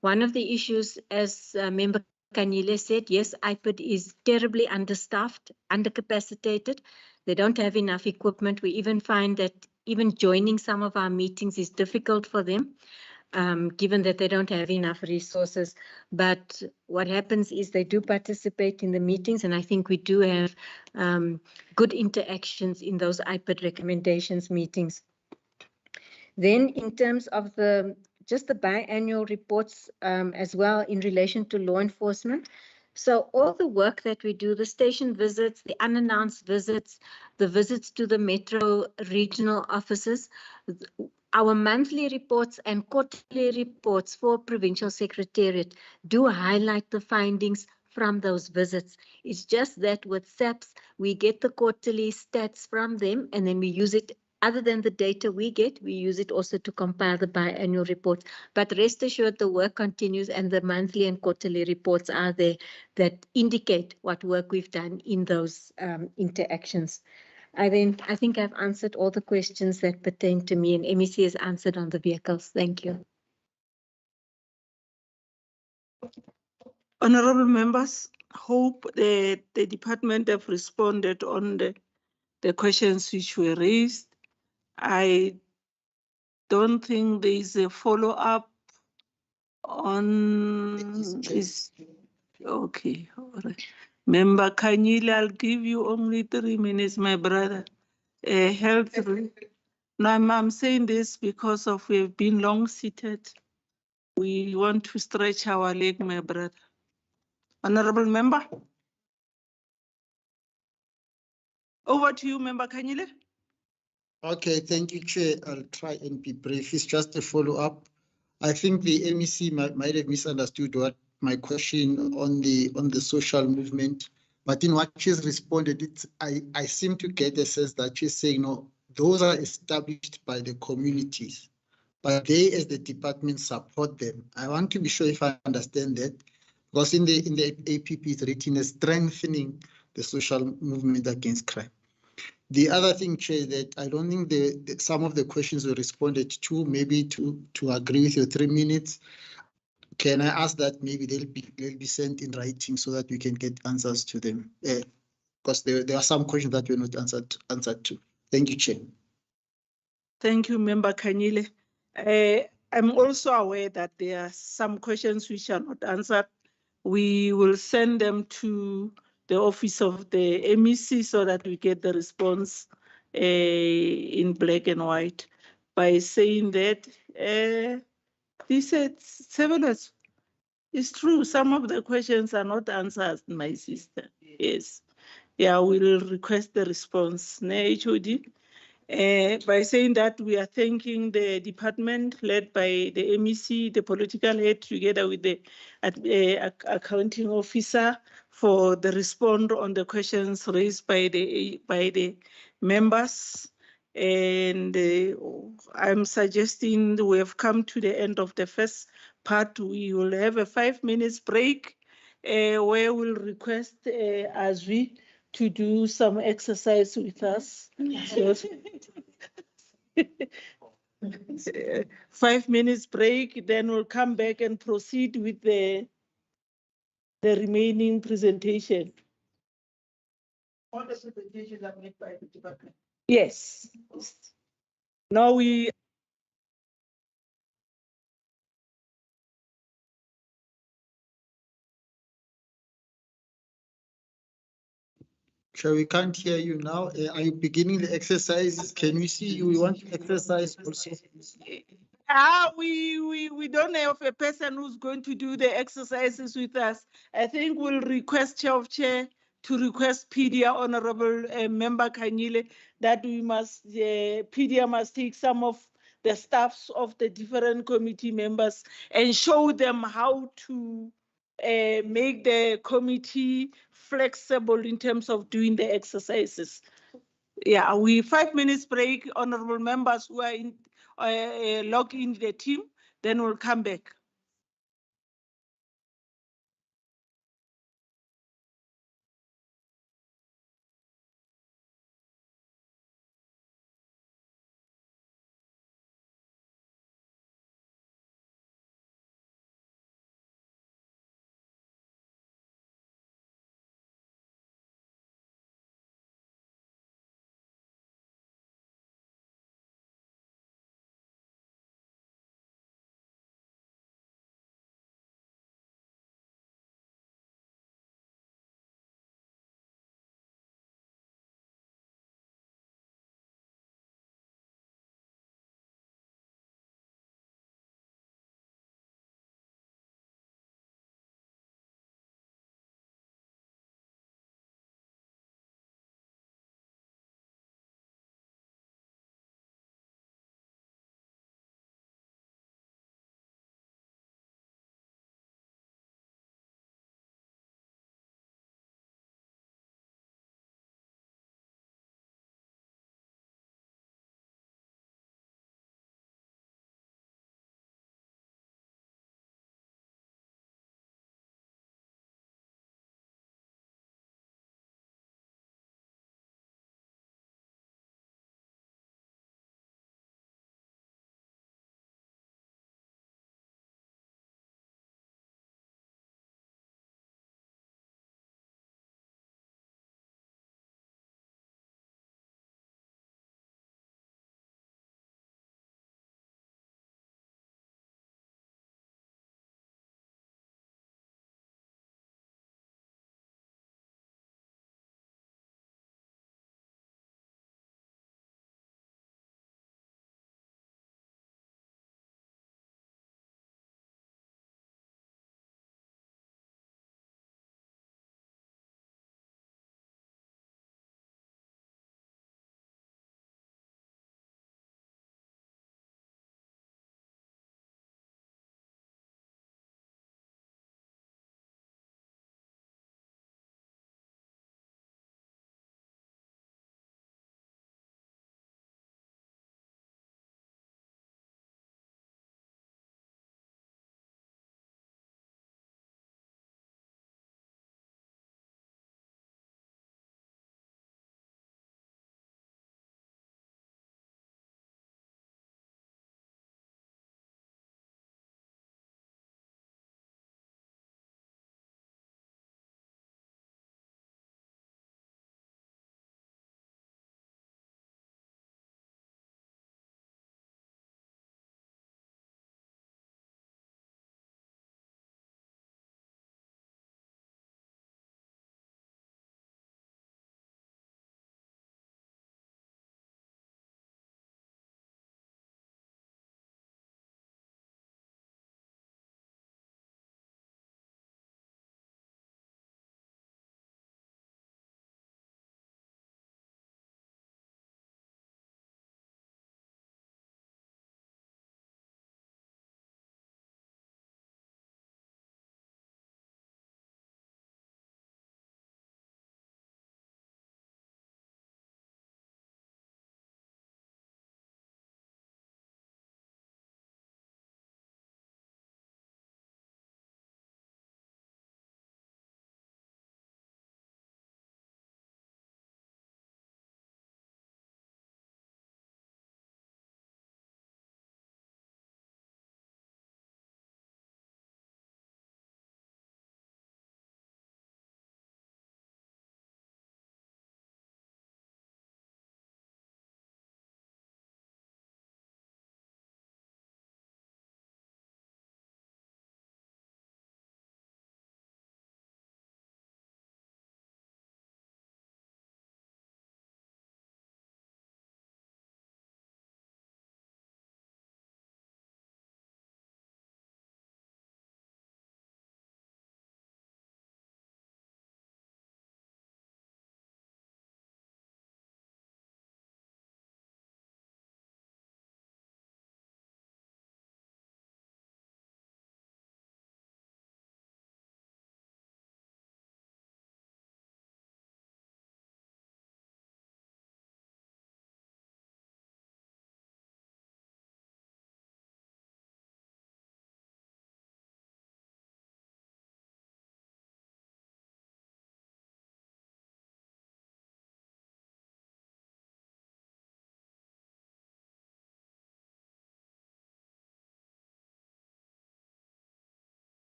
One of the issues, as Member Kanyile said, yes, IPID is terribly understaffed, undercapacitated. They don't have enough equipment. We even find that even joining some of our meetings is difficult for them, given that they don't have enough resources. But what happens is they do participate in the meetings, and I think we do have good interactions in those IPID recommendations meetings. Then in terms of just the biannual reports as well in relation to law enforcement. So all the work that we do, the station visits, the unannounced visits, the visits to the metro regional offices, our monthly reports and quarterly reports for Provincial Secretariat do highlight the findings from those visits. It's just that with SAPS, we get the quarterly stats from them and then we use it. Other than the data we get, we use it also to compile the biannual reports. But rest assured, the work continues and the monthly and quarterly reports are there that indicate what work we've done in those interactions. I think I've answered all the questions that pertain to me, and MEC has answered on the vehicles. Thank you. Honorable members, hope the department have responded on the questions which were raised. I don't think there is a follow-up on this. Okay, all right. Member Kanyile, I'll give you only 3 minutes, my brother. Health. No, I'm saying this because of we've been long seated. We want to stretch our leg, my brother. Honorable member. Over to you, Member Kanyile. Okay, thank you, Chair. I'll try and be brief. It's just a follow-up. I think the MEC might have misunderstood what my question on the social movement, but in what she's responded, I seem to get a sense that she's saying, no, those are established by the communities, but they as the department support them. I want to be sure if I understand that, because in the APP it's written as strengthening the social movement against crime. The other thing, Chair, that I don't think some of the questions were responded to, maybe to agree with your 3 minutes. Can I ask that maybe they'll be sent in writing so that we can get answers to them? Because there are some questions that were not answered to. Thank you, Chair. Thank you, Member Kanyile. I'm also aware that there are some questions which are not answered. We will send them to the office of the MEC so that we get the response in black and white. By saying that, this is it's true. Some of the questions are not answered, my sister. Yes. Yeah, we'll request the response. HOD. By saying that, we are thanking the department led by the MEC, the political head, together with the accounting officer for the response on the questions raised by the members. And I'm suggesting we have come to the end of the first part. We will have a 5 minutes break where we'll request Azwi to do some exercise with us. So, 5 minutes break, then we'll come back and proceed with the remaining presentation. All the presentations are made by the department. Yes. Now we Shall we can't hear you now. Are you beginning the exercise? Can we see you? We want to exercise also. We don't have a person who's going to do the exercises with us. I think we'll request Chair of Chair to request PDIA, Honorable Member Kanyile, that we must, PDIA must take some of the staffs of the different committee members and show them how to make the committee flexible in terms of doing the exercises. Yeah, 5 minutes break, honorable members who are in, log in the team, then we'll come back.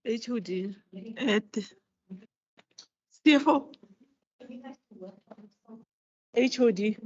HOD at CFO. HOD.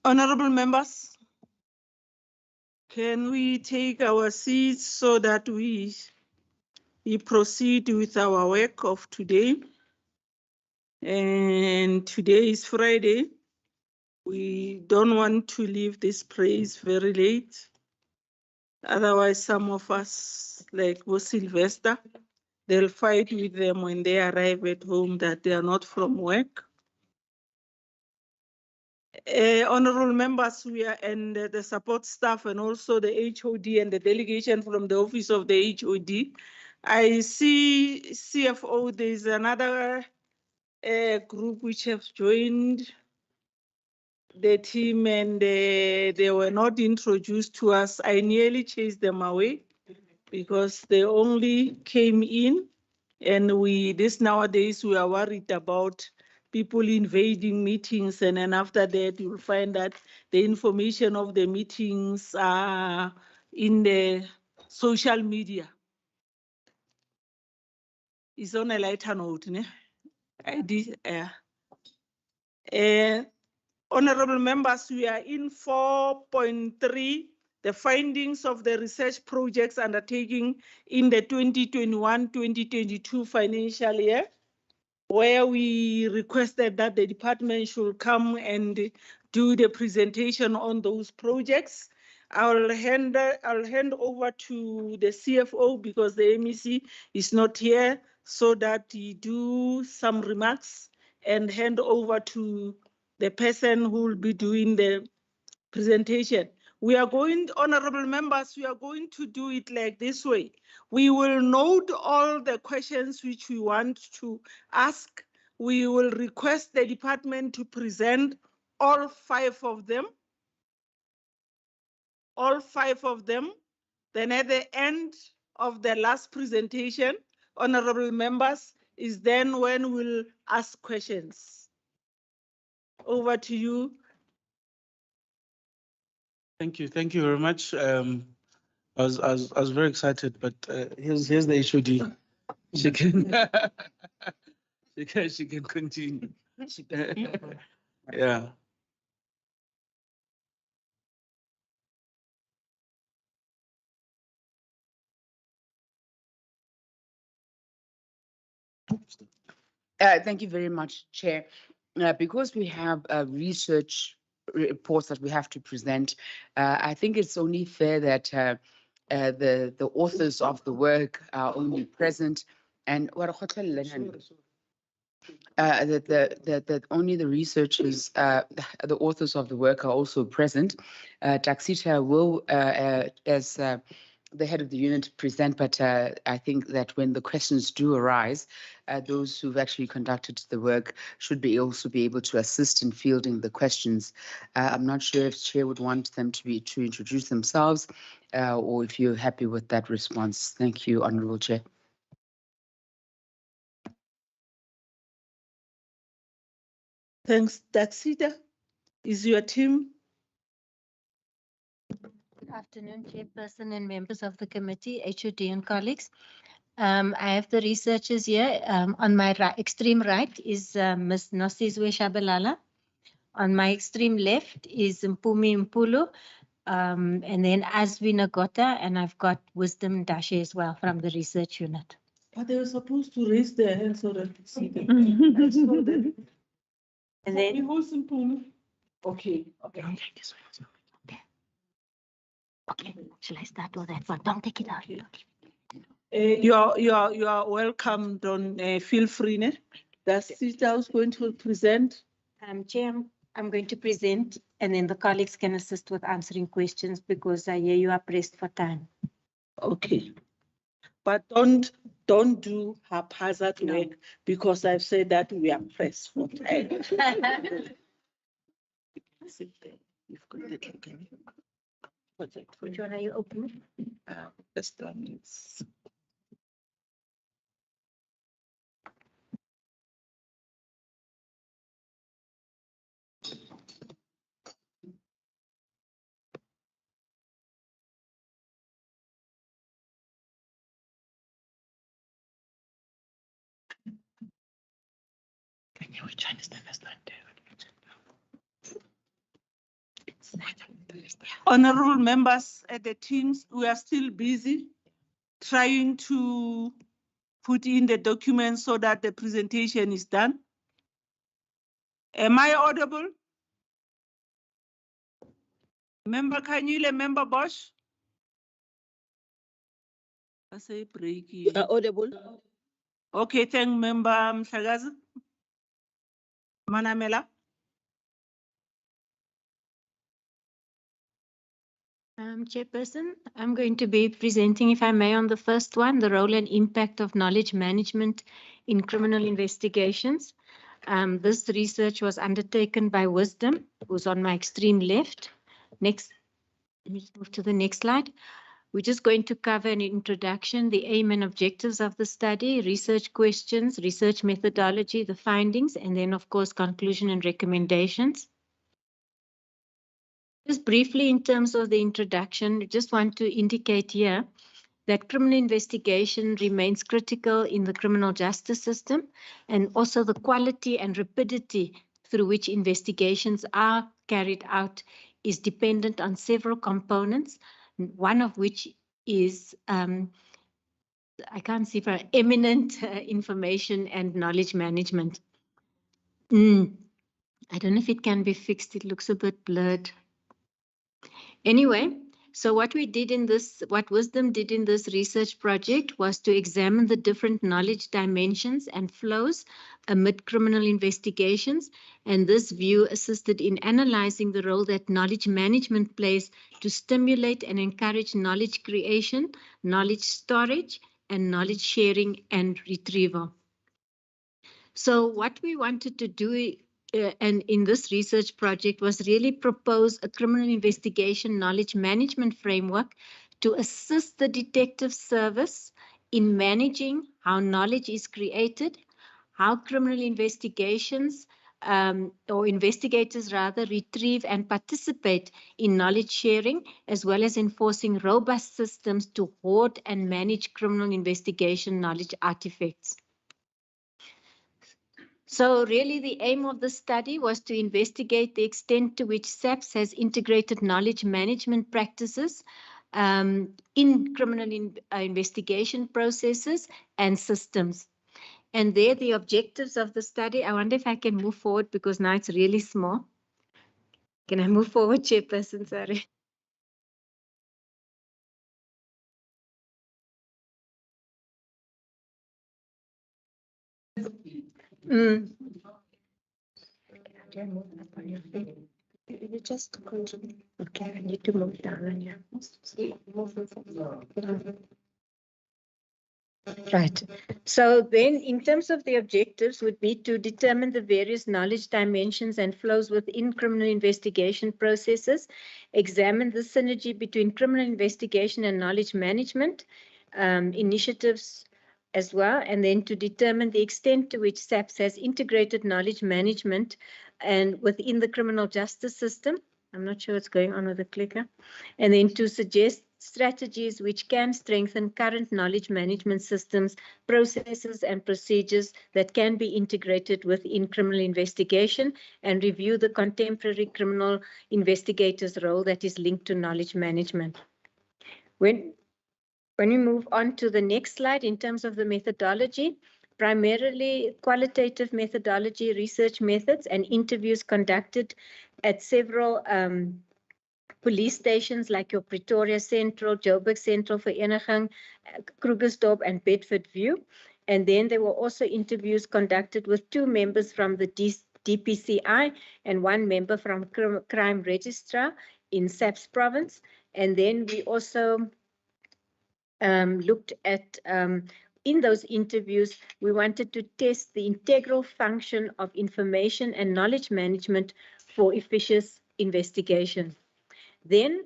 Honorable members, can we take our seats so that we proceed with our work of today? And today is Friday. We don't want to leave this place very late. Otherwise, some of us, like Sylvester, they'll fight with them when they arrive at home that they are not from work. Honorable members, we are and the support staff and also the HOD and the delegation from the office of the HOD. I see CFO, there's another group which have joined the team and they were not introduced to us. I nearly chased them away because they only came in and this nowadays we are worried about people invading meetings, and then after that you'll find that the information of the meetings are in the social media. It's on a lighter note. Ne? I did, honorable members, we are in 4.3, the findings of the research projects undertaking in the 2021-2022 financial year, where we requested that the department should come and do the presentation on those projects. I'll hand over to the CFO because the MEC is not here, so that he do some remarks and hand over to the person who will be doing the presentation. We are going, honorable members, we are going to do it like this way. We will note all the questions which we want to ask. We will request the department to present all 5 of them. All 5 of them. Then at the end of the last presentation, honorable members, is then when we'll ask questions. Over to you. Thank you very much. I was very excited, but here's the HOD. She can she can continue. Yeah. Thank you very much, Chair. Because we have research reports that we have to present, I think it's only fair that the authors of the work are only present, and that only the researchers, the authors of the work are also present. Taxita will, as the head of the unit, present, but I think that when the questions do arise, those who've actually conducted the work should also be able to assist in fielding the questions. I'm not sure if Chair would want them to introduce themselves, or if you're happy with that response. Thank you, Honourable Chair. Thanks, Taxita. Is your team? Good afternoon, Chairperson and members of the committee, HOD and colleagues. I have the researchers here. On my extreme right is Ms. Nosizwe Shabalala. On my extreme left is Mpumi Mpulu. And then Asvi Nagota, and I've got Wisdom Dashe as well from the research unit. But they were supposed to raise their hands so that we see them. I saw them. And then Okay. Okay, shall I start with that one? Don't take it out. You are welcome. Don't feel free. Ne? The sister who's going to present. Chair, I'm going to present and then the colleagues can assist with answering questions because I hear you are pressed for time. Okay. But don't do haphazard work because I've said that we are pressed for time. You've got the click, can you? Which one are you opening? This one is. Which one is the first one? Honorable members at the teams, we are still busy trying to put in the documents so that the presentation is done. Am I audible? Member Kanyile, Member Bosch? I say break. You are audible. Okay, thank Member Mhlagazi. Manamela. Chairperson, I'm going to be presenting, if I may, on the first one, the role and impact of knowledge management in criminal investigations. This research was undertaken by Wisdom, who's on my extreme left. Next, let me move to the next slide. We're just going to cover an introduction, the aim and objectives of the study, research questions, research methodology, the findings, and then, of course, conclusion and recommendations. Just briefly, in terms of the introduction, I just want to indicate here that criminal investigation remains critical in the criminal justice system, and also the quality and rapidity through which investigations are carried out is dependent on several components, one of which is, I can't see for eminent information and knowledge management. I don't know if it can be fixed. It looks a bit blurred. Anyway, so what Wisdom did in this research project was to examine the different knowledge dimensions and flows amid criminal investigations. And this view assisted in analyzing the role that knowledge management plays to stimulate and encourage knowledge creation, knowledge storage, and knowledge sharing and retrieval. So what we wanted to do and in this research project was really propose a criminal investigation knowledge management framework to assist the detective service in managing how knowledge is created, how criminal investigations or investigators rather retrieve and participate in knowledge sharing, as well as enforcing robust systems to hoard and manage criminal investigation knowledge artifacts. So really the aim of the study was to investigate the extent to which SAPS has integrated knowledge management practices in criminal investigation processes and systems. And there the objectives of the study, I wonder if I can move forward because now it's really small. Can I move forward, Chairperson? Sorry. You just continue. Okay, I need to move down on you. Right. So then in terms of the objectives would be to determine the various knowledge dimensions and flows within criminal investigation processes, examine the synergy between criminal investigation and knowledge management initiatives as well, and then to determine the extent to which SAPS has integrated knowledge management and within the criminal justice system. I'm not sure what's going on with the clicker. And then to suggest strategies which can strengthen current knowledge management systems, processes, and procedures that can be integrated within criminal investigation, and review the contemporary criminal investigators' role that is linked to knowledge management. When we move on to the next slide, in terms of the methodology, primarily qualitative methodology, research methods, and interviews conducted at several police stations like your Pretoria Central, Joburg Central, Vereniging, Krugersdorp and Bedford View. And then there were also interviews conducted with 2 members from the DPCI and 1 member from Crime Registrar in SAPS province. And then we also looked at, in those interviews, we wanted to test the integral function of information and knowledge management for efficient investigation. Then,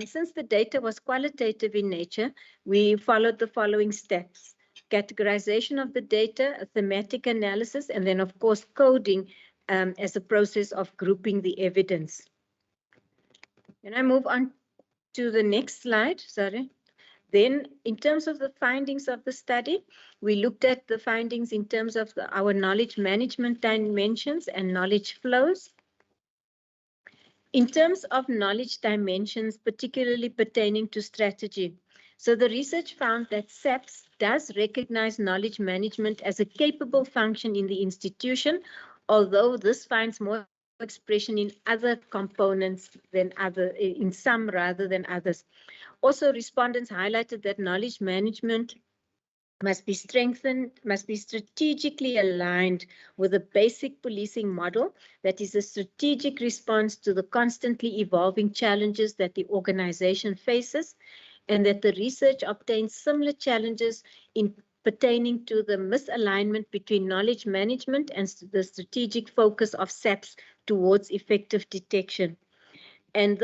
since the data was qualitative in nature, we followed the following steps: categorization of the data, a thematic analysis, and then, of course, coding as a process of grouping the evidence. And I move on to the next slide, sorry. Then, in terms of the findings of the study, we looked at the findings in terms of our knowledge management dimensions and knowledge flows. In terms of knowledge dimensions, particularly pertaining to strategy. So the research found that SAPS does recognize knowledge management as a capable function in the institution, although this finds more expression in other components than in some rather than others. Also, respondents highlighted that knowledge management must be strengthened, must be strategically aligned with a basic policing model that is a strategic response to the constantly evolving challenges that the organization faces, and that the research obtains similar challenges in pertaining to the misalignment between knowledge management and the strategic focus of SAPS towards effective detection. And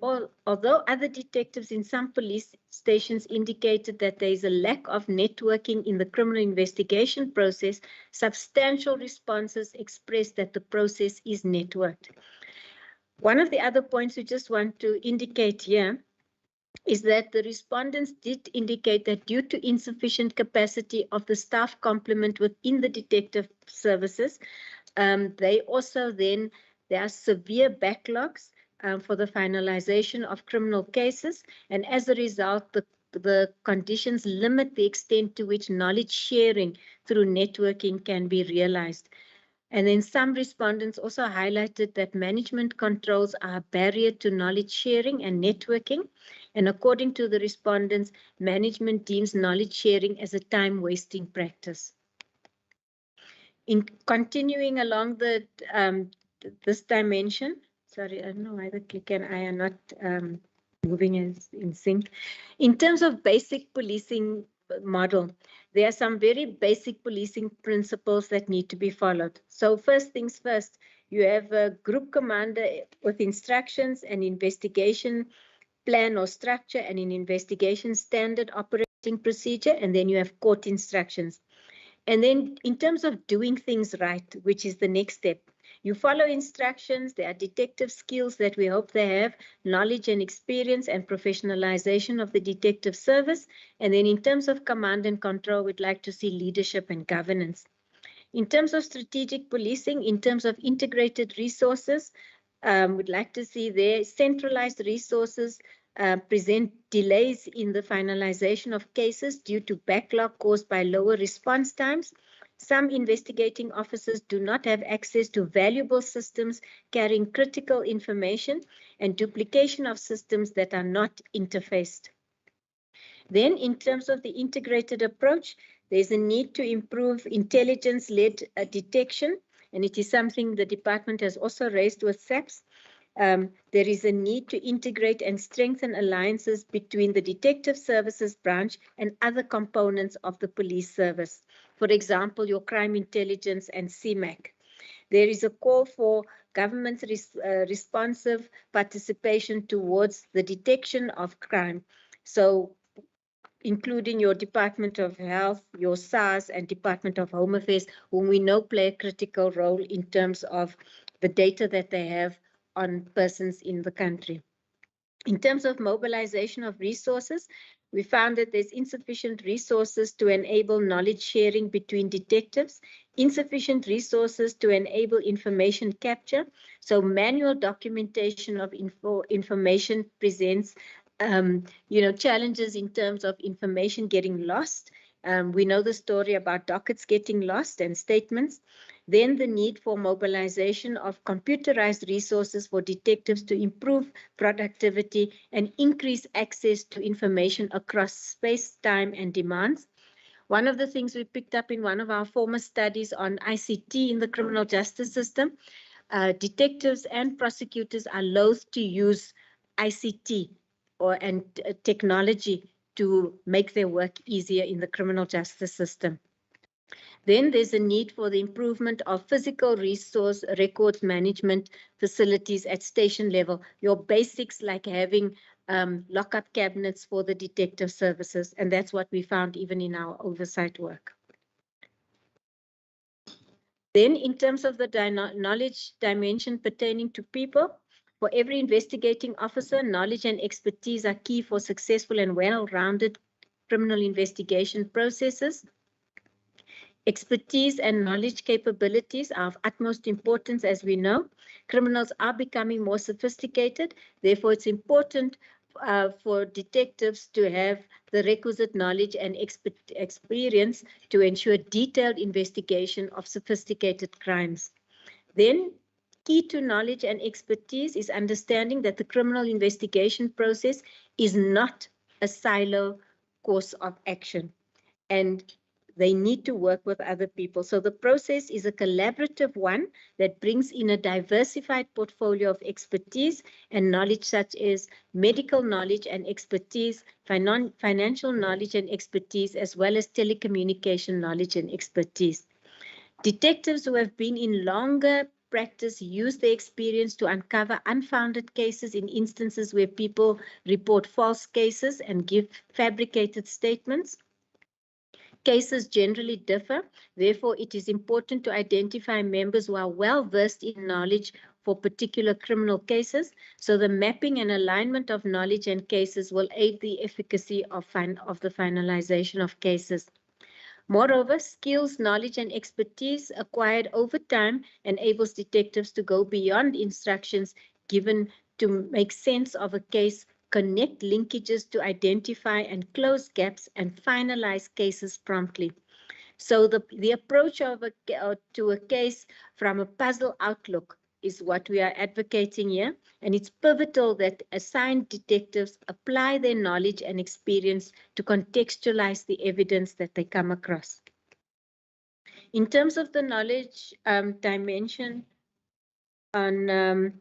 although other detectives in some police stations indicated that there is a lack of networking in the criminal investigation process, substantial responses expressed that the process is networked. One of the other points we just want to indicate here is that the respondents did indicate that due to insufficient capacity of the staff complement within the detective services, there are severe backlogs for the finalization of criminal cases, and as a result, the conditions limit the extent to which knowledge sharing through networking can be realized. And then some respondents also highlighted that management controls are a barrier to knowledge sharing and networking, and according to the respondents, management deems knowledge sharing as a time-wasting practice. In continuing along this dimension, sorry, I don't know why the click and I are not moving in sync. In terms of basic policing model, there are some very basic policing principles that need to be followed. So first things first, you have a group commander with instructions and investigation plan or structure and an investigation standard operating procedure, and then you have court instructions. And then in terms of doing things right, which is the next step, you follow instructions, there are detective skills that we hope they have, knowledge and experience and professionalization of the detective service. And then in terms of command and control, we'd like to see leadership and governance. In terms of strategic policing, in terms of integrated resources, we'd like to see their centralized resources present delays in the finalization of cases due to backlog caused by lower response times. Some investigating officers do not have access to valuable systems carrying critical information and duplication of systems that are not interfaced. Then, in terms of the integrated approach, there's a need to improve intelligence-led detection, and it is something the department has also raised with SAPS. There is a need to integrate and strengthen alliances between the detective services branch and other components of the police service. For example, your crime intelligence and CMAC. There is a call for government's responsive participation towards the detection of crime. So, including your Department of Health, your SARS, and Department of Home Affairs, whom we know play a critical role in terms of the data that they have on persons in the country. In terms of mobilization of resources, we found that there's insufficient resources to enable knowledge sharing between detectives, insufficient resources to enable information capture. So manual documentation of information presents challenges in terms of information getting lost We know the story about dockets getting lost and statements. Then the need for mobilization of computerized resources for detectives to improve productivity and increase access to information across space, time, and demands. One of the things we picked up in one of our former studies on ICT in the criminal justice system, detectives and prosecutors are loath to use ICT and technology to make their work easier in the criminal justice system. Then there's a need for the improvement of physical resource records management facilities at station level, your basics like having lockup cabinets for the detective services, and that's what we found even in our oversight work. Then in terms of the knowledge dimension pertaining to people, for every investigating officer, knowledge and expertise are key for successful and well-rounded criminal investigation processes. Expertise and knowledge capabilities are of utmost importance, as we know. Criminals are becoming more sophisticated. Therefore, it's important for detectives to have the requisite knowledge and experience to ensure detailed investigation of sophisticated crimes. Then, key to knowledge and expertise is understanding that the criminal investigation process is not a silo course of action, and they need to work with other people. So the process is a collaborative one that brings in a diversified portfolio of expertise and knowledge, such as medical knowledge and expertise, financial knowledge and expertise, as well as telecommunication knowledge and expertise. Detectives who have been in longer practice use their experience to uncover unfounded cases in instances where people report false cases and give fabricated statements. Cases generally differ. Therefore, it is important to identify members who are well versed in knowledge for particular criminal cases. So the mapping and alignment of knowledge and cases will aid the efficacy of the finalization of cases. Moreover, skills, knowledge, and expertise acquired over time enables detectives to go beyond instructions given to make sense of a case, connect linkages to identify and close gaps, and finalize cases promptly. So the approach of to a case from a puzzle outlook is what we are advocating here. And it's pivotal that assigned detectives apply their knowledge and experience to contextualize the evidence that they come across. In terms of the knowledge dimension on, let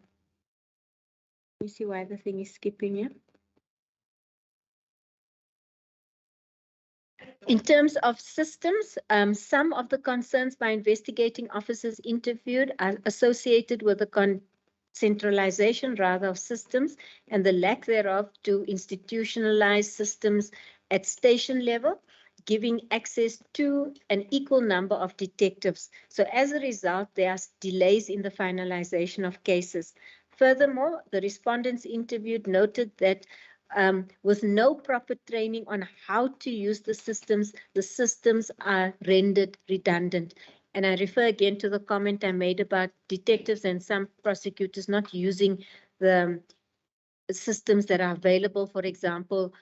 me see why the thing is skipping here. In terms of systems, some of the concerns by investigating officers interviewed are associated with the centralization rather of systems and the lack thereof to institutionalize systems at station level, giving access to an equal number of detectives. So as a result, there are delays in the finalization of cases. Furthermore, the respondents interviewed noted that with no proper training on how to use the systems are rendered redundant. And I refer again to the comment I made about detectives and some prosecutors not using the systems that are available. For example,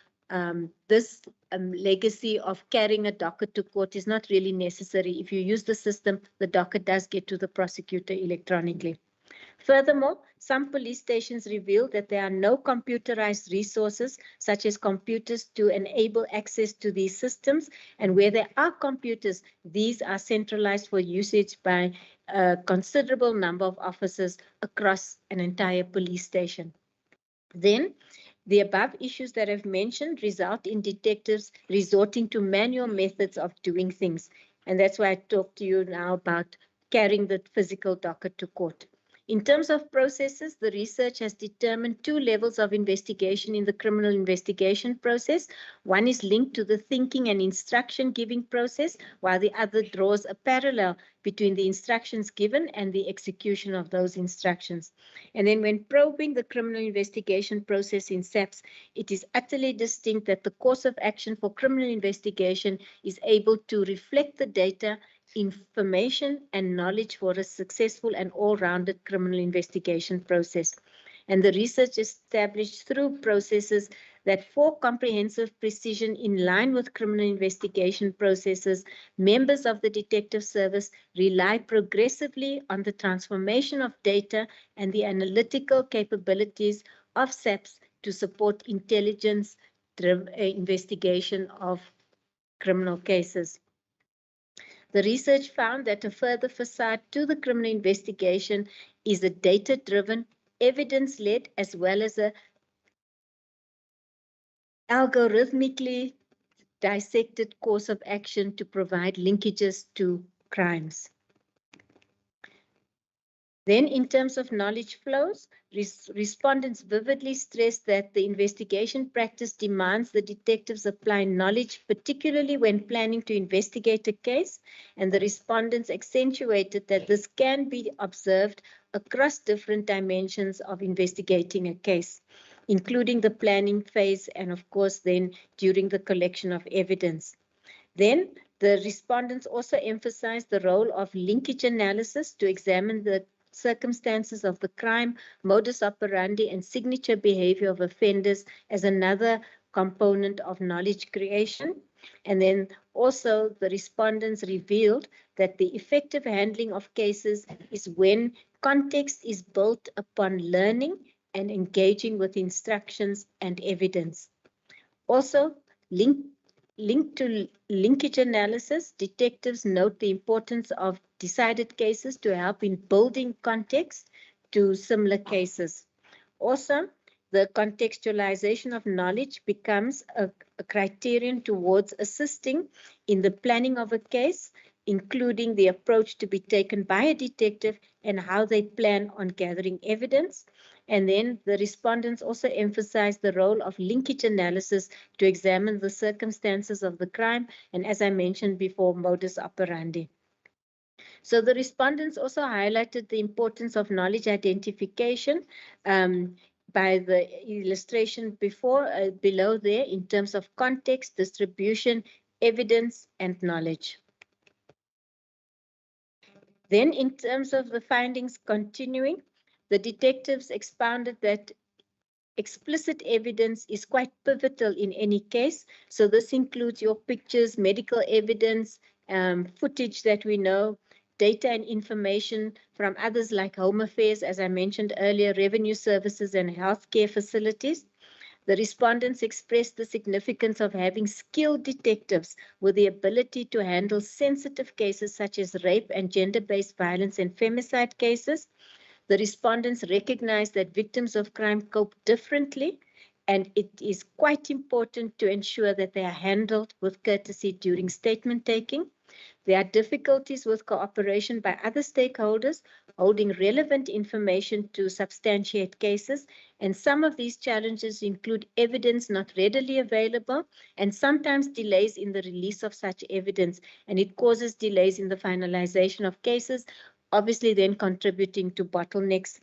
this legacy of carrying a docket to court is not really necessary. If you use the system, the docket does get to the prosecutor electronically. Furthermore, some police stations revealed that there are no computerized resources, such as computers, to enable access to these systems. And where there are computers, these are centralized for usage by a considerable number of officers across an entire police station. Then, the above issues that I've mentioned result in detectives resorting to manual methods of doing things. And that's why I talk to you now about carrying the physical docket to court. In terms of processes, the research has determined two levels of investigation in the criminal investigation process. One is linked to the thinking and instruction giving process, while the other draws a parallel between the instructions given and the execution of those instructions. And then when probing the criminal investigation process in SAPS, it is utterly distinct that the course of action for criminal investigation is able to reflect the data, information, and knowledge for a successful and all-rounded criminal investigation process. And the research established through processes that for comprehensive precision in line with criminal investigation processes, members of the detective service rely progressively on the transformation of data and the analytical capabilities of SAPS to support intelligence investigation of criminal cases. The research found that a further facade to the criminal investigation is a data-driven, evidence-led, as well as a algorithmically dissected course of action to provide linkages to crimes. Then, in terms of knowledge flows, respondents vividly stress that the investigation practice demands the detectives apply knowledge, particularly when planning to investigate a case, and the respondents accentuated that this can be observed across different dimensions of investigating a case, including the planning phase and, of course, then during the collection of evidence. Then, the respondents also emphasized the role of linkage analysis to examine the circumstances of the crime, modus operandi, and signature behavior of offenders as another component of knowledge creation. And then also the respondents revealed that the effective handling of cases is when context is built upon learning and engaging with instructions and evidence. Also, linked to linkage analysis, detectives note the importance of decided cases to help in building context to similar cases. Also, the contextualization of knowledge becomes a criterion towards assisting in the planning of a case, including the approach to be taken by a detective and how they plan on gathering evidence. And then the respondents also emphasized the role of linkage analysis to examine the circumstances of the crime, and as I mentioned before, modus operandi. So the respondents also highlighted the importance of knowledge identification by the illustration below there in terms of context, distribution, evidence, and knowledge. Then in terms of the findings continuing, the detectives expounded that explicit evidence is quite pivotal in any case. So this includes your pictures, medical evidence, footage that we know, data and information from others like Home Affairs, as I mentioned earlier, revenue services and healthcare facilities. The respondents expressed the significance of having skilled detectives with the ability to handle sensitive cases such as rape and gender-based violence and femicide cases. The respondents recognize that victims of crime cope differently, and it is quite important to ensure that they are handled with courtesy during statement taking. There are difficulties with cooperation by other stakeholders holding relevant information to substantiate cases, and some of these challenges include evidence not readily available and sometimes delays in the release of such evidence, and it causes delays in the finalization of cases, obviously then contributing to bottlenecks.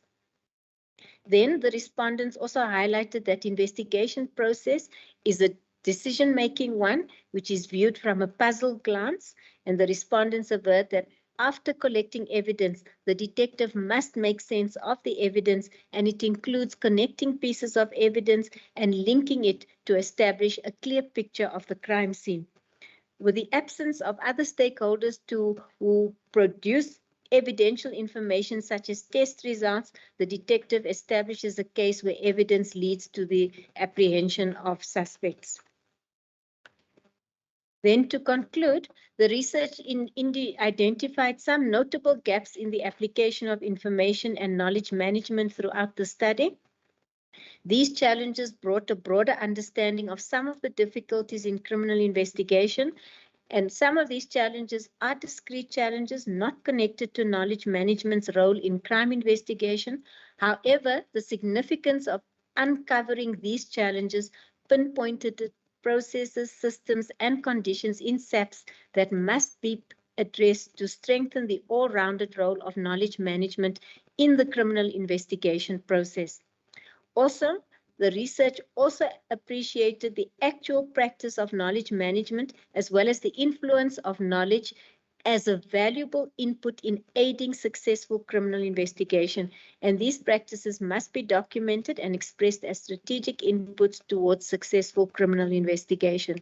Then the respondents also highlighted that investigation process is a decision-making one, which is viewed from a puzzle glance, and the respondents avert that after collecting evidence, the detective must make sense of the evidence, and it includes connecting pieces of evidence and linking it to establish a clear picture of the crime scene. With the absence of other stakeholders who produce evidential information such as test results, the detective establishes a case where evidence leads to the apprehension of suspects. Then to conclude, the research identified some notable gaps in the application of information and knowledge management throughout the study. These challenges brought a broader understanding of some of the difficulties in criminal investigation, and some of these challenges are discrete challenges not connected to knowledge management's role in crime investigation. However, the significance of uncovering these challenges pinpointed processes, systems, and conditions in SAPS that must be addressed to strengthen the all-rounded role of knowledge management in the criminal investigation process. Also, the research also appreciated the actual practice of knowledge management as well as the influence of knowledge as a valuable input in aiding successful criminal investigation. And these practices must be documented and expressed as strategic inputs towards successful criminal investigation.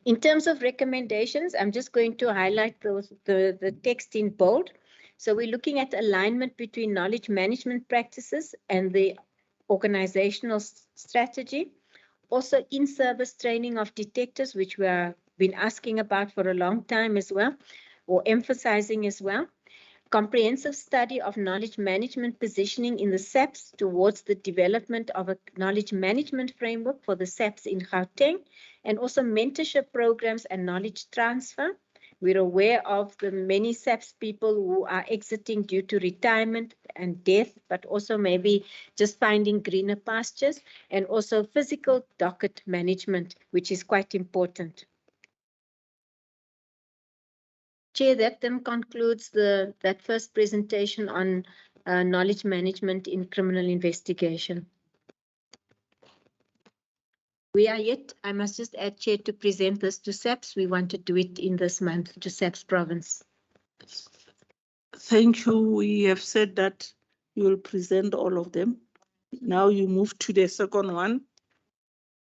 In terms of recommendations, I'm just going to highlight the text in bold. So we're looking at alignment between knowledge management practices and the organizational strategy. Also in-service training of detectives, which we have been asking about for a long time as well, or emphasizing as well. Comprehensive study of knowledge management positioning in the SAPS towards the development of a knowledge management framework for the SAPS in Gauteng, and also mentorship programs and knowledge transfer. We're aware of the many SAPS people who are exiting due to retirement and death, but also maybe just finding greener pastures, and also physical docket management, which is quite important. Chair, that then concludes that first presentation on knowledge management in criminal investigation. We are yet, I must just add, Chair, to present this to SAPS. We want to do it in this month to SAPS province. Thank you. We have said that you will present all of them. Now you move to the second one,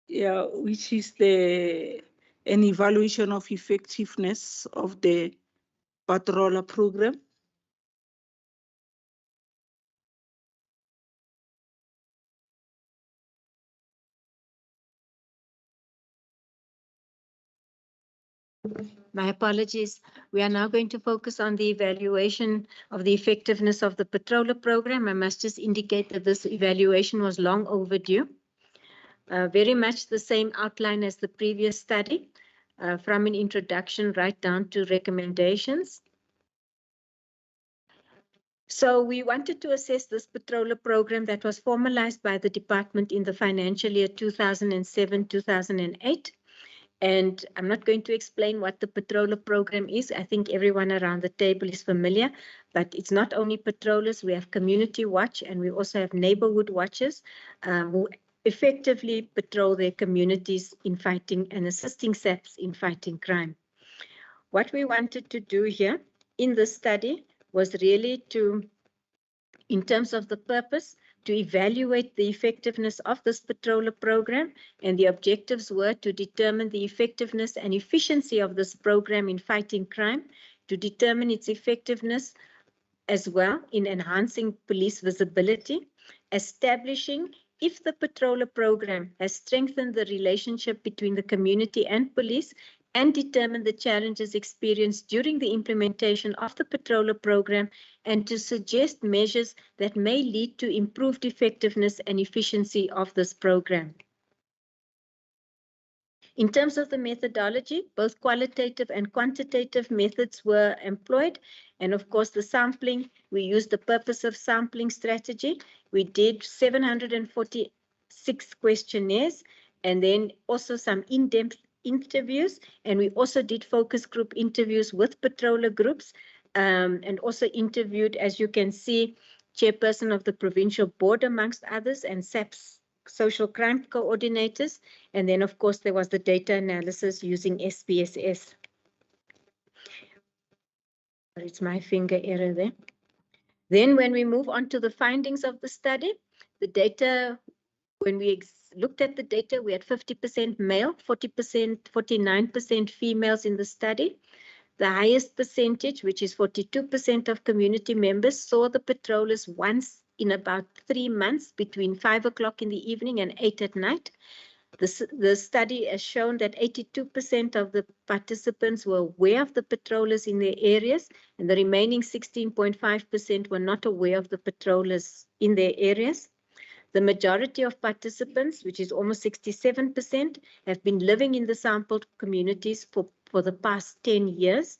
yeah, which is an evaluation of effectiveness of the patroller program. My apologies. We are now going to focus on the evaluation of the effectiveness of the patroller program. I must just indicate that this evaluation was long overdue. Very much the same outline as the previous study, from an introduction right down to recommendations. So we wanted to assess this patroller program that was formalized by the department in the financial year 2007-2008. And I'm not going to explain what the patroller program is. I think everyone around the table is familiar, but it's not only patrollers. We have community watch, and we also have neighborhood watchers who effectively patrol their communities in fighting and assisting SAPS in fighting crime. What we wanted to do here in this study was really to, in terms of the purpose, to evaluate the effectiveness of this patroller program, and the objectives were to determine the effectiveness and efficiency of this program in fighting crime, to determine its effectiveness as well in enhancing police visibility, establishing if the patroller program has strengthened the relationship between the community and police, and determine the challenges experienced during the implementation of the patroller program, and to suggest measures that may lead to improved effectiveness and efficiency of this program. In terms of the methodology, both qualitative and quantitative methods were employed. And of course, the sampling, we used the purpose of sampling strategy. We did 746 questionnaires, and then also some in-depth interviews. And we also did focus group interviews with patroller groups, and also interviewed, as you can see, chairperson of the provincial board, amongst others, and SAPS social crime coordinators. And then, of course, there was the data analysis using SPSS. It's my finger error there. Then when we move on to the findings of the study, the data, when we looked at the data, we had 50% male, 49% females in the study. The highest percentage, which is 42% of community members, saw the patrollers once in about 3 months between 5 o'clock in the evening and 8 at night. The study has shown that 82% of the participants were aware of the patrollers in their areas, and the remaining 16.5% were not aware of the patrollers in their areas. The majority of participants, which is almost 67%, have been living in the sampled communities for the past 10 years.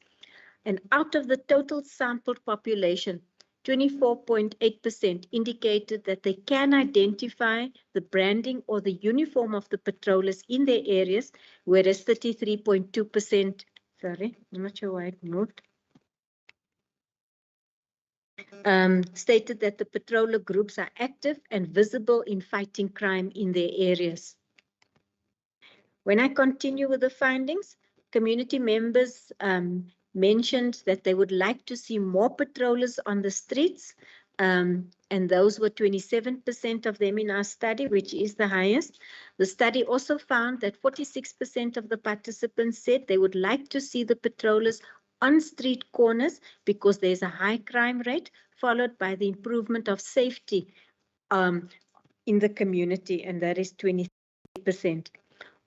And out of the total sampled population, 24.8% indicated that they can identify the branding or the uniform of the patrollers in their areas, whereas 33.2%, sorry, I'm not sure why it moved, stated that the patroller groups are active and visible in fighting crime in their areas. When I continue with the findings, community members mentioned that they would like to see more patrollers on the streets. And those were 27% of them in our study, which is the highest. The study also found that 46% of the participants said they would like to see the patrollers on street corners because there's a high crime rate, followed by the improvement of safety in the community, and that is 23%.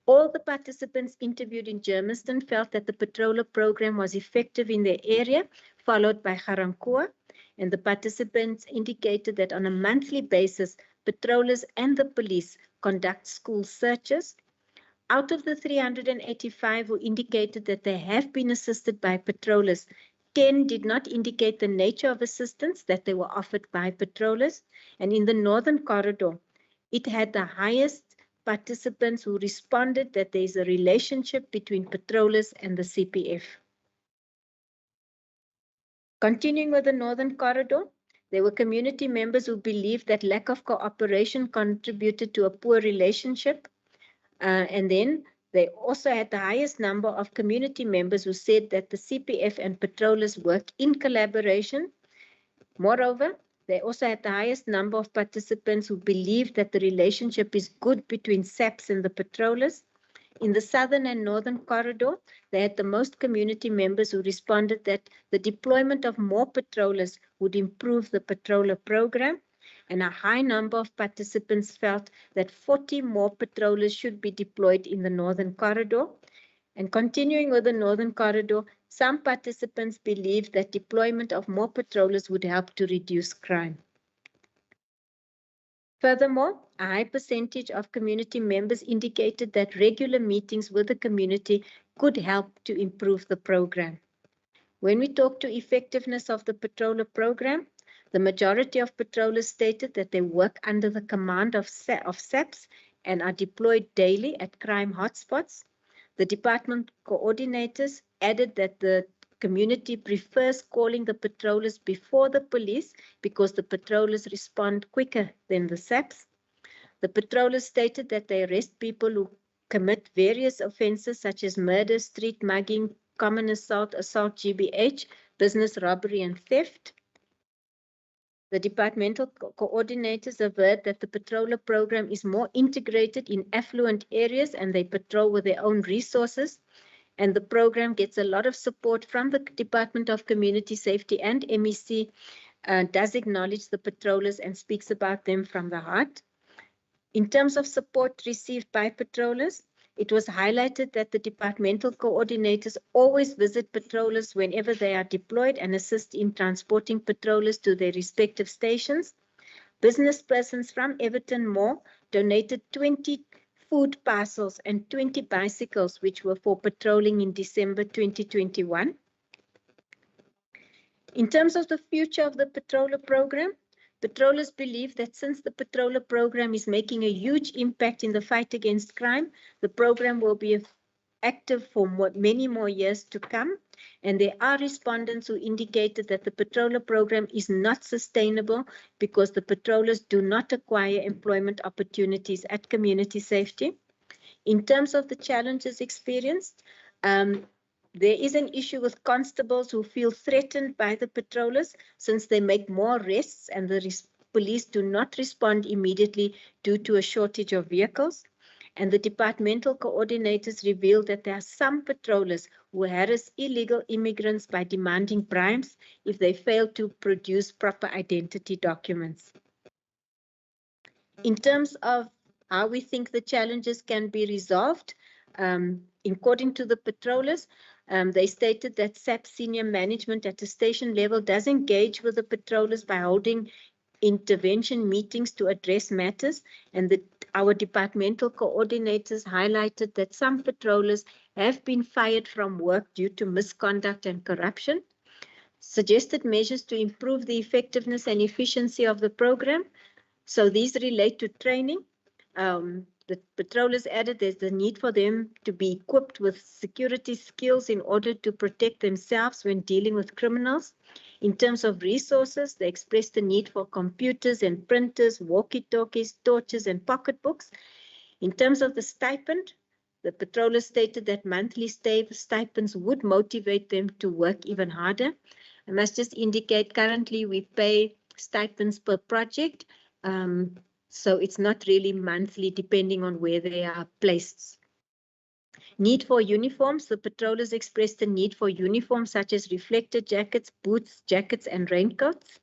All the participants interviewed in Germiston felt that the patroller program was effective in their area, followed by Ga-Rankuwa. And the participants indicated that on a monthly basis, patrollers and the police conduct school searches. Out of the 385 who indicated that they have been assisted by patrollers, 10 did not indicate the nature of assistance that they were offered by patrollers. And in the Northern Corridor, it had the highest participants who responded that there is a relationship between patrollers and the CPF. Continuing with the Northern Corridor, there were community members who believed that lack of cooperation contributed to a poor relationship. And then they also had the highest number of community members who said that the CPF and patrollers work in collaboration. Moreover, they also had the highest number of participants who believed that the relationship is good between SAPS and the patrollers. In the Southern and Northern Corridor, they had the most community members who responded that the deployment of more patrollers would improve the patroller program. And a high number of participants felt that 40 more patrollers should be deployed in the Northern Corridor. And continuing with the Northern Corridor, some participants believed that deployment of more patrollers would help to reduce crime. Furthermore, a high percentage of community members indicated that regular meetings with the community could help to improve the program. When we talk to effectiveness of the patroller program, the majority of patrollers stated that they work under the command of SAPS and are deployed daily at crime hotspots. The department coordinators added that the community prefers calling the patrollers before the police because the patrollers respond quicker than the SAPS. The patrollers stated that they arrest people who commit various offenses such as murder, street mugging, common assault, assault GBH, business robbery, and theft. The departmental coordinators averred that the patroller program is more integrated in affluent areas and they patrol with their own resources. And the program gets a lot of support from the Department of Community Safety, and MEC does acknowledge the patrollers and speaks about them from the heart. In terms of support received by patrollers, it was highlighted that the departmental coordinators always visit patrollers whenever they are deployed and assist in transporting patrollers to their respective stations. Business persons from Everton Mall donated 20 food parcels and 20 bicycles, which were for patrolling in December 2021. In terms of the future of the patroller program, patrollers believe that since the patroller program is making a huge impact in the fight against crime, the program will be active for many more years to come. And there are respondents who indicated that the patroller program is not sustainable because the patrollers do not acquire employment opportunities at community safety. In terms of the challenges experienced, there is an issue with constables who feel threatened by the patrollers since they make more arrests and the police do not respond immediately due to a shortage of vehicles. And the departmental coordinators revealed that there are some patrollers who harass illegal immigrants by demanding bribes if they fail to produce proper identity documents. In terms of how we think the challenges can be resolved, according to the patrollers, they stated that SAP senior management at the station level does engage with the patrollers by holding intervention meetings to address matters, and that our departmental coordinators highlighted that some patrollers have been fired from work due to misconduct and corruption. Suggested measures to improve the effectiveness and efficiency of the program. So these relate to training. The patrollers added there's the need for them to be equipped with security skills in order to protect themselves when dealing with criminals. In terms of resources, they expressed the need for computers and printers, walkie-talkies, torches, and pocketbooks. In terms of the stipend, The patrollers stated that monthly stipends would motivate them to work even harder. I must just indicate currently we pay stipends per project, so it's not really monthly depending on where they are placed. Need for uniforms. The patrollers expressed the need for uniforms such as reflector jackets, boots, jackets, and raincoats.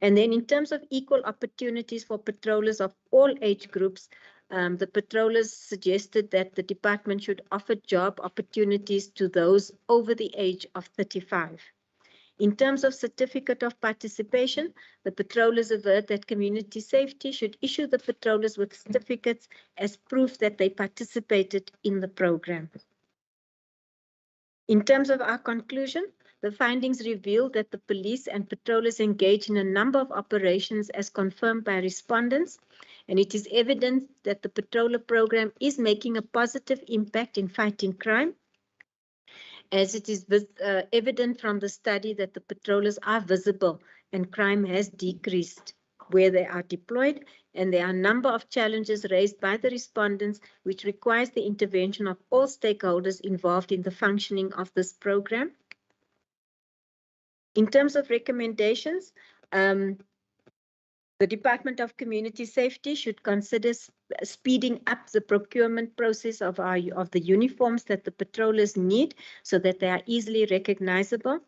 And then in terms of equal opportunities for patrollers of all age groups, the patrollers suggested that the department should offer job opportunities to those over the age of 35. In terms of certificate of participation, the patrollers averred that community safety should issue the patrollers with certificates as proof that they participated in the program. In terms of our conclusion, the findings revealed that the police and patrollers engage in a number of operations as confirmed by respondents, and it is evident that the patroller program is making a positive impact in fighting crime, as it is evident from the study that the patrollers are visible and crime has decreased where they are deployed, and there are a number of challenges raised by the respondents which requires the intervention of all stakeholders involved in the functioning of this program. In terms of recommendations, the Department of Community Safety should consider speeding up the procurement process of the uniforms that the patrollers need so that they are easily recognizable.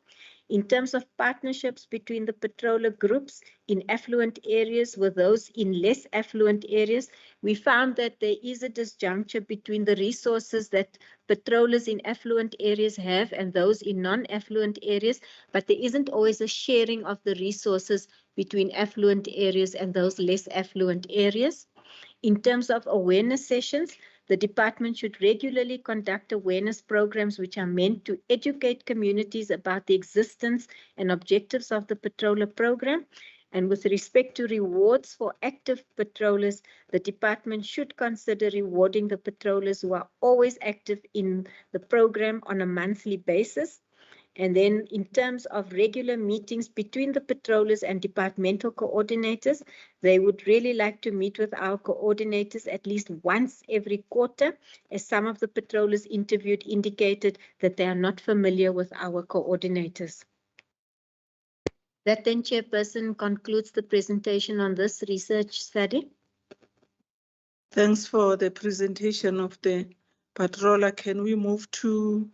In terms of partnerships between the patroller groups in affluent areas with those in less affluent areas, we found that there is a disjuncture between the resources that patrollers in affluent areas have and those in non-affluent areas, but there isn't always a sharing of the resources between affluent areas and those less affluent areas. In terms of awareness sessions, the department should regularly conduct awareness programs which are meant to educate communities about the existence and objectives of the patroller program. And with respect to rewards for active patrollers, the department should consider rewarding the patrollers who are always active in the program on a monthly basis. And then in terms of regular meetings between the patrollers and departmental coordinators, they would really like to meet with our coordinators at least once every quarter, as some of the patrollers interviewed indicated that they are not familiar with our coordinators. That then, Chairperson, concludes the presentation on this research study. Thanks for the presentation of the patroller. Can we move to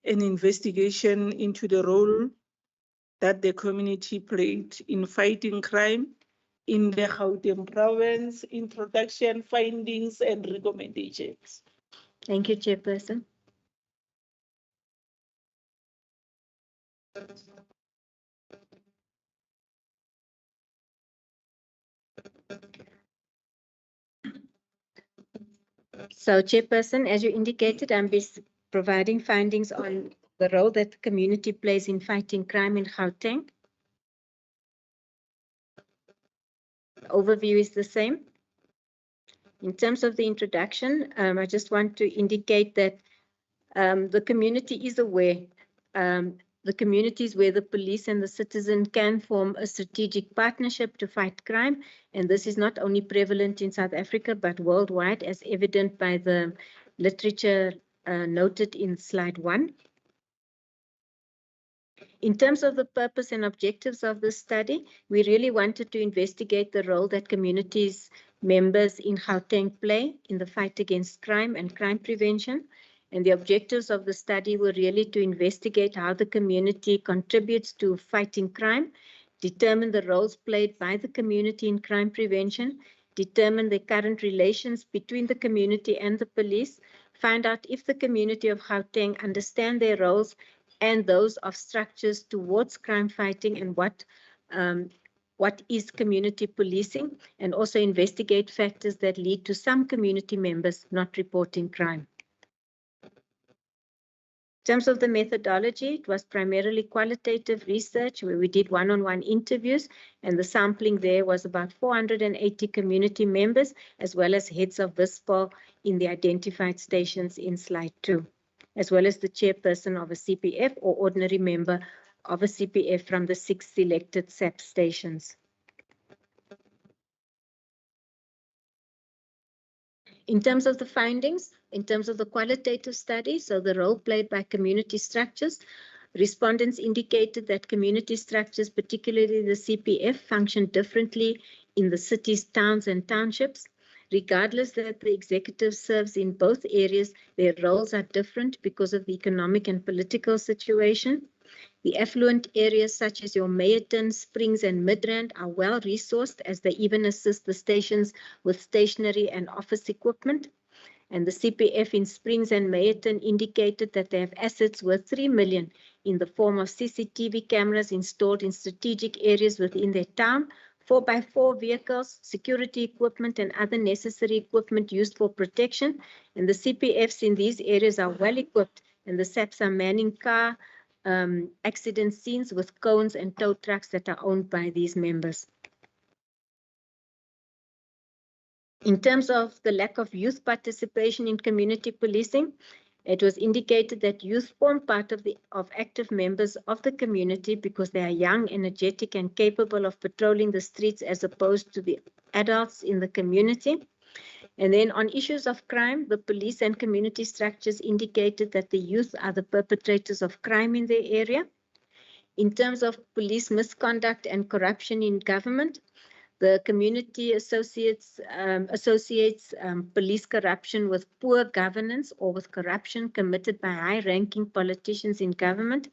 an investigation into the role that the community played in fighting crime in the Gauteng province, introduction, findings, and recommendations? Thank you, Chairperson. So, Chairperson, as you indicated, I'm providing findings on the role that the community plays in fighting crime in Gauteng. The overview is the same. In terms of the introduction, I just want to indicate that the community is aware. The communities where the police and the citizen can form a strategic partnership to fight crime. And this is not only prevalent in South Africa, but worldwide, as evident by the literature noted in slide 1. In terms of the purpose and objectives of this study, we really wanted to investigate the role that communities members in Gauteng play in the fight against crime and crime prevention. And the objectives of the study were really to investigate how the community contributes to fighting crime, determine the roles played by the community in crime prevention, determine the current relations between the community and the police, find out if the community of Gauteng understand their roles and those of structures towards crime fighting and what is community policing, and also investigate factors that lead to some community members not reporting crime. In terms of the methodology, it was primarily qualitative research where we did one-on-one interviews, and the sampling there was about 480 community members as well as heads of VISPOL in the identified stations in slide 2, as well as the chairperson of a CPF or ordinary member of a CPF from the 6 selected SAP stations. In terms of the findings, in terms of the qualitative study, so the role played by community structures, respondents indicated that community structures, particularly the CPF, function differently in the cities, towns, and townships. Regardless that the executive serves in both areas, their roles are different because of the economic and political situation. The affluent areas such as your Meyerton, Springs, and Midrand are well resourced as they even assist the stations with stationery and office equipment. And the CPF in Springs and Meyerton indicated that they have assets worth 3 million in the form of CCTV cameras installed in strategic areas within their town, 4x4 vehicles, security equipment, and other necessary equipment used for protection. And the CPFs in these areas are well equipped, and the SAPs are manning car accident scenes with cones and tow trucks that are owned by these members. In terms of the lack of youth participation in community policing, it was indicated that youth form part of active members of the community because they are young, energetic, and capable of patrolling the streets as opposed to the adults in the community. And then on issues of crime, the police and community structures indicated that the youth are the perpetrators of crime in their area. In terms of police misconduct and corruption in government, the community associates police corruption with poor governance or with corruption committed by high-ranking politicians in government.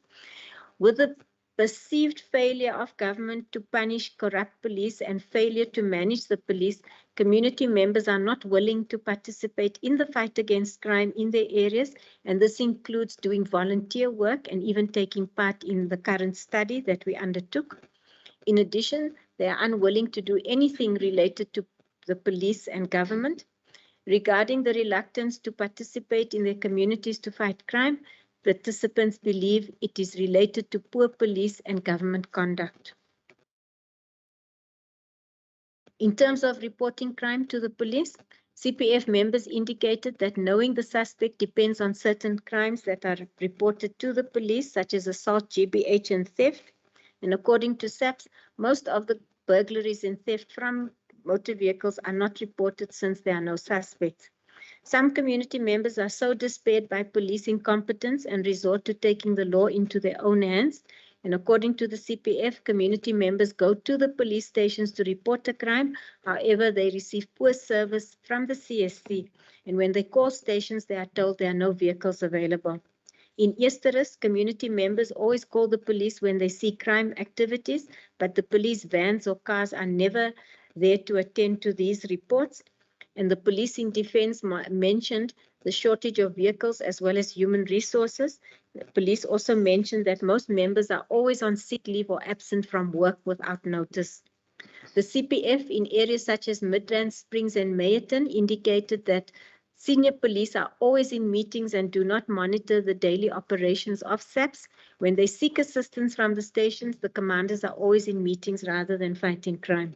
With the perceived failure of government to punish corrupt police and failure to manage the police, community members are not willing to participate in the fight against crime in their areas, and this includes doing volunteer work and even taking part in the current study that we undertook. In addition, they are unwilling to do anything related to the police and government. Regarding the reluctance to participate in their communities to fight crime, participants believe it is related to poor police and government conduct. In terms of reporting crime to the police, CPF members indicated that knowing the suspect depends on certain crimes that are reported to the police, such as assault, GBH, and theft. And according to SAPS, most of the burglaries and theft from motor vehicles are not reported since there are no suspects. Some community members are so despaired by police incompetence and resort to taking the law into their own hands. And according to the CPF, community members go to the police stations to report a crime. However, they receive poor service from the CSC. And when they call stations, they are told there are no vehicles available. In Easterus, community members always call the police when they see crime activities, but the police vans or cars are never there to attend to these reports. And the police in defense mentioned the shortage of vehicles as well as human resources. The police also mentioned that most members are always on sick leave or absent from work without notice. The CPF in areas such as Midrand, Springs, and Meyerton indicated that senior police are always in meetings and do not monitor the daily operations of SAPS. When they seek assistance from the stations, the commanders are always in meetings rather than fighting crime.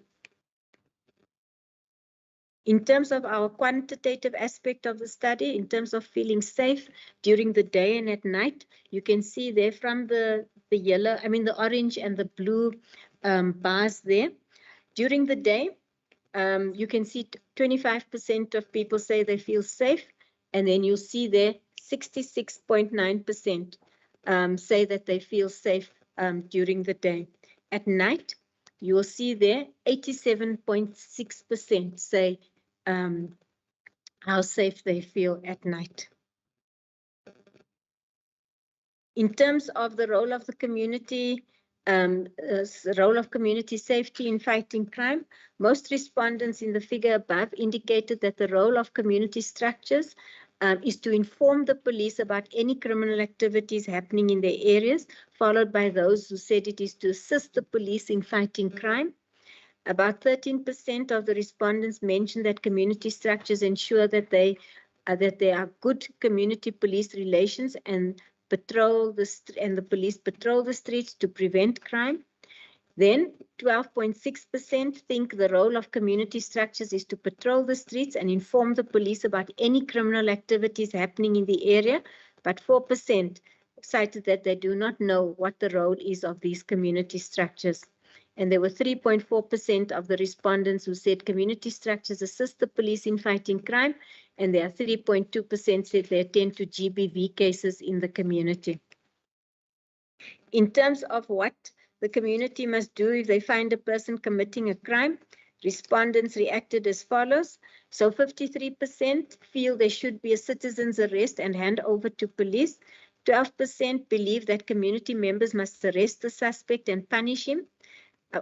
In terms of our quantitative aspect of the study, in terms of feeling safe during the day and at night, you can see there from the orange and the blue bars there. During the day, you can see 25% of people say they feel safe, and then you'll see there 66.9% say that they feel safe during the day. At night, you will see there 87.6% say how safe they feel at night. In terms of the role of the community, role of community safety in fighting crime, most respondents in the figure above indicated that the role of community structures is to inform the police about any criminal activities happening in their areas, followed by those who said it is to assist the police in fighting crime. About 13% of the respondents mentioned that community structures ensure that there are good community police relations and the police patrol the streets to prevent crime. Then 12.6% think the role of community structures is to patrol the streets and inform the police about any criminal activities happening in the area, but 4% cited that they do not know what the role is of these community structures. And there were 3.4% of the respondents who said community structures assist the police in fighting crime, and there are 3.2% said they attend to GBV cases in the community. In terms of what the community must do if they find a person committing a crime, respondents reacted as follows. So 53% feel there should be a citizen's arrest and hand over to police. 12% believe that community members must arrest the suspect and punish him.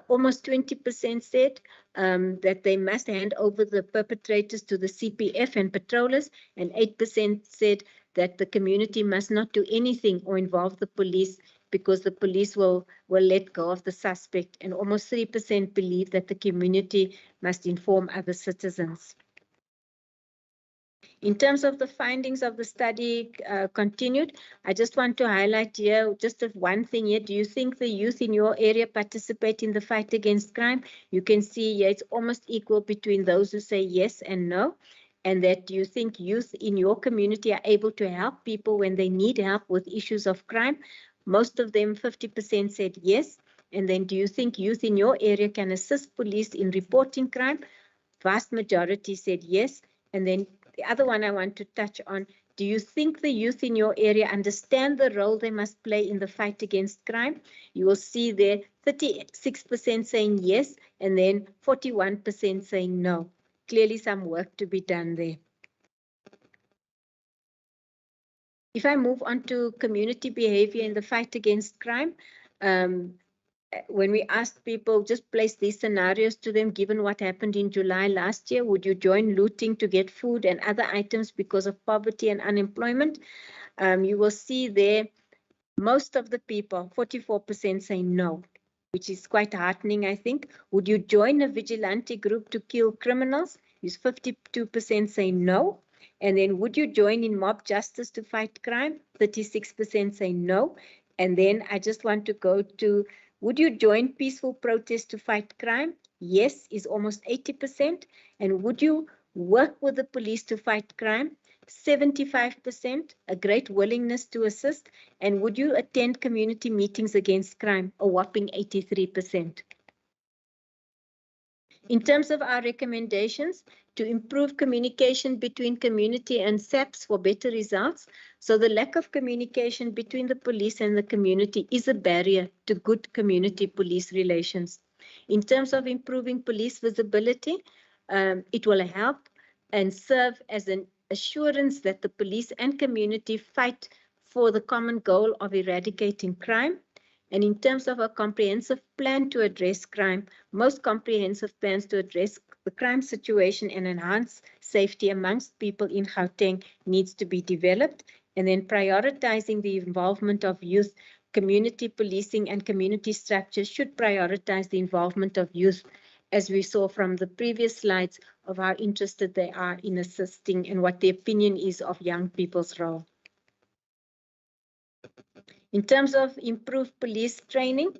Almost 20% said that they must hand over the perpetrators to the CPF and patrollers, and 8% said that the community must not do anything or involve the police because the police will let go of the suspect, and almost 3% believe that the community must inform other citizens. In terms of the findings of the study continued, I just want to highlight here just one thing here. Do you think the youth in your area participate in the fight against crime? You can see here it's almost equal between those who say yes and no. And that do you think youth in your community are able to help people when they need help with issues of crime? Most of them, 50% said yes. And then do you think youth in your area can assist police in reporting crime? Vast majority said yes. And then the other one I want to touch on, do you think the youth in your area understand the role they must play in the fight against crime? You will see there 36% saying yes, and then 41% saying no. Clearly some work to be done there. If I move on to community behavior in the fight against crime, when we asked people, just place these scenarios to them, given what happened in July last year, would you join looting to get food and other items because of poverty and unemployment? You will see there, most of the people, 44% say no, which is quite heartening, I think. Would you join a vigilante group to kill criminals? 52% say no. And then would you join in mob justice to fight crime? 36% say no. And then I just want to go to, would you join peaceful protests to fight crime? Yes, is almost 80%. And would you work with the police to fight crime? 75%, a great willingness to assist. And would you attend community meetings against crime? A whopping 83%. In terms of our recommendations, to improve communication between community and SAPS for better results. So the lack of communication between the police and the community is a barrier to good community police relations. In terms of improving police visibility, it will help and serve as an assurance that the police and community fight for the common goal of eradicating crime. And in terms of a comprehensive plan to address crime, most comprehensive plans to address the crime situation and enhance safety amongst people in Gauteng needs to be developed. And then prioritizing the involvement of youth, community policing and community structures should prioritize the involvement of youth, as we saw from the previous slides of how interested they are in assisting and what the opinion is of young people's role. In terms of improved police training,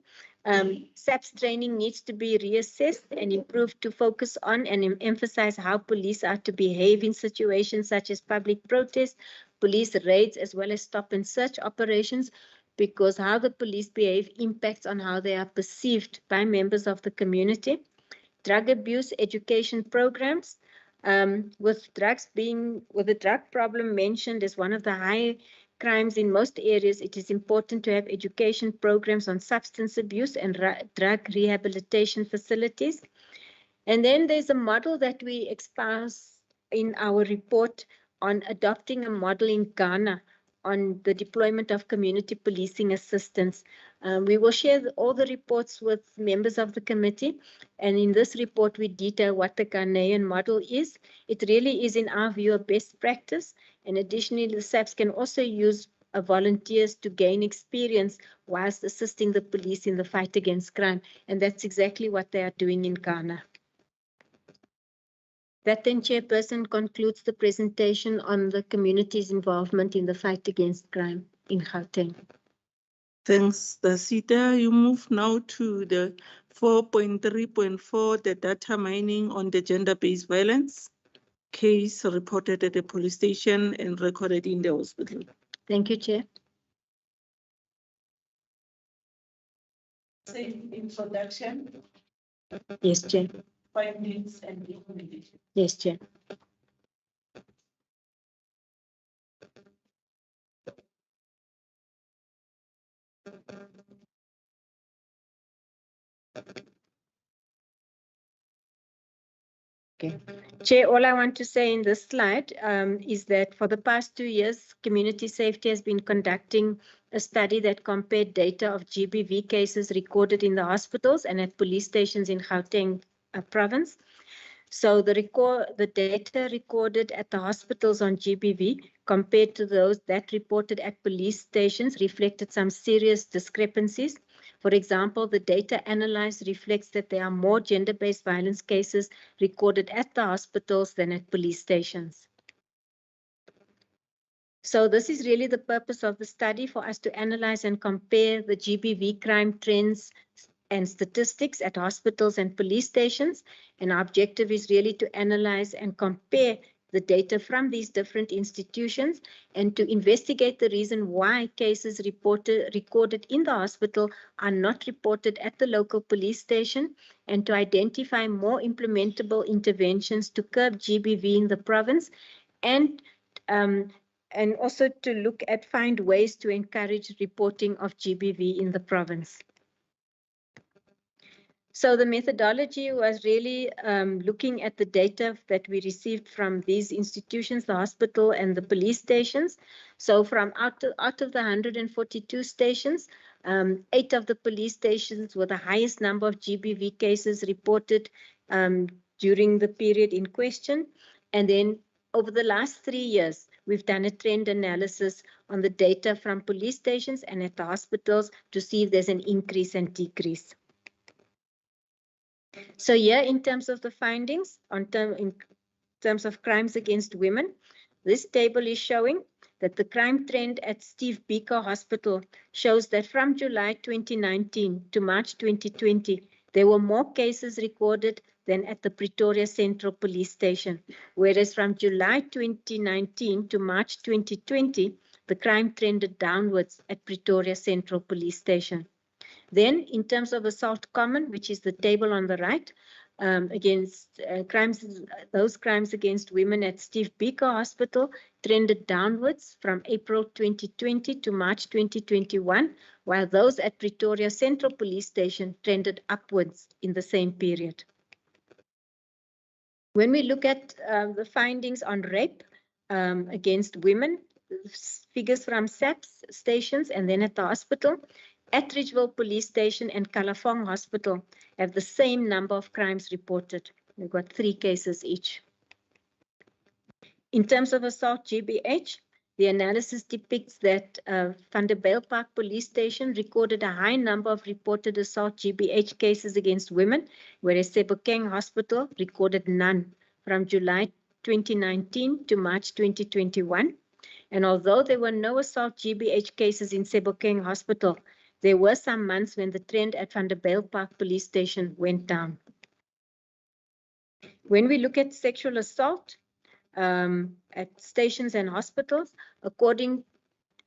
SAPS training needs to be reassessed and improved to focus on and emphasize how police are to behave in situations such as public protest, police raids, as well as stop and search operations, because how the police behave impacts on how they are perceived by members of the community. Drug abuse education programs, with the drug problem mentioned as one of the high crimes in most areas, it is important to have education programs on substance abuse and drug rehabilitation facilities. And then there's a model that we espouse in our report on adopting a model in Ghana on the deployment of community policing assistance. We will share all the reports with members of the committee. And in this report, we detail what the Ghanaian model is. It really is, in our view, a best practice. And additionally, the SAPS can also use volunteers to gain experience whilst assisting the police in the fight against crime. And that's exactly what they are doing in Ghana. That then, Chairperson, concludes the presentation on the community's involvement in the fight against crime in Gauteng. Thanks, Dasita. You move now to the 4.3.4, the data mining on the gender-based violence case reported at the police station and recorded in the hospital. Thank you, Chair. Say introduction, Yes, Chair. findings and recommendations. Yes, Chair. Okay. Chair, all I want to say in this slide is that for the past 2 years, Community Safety has been conducting a study that compared data of GBV cases recorded in the hospitals and at police stations in Gauteng province. So the data recorded at the hospitals on GBV compared to those that reported at police stations reflected some serious discrepancies. For example, the data analyzed reflects that there are more gender-based violence cases recorded at the hospitals than at police stations. So this is really the purpose of the study, for us to analyze and compare the GBV crime trends and statistics at hospitals and police stations. And our objective is really to analyze and compare the data from these different institutions and to investigate the reason why cases recorded in the hospital are not reported at the local police station, and to identify more implementable interventions to curb GBV in the province, and also to find ways to encourage reporting of GBV in the province. So the methodology was really looking at the data that we received from these institutions, the hospital and the police stations. So from out of the 142 stations, 8 of the police stations were the highest number of GBV cases reported during the period in question. And then over the last 3 years, we've done a trend analysis on the data from police stations and at the hospitals to see if there's an increase and decrease. So here, in terms of the findings, in terms of crimes against women, this table is showing that the crime trend at Steve Biko Hospital shows that from July 2019 to March 2020, there were more cases recorded than at the Pretoria Central Police Station, whereas from July 2019 to March 2020, the crime trended downwards at Pretoria Central Police Station. Then, in terms of assault common, which is the table on the right, against those crimes against women at Steve Biko Hospital trended downwards from April 2020 to March 2021, while those at Pretoria Central Police Station trended upwards in the same period. When we look at the findings on rape against women, figures from SAPS stations and then at the hospital, Atteridgeville Police Station and Kalafong Hospital have the same number of crimes reported. We've got 3 cases each. In terms of assault GBH, the analysis depicts that Vanderbijlpark Police Station recorded a high number of reported assault GBH cases against women, whereas Sebokeng Hospital recorded none from July 2019 to March 2021. And although there were no assault GBH cases in Sebokeng Hospital, there were some months when the trend at Vanderbijlpark Police Station went down. When we look at sexual assault at stations and hospitals,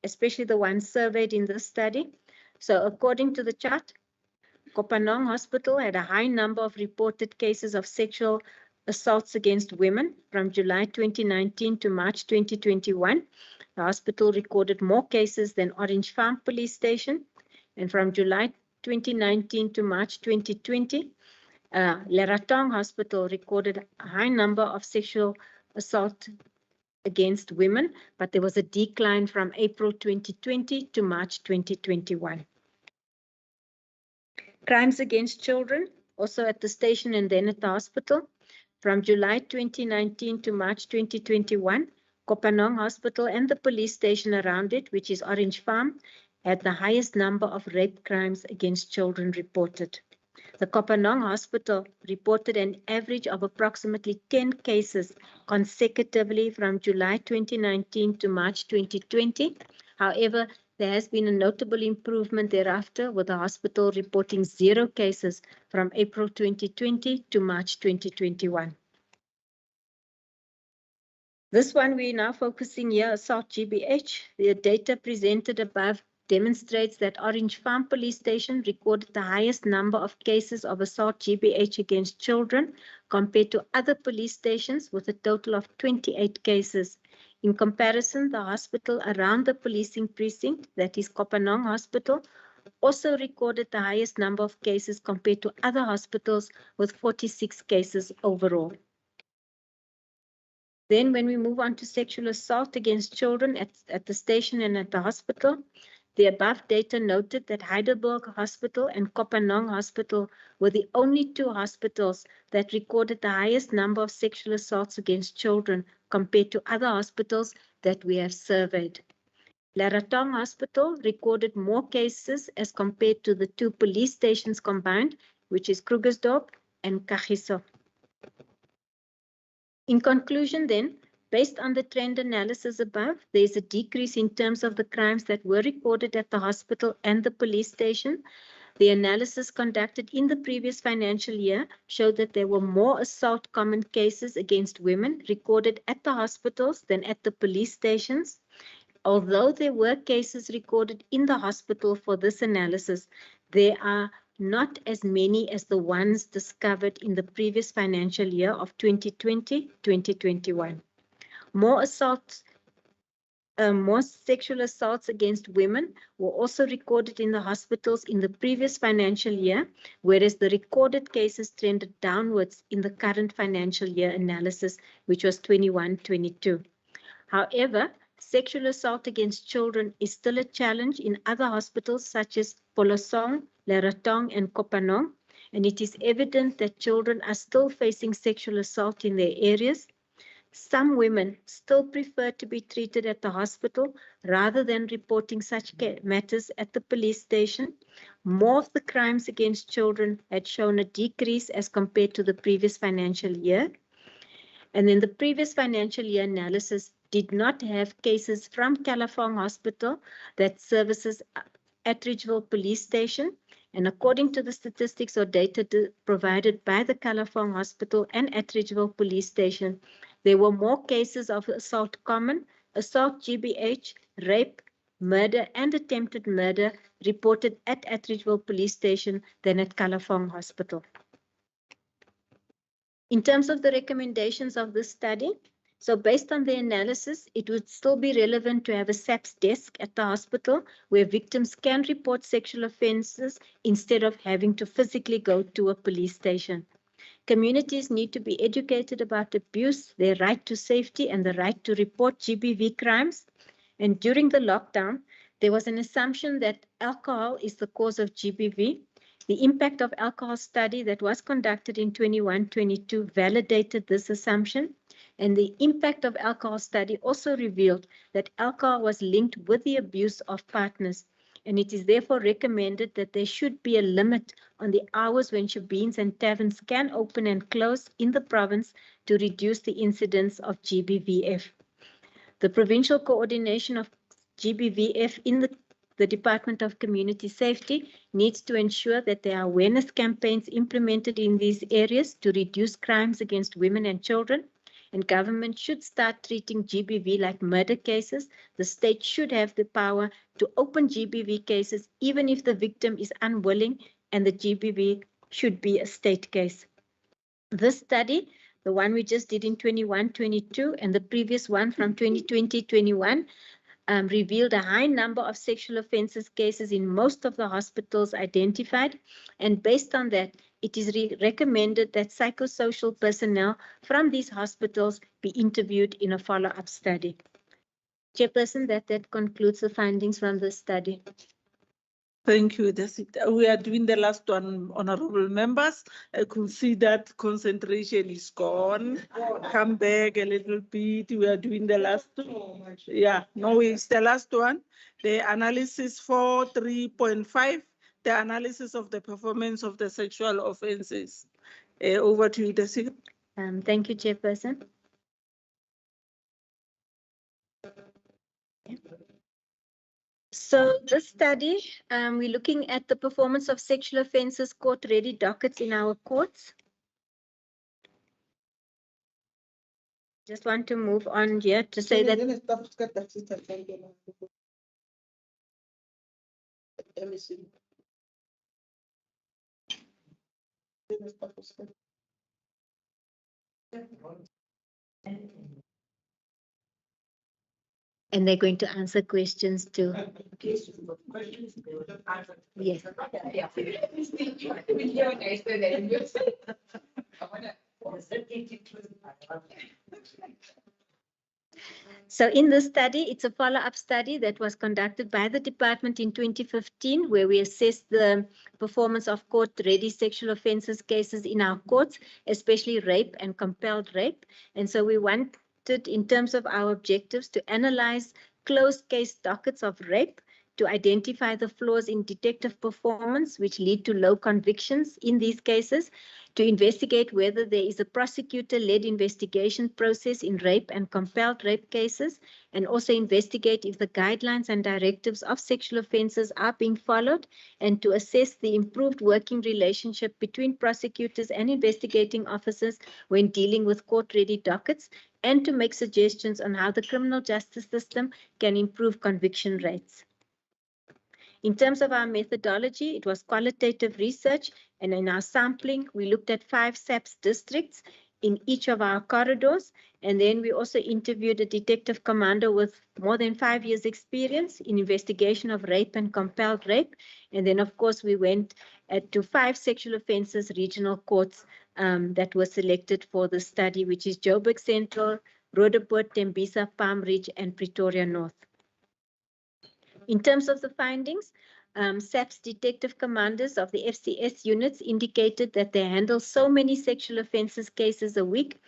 especially the ones surveyed in this study, so according to the chart, Kopanong Hospital had a high number of reported cases of sexual assaults against women from July 2019 to March 2021. The hospital recorded more cases than Orange Farm Police Station. And from July 2019 to March 2020, Leratong Hospital recorded a high number of sexual assault against women, but there was a decline from April 2020 to March 2021. Crimes against children, also at the station and then at the hospital. From July 2019 to March 2021, Kopanong Hospital and the police station around it, which is Orange Farm, had the highest number of rape crimes against children reported. The Kopanong Hospital reported an average of approximately 10 cases consecutively from July 2019 to March 2020. However, there has been a notable improvement thereafter, with the hospital reporting 0 cases from April 2020 to March 2021. This one we're now focusing here, assault GBH. The data presented above demonstrates that Orange Farm Police Station recorded the highest number of cases of assault GBH against children compared to other police stations with a total of 28 cases. In comparison, the hospital around the policing precinct, that is Kopanong Hospital, also recorded the highest number of cases compared to other hospitals with 46 cases overall. Then when we move on to sexual assault against children at the station and at the hospital, the above data noted that Heidelberg Hospital and Kopanong Hospital were the only two hospitals that recorded the highest number of sexual assaults against children compared to other hospitals that we have surveyed. Laratong Hospital recorded more cases as compared to the two police stations combined, which is Krugersdorp and Kagiso. In conclusion then, based on the trend analysis above, there is a decrease in terms of the crimes that were recorded at the hospital and the police station. The analysis conducted in the previous financial year showed that there were more assault common cases against women recorded at the hospitals than at the police stations. Although there were cases recorded in the hospital for this analysis, there are not as many as the ones discovered in the previous financial year of 2020-2021. More sexual assaults against women were also recorded in the hospitals in the previous financial year, whereas the recorded cases trended downwards in the current financial year analysis, which was 21-22. However, sexual assault against children is still a challenge in other hospitals such as Polosong, Laratong, and Kopanong, and it is evident that children are still facing sexual assault in their areas. Some women still prefer to be treated at the hospital rather than reporting such matters at the police station. More of the crimes against children had shown a decrease as compared to the previous financial year. And then the previous financial year analysis did not have cases from Kalafong Hospital that services Attridgeville Police Station. And according to the statistics or data provided by the Kalafong Hospital and Attridgeville Police Station, there were more cases of assault common, assault GBH, rape, murder, and attempted murder reported at Attridgeville Police Station than at Kalafong Hospital. In terms of the recommendations of this study, so based on the analysis, it would still be relevant to have a SAPS desk at the hospital where victims can report sexual offences instead of having to physically go to a police station. Communities need to be educated about abuse, their right to safety, and the right to report GBV crimes. And during the lockdown, there was an assumption that alcohol is the cause of GBV. The impact of alcohol study that was conducted in 21-22 validated this assumption, and the impact of alcohol study also revealed that alcohol was linked with the abuse of partners, and it is therefore recommended that there should be a limit on the hours when shebeens and taverns can open and close in the province to reduce the incidence of GBVF. The provincial coordination of GBVF in the Department of Community Safety needs to ensure that there are awareness campaigns implemented in these areas to reduce crimes against women and children, and government should start treating GBV like murder cases. The state should have the power to open GBV cases even if the victim is unwilling, and the GBV should be a state case. This study, the one we just did in 21-22 and the previous one from 2020-21, revealed a high number of sexual offences cases in most of the hospitals identified. And based on that, it is recommended that psychosocial personnel from these hospitals be interviewed in a follow-up study. Chairperson, that concludes the findings from this study. Thank you. That's it. We are doing the last one, honorable members. I could see that concentration is gone. Come back a little bit. We are doing the last one. Yeah, no, it's the last one. The analysis for 3.5, the analysis of the performance of the sexual offences. Over to you, Desi. Thank you, Chairperson. So this study, we're looking at the performance of sexual offences court-ready dockets in our courts. Just want to move on here to say that MEC. And they're going to answer questions too. Yes. So in this study, it's a follow-up study that was conducted by the department in 2015, where we assessed the performance of court-ready sexual offences cases in our courts, especially rape and compelled rape. And so we wanted, in terms of our objectives, to analyze closed case dockets of rape, to identify the flaws in detective performance which lead to low convictions in these cases, to investigate whether there is a prosecutor-led investigation process in rape and compelled rape cases, and also investigate if the guidelines and directives of sexual offences are being followed, and to assess the improved working relationship between prosecutors and investigating officers when dealing with court-ready dockets, and to make suggestions on how the criminal justice system can improve conviction rates. In terms of our methodology, it was qualitative research, and in our sampling, we looked at 5 SAPS districts in each of our corridors, and then we also interviewed a detective commander with more than 5 years experience in investigation of rape and compelled rape, and then of course we went to 5 sexual offences regional courts that were selected for the study, which is Joburg Central, Roodepoort, Tembisa, Palm Ridge, and Pretoria North. In terms of the findings, SAPS detective commanders of the FCS units indicated that they handle so many sexual offences cases a week,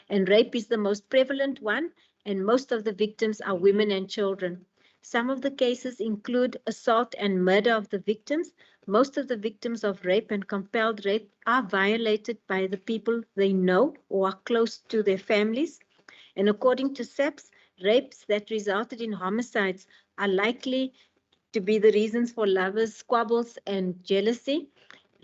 and rape is the most prevalent one, and most of the victims are women and children. Some of the cases include assault and murder of the victims. Most of the victims of rape and compelled rape are violated by the people they know or are close to their families. And according to SAPS, rapes that resulted in homicides are likely to be the reasons for lovers' squabbles and jealousy.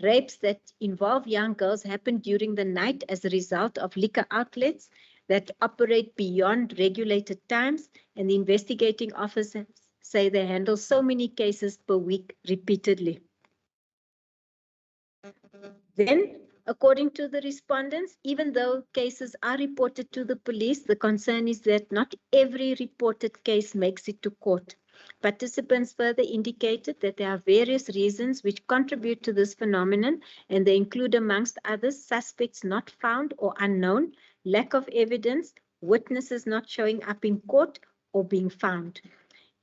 Rapes that involve young girls happen during the night as a result of liquor outlets that operate beyond regulated times, and the investigating officers say they handle so many cases per week repeatedly. Then, according to the respondents, even though cases are reported to the police, the concern is that not every reported case makes it to court. Participants further indicated that there are various reasons which contribute to this phenomenon, and they include, amongst others, suspects not found or unknown, lack of evidence, witnesses not showing up in court or being found.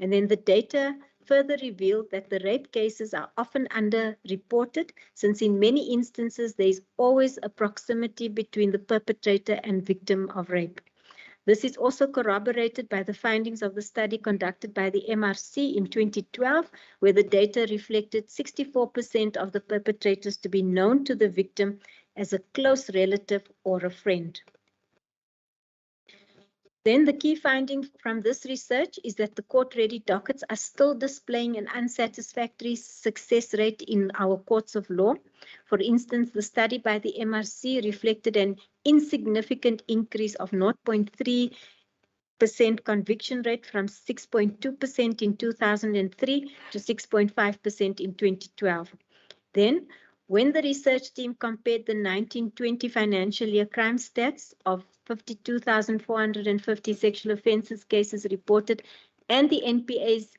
And then the data further revealed that the rape cases are often underreported, since in many instances there is always a proximity between the perpetrator and victim of rape. This is also corroborated by the findings of the study conducted by the MRC in 2012, where the data reflected 64% of the perpetrators to be known to the victim as a close relative or a friend. Then the key finding from this research is that the court-ready dockets are still displaying an unsatisfactory success rate in our courts of law. For instance, the study by the MRC reflected an insignificant increase of 0.3% conviction rate from 6.2% in 2003 to 6.5% in 2012. Then, when the research team compared the 1920 financial year crime stats of 52,450 sexual offences cases reported and the NPA's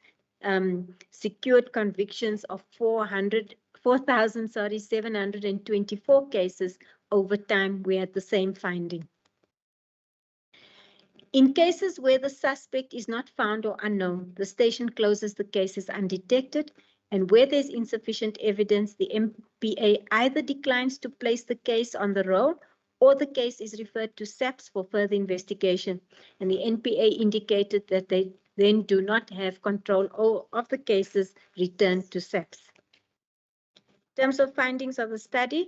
secured convictions of 4,724 cases over time, we had the same finding. In cases where the suspect is not found or unknown, the station closes the cases undetected, and where there's insufficient evidence, the MPA either declines to place the case on the roll or the case is referred to SAPS for further investigation. And the NPA indicated that they then do not have control of the cases returned to SAPS. In terms of findings of the study,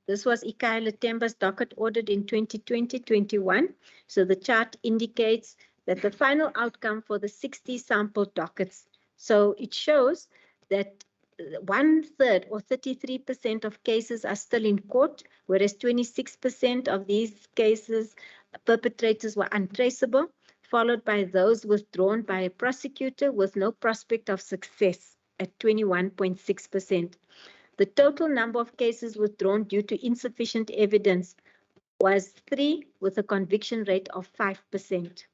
this was Ikaela Temba's docket ordered in 2020-21. So the chart indicates that the final outcome for the 60 sample dockets. So it shows that 1/3 or 33% of cases are still in court, whereas 26% of these cases, perpetrators were untraceable, followed by those withdrawn by a prosecutor with no prospect of success at 21.6%. The total number of cases withdrawn due to insufficient evidence was 3, with a conviction rate of 5%.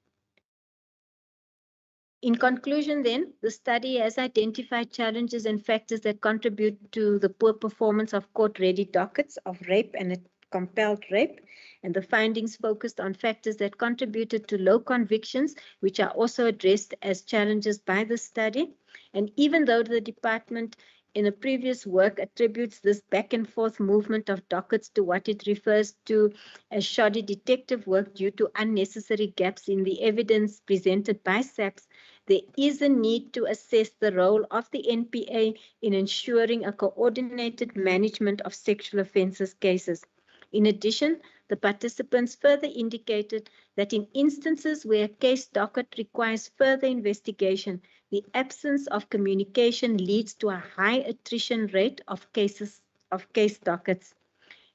In conclusion then, the study has identified challenges and factors that contribute to the poor performance of court-ready dockets of rape and compelled rape, and the findings focused on factors that contributed to low convictions, which are also addressed as challenges by the study. And even though the department in a previous work attributes this back and forth movement of dockets to what it refers to as shoddy detective work due to unnecessary gaps in the evidence presented by SAPS, there is a need to assess the role of the NPA in ensuring a coordinated management of sexual offences cases. In addition, the participants further indicated that in instances where a case docket requires further investigation, the absence of communication leads to a high attrition rate of case dockets.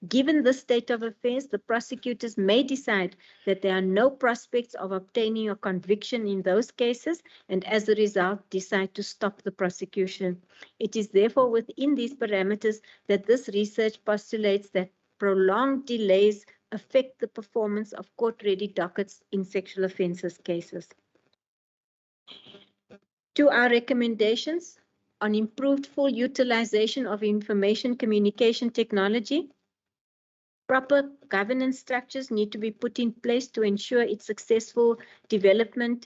Given this state of affairs, the prosecutors may decide that there are no prospects of obtaining a conviction in those cases, and as a result, decide to stop the prosecution. It is therefore within these parameters that this research postulates that prolonged delays affect the performance of court-ready dockets in sexual offences cases. To our recommendations on improved full utilization of information communication technology, proper governance structures need to be put in place to ensure its successful development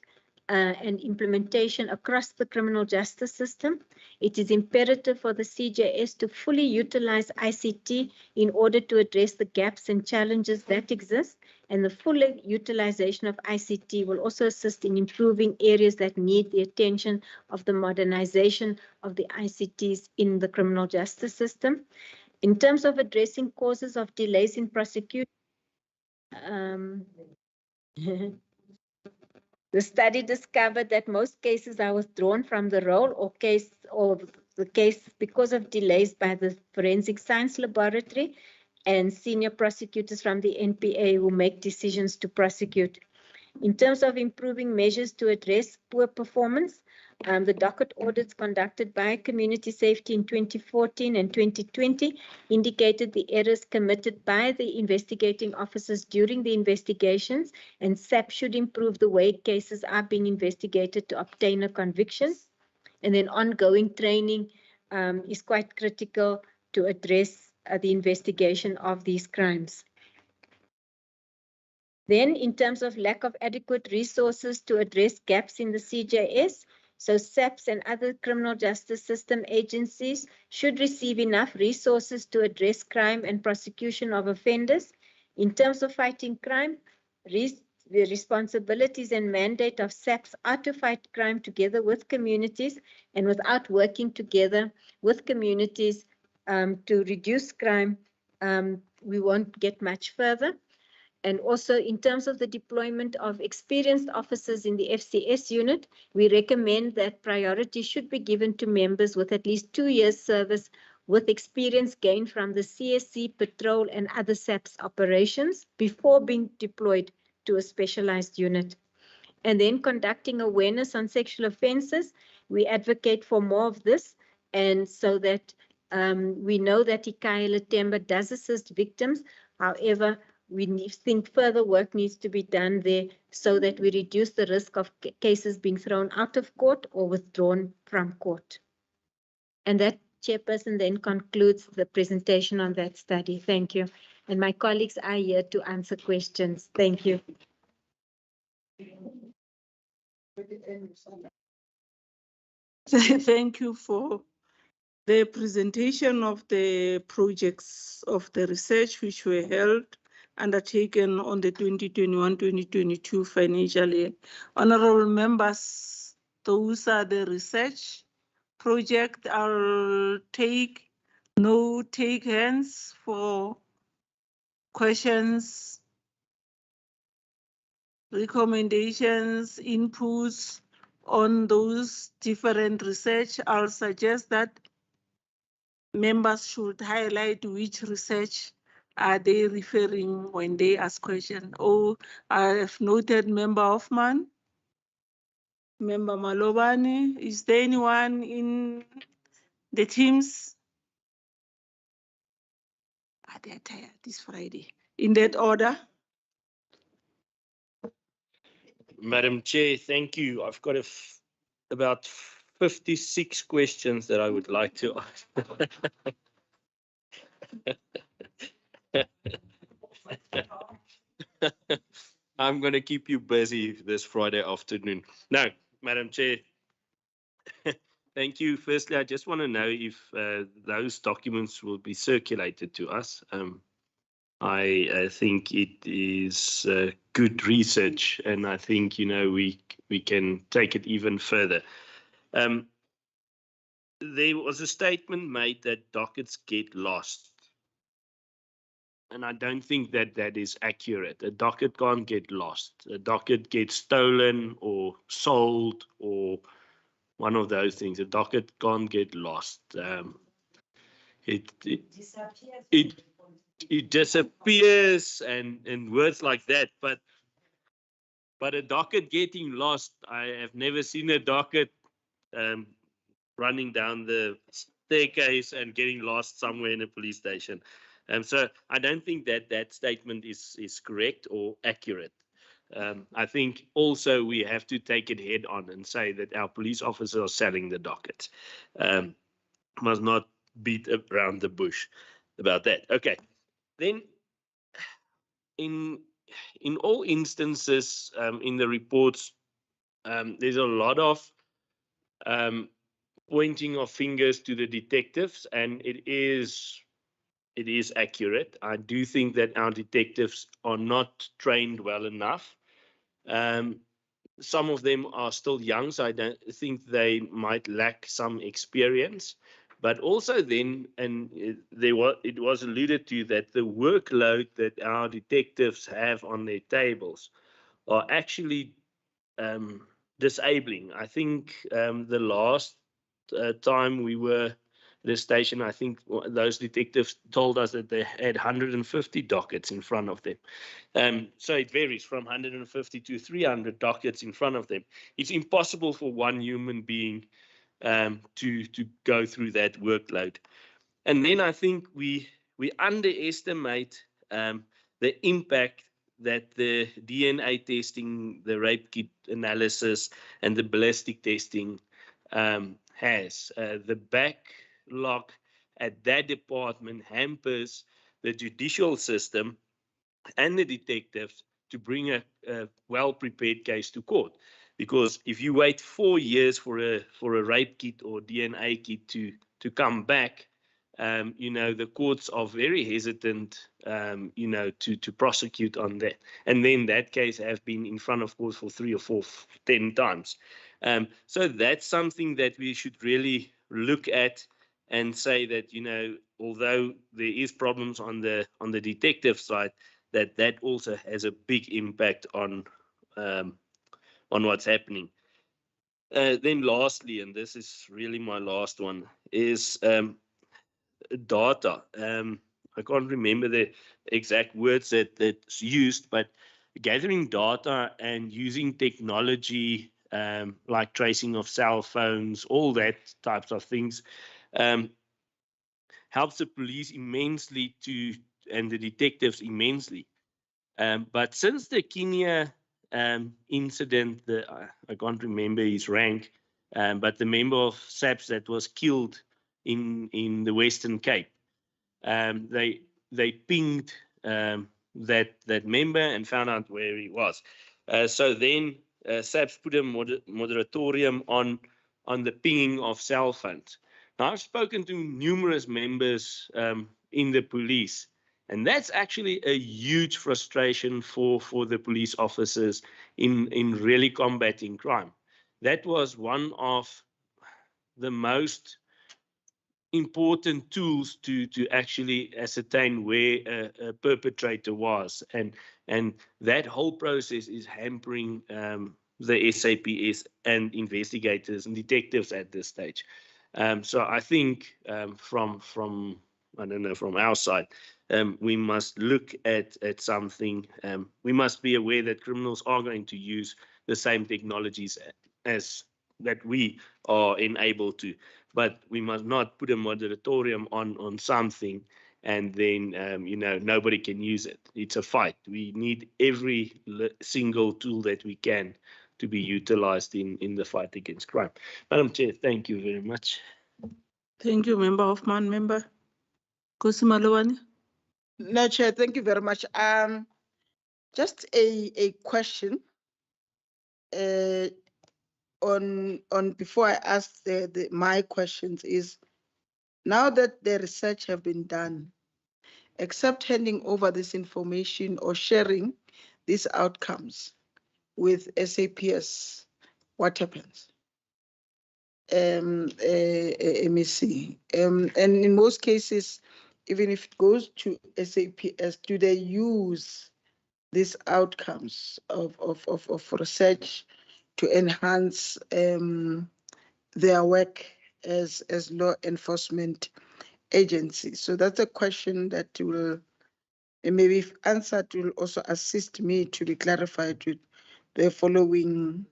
and implementation across the criminal justice system. It is imperative for the CJS to fully utilize ICT in order to address the gaps and challenges that exist, and the full utilization of ICT will also assist in improving areas that need the attention of the modernization of the ICTs in the criminal justice system. In terms of addressing causes of delays in prosecution, the study discovered that most cases are withdrawn from the roll or the case because of delays by the forensic science laboratory and senior prosecutors from the NPA who make decisions to prosecute. In terms of improving measures to address poor performance, the docket audits conducted by Community Safety in 2014 and 2020 indicated the errors committed by the investigating officers during the investigations, and SAP should improve the way cases are being investigated to obtain a conviction. And then ongoing training is quite critical to address the investigation of these crimes. Then, in terms of lack of adequate resources to address gaps in the CJS, so SAPS and other criminal justice system agencies should receive enough resources to address crime and prosecution of offenders. In terms of fighting crime, the responsibilities and mandate of SAPS are to fight crime together with communities, and without working together with communities to reduce crime, we won't get much further. And also, in terms of the deployment of experienced officers in the FCS unit, we recommend that priority should be given to members with at least 2 years service with experience gained from the CSC, patrol, and other SAPS operations before being deployed to a specialized unit. And then conducting awareness on sexual offences, we advocate for more of this, and so that we know that Ikaya Latemba does assist victims. However, we think further work needs to be done there so that we reduce the risk of cases being thrown out of court or withdrawn from court. And that, Chairperson, then concludes the presentation on that study. Thank you. And my colleagues are here to answer questions. Thank you. Thank you for the presentation of the projects of the research which were undertaken on the 2021-2022 financial year. Honorable members, those are the research projects. I'll take hands for questions, recommendations, inputs on those different research. I'll suggest that members should highlight which research are they referring when they ask questions. Oh, I have noted Member Hoffman, Member Malobane. Is there anyone in the teams, they're tired this Friday. In that order. Madam Chair, thank you. I've got about 56 questions that I would like to ask. I'm going to keep you busy this Friday afternoon. Now, Madam Chair, thank you. Firstly, I just want to know if those documents will be circulated to us. I think it is good research, and I think, you know, we can take it even further. There was a statement made that dockets get lost. And I don't think that that is accurate. A docket can't get lost. A docket gets stolen or sold or one of those things. A docket can't get lost. It disappears and words like that. But a docket getting lost, I have never seen a docket running down the staircase and getting lost somewhere in a police station. So I don't think that that statement is correct or accurate. I think also we have to take it head on and say that our police officers are selling the dockets. Must not beat around the bush about that. Okay. Then in all instances in the reports, there's a lot of pointing of fingers to the detectives, and it is accurate. I do think that our detectives are not trained well enough. Some of them are still young, so I don't think they might lack some experience. But also then, and it was alluded to that the workload that our detectives have on their tables are actually disabling. I think the last time we were at the station, I think those detectives told us that they had 150 dockets in front of them. So it varies from 150 to 300 dockets in front of them. It's impossible for one human being to go through that workload. And then I think we underestimate the impact that the DNA testing, the rape kit analysis, and the ballistic testing has. The backlog at that department hampers the judicial system and the detectives to bring a well-prepared case to court. Because if you wait 4 years for a rape kit or DNA kit to come back, you know, the courts are very hesitant, you know, to prosecute on that. And then that case have been in front of courts for 3 or 4, 10 times. So that's something that we should really look at and say that, you know, although there is problems on the detective side, that also has a big impact on what's happening. Then lastly, and this is really my last one, is data. I can't remember the exact words that's used, but gathering data and using technology like tracing of cell phones, all that types of things, helps the police immensely and the detectives immensely. But since the Kenya incident, I can't remember his rank, but the member of SAPS that was killed in the Western Cape, they pinged that member and found out where he was. So then SAPS put a moratorium on the pinging of cell phones. Now, I've spoken to numerous members in the police, and that's actually a huge frustration for the police officers in really combating crime. That was one of the most important tools to actually ascertain where a perpetrator was, and that whole process is hampering the SAPS and investigators and detectives at this stage. So I think from I don't know, from our side, we must look at something. We must be aware that criminals are going to use the same technologies as that we are enabled to. But we must not put a moratorium on something and then, nobody can use it. It's a fight. We need every single tool that we can to be utilized in the fight against crime. Madam Chair, thank you very much. Thank you, Member Hoffman. Member Kosi Malewani. No, Chair, thank you very much. Just a question on before I ask my questions is, now that the research have been done, except handing over this information or sharing these outcomes with SAPS, what happens? MEC. And in most cases, even if it goes to SAPS, do they use these outcomes of research to enhance their work as law enforcement agencies? So that's a question that will, and maybe if answered, will also assist me to be clarified with the following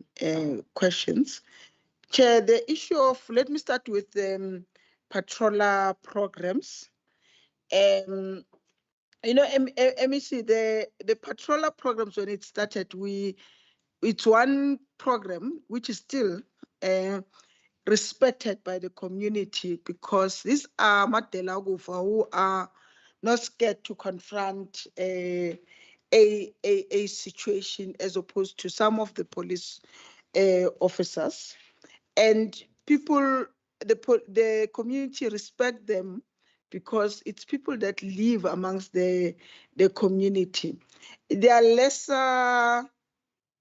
questions. Chair, the issue of, let me start with patroller programs. MEC, the patroller programs, when it started, it's one program which is still respected by the community, because these are Matelagufa who are not scared to confront a situation, as opposed to some of the police officers. And people, the community respect them because it's people that live amongst the community. There are lesser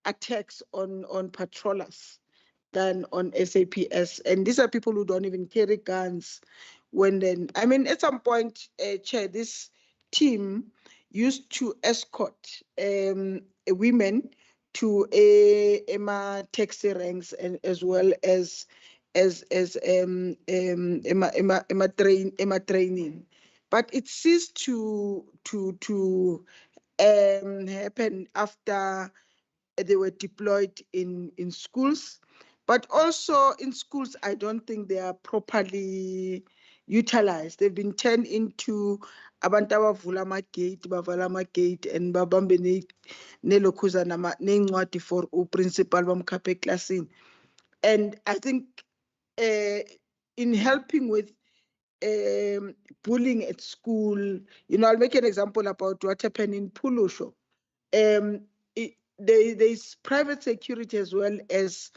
attacks on patrollers than on SAPS, and these are people who don't even carry guns. At some point, Chair, this team used to escort women to taxi ranks, and as well as training, but it ceased to happen after they were deployed in schools. But also in schools, I don't think they are properly utilized. They've been turned into abantu abavula amagate, bavala amagate, and babambe nelokhuza nencwadi for principal bamkhaphe eklasini. And I think in helping with bullying at school, I'll make an example about what happened in Pulusho. There's private security as well as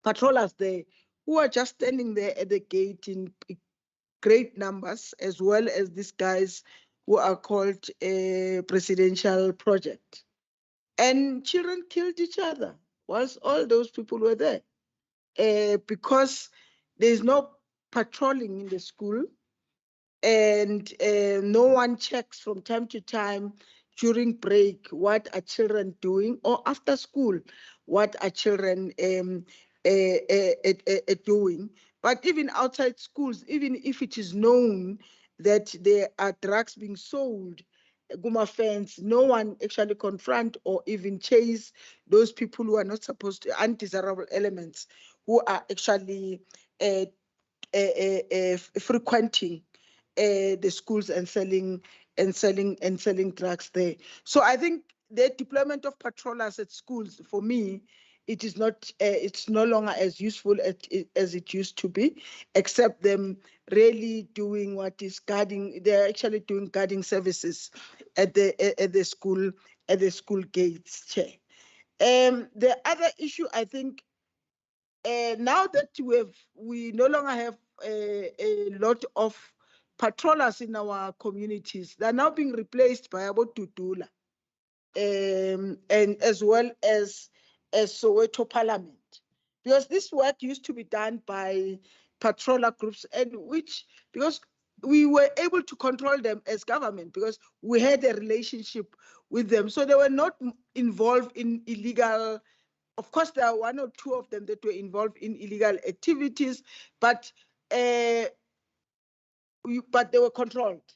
patrollers there who are just standing there at the gate in great numbers, as well as these guys who are called a presidential project. And children killed each other whilst all those people were there, because there's no patrolling in the school, and no one checks from time to time during break what are children doing, or after school what are children doing. But even outside schools, even if it is known that there are drugs being sold, Guma fence, no one actually confront or even chase those people who are not supposed to, undesirable elements who are actually frequenting the schools and selling drugs there. So I think the deployment of patrollers at schools, for me, it is not. It's no longer as useful as it used to be, except them really doing what is guarding. They're actually doing guarding services at the school gates. Chair. The other issue, I think, now that we no longer have a lot of patrollers in our communities, they're now being replaced by about Tutula, and as well as Soweto Parliament, because this work used to be done by patroller groups, and because we were able to control them as government, because we had a relationship with them, so they were not involved in illegal. Of course, there are one or two of them that were involved in illegal activities, but they were controlled.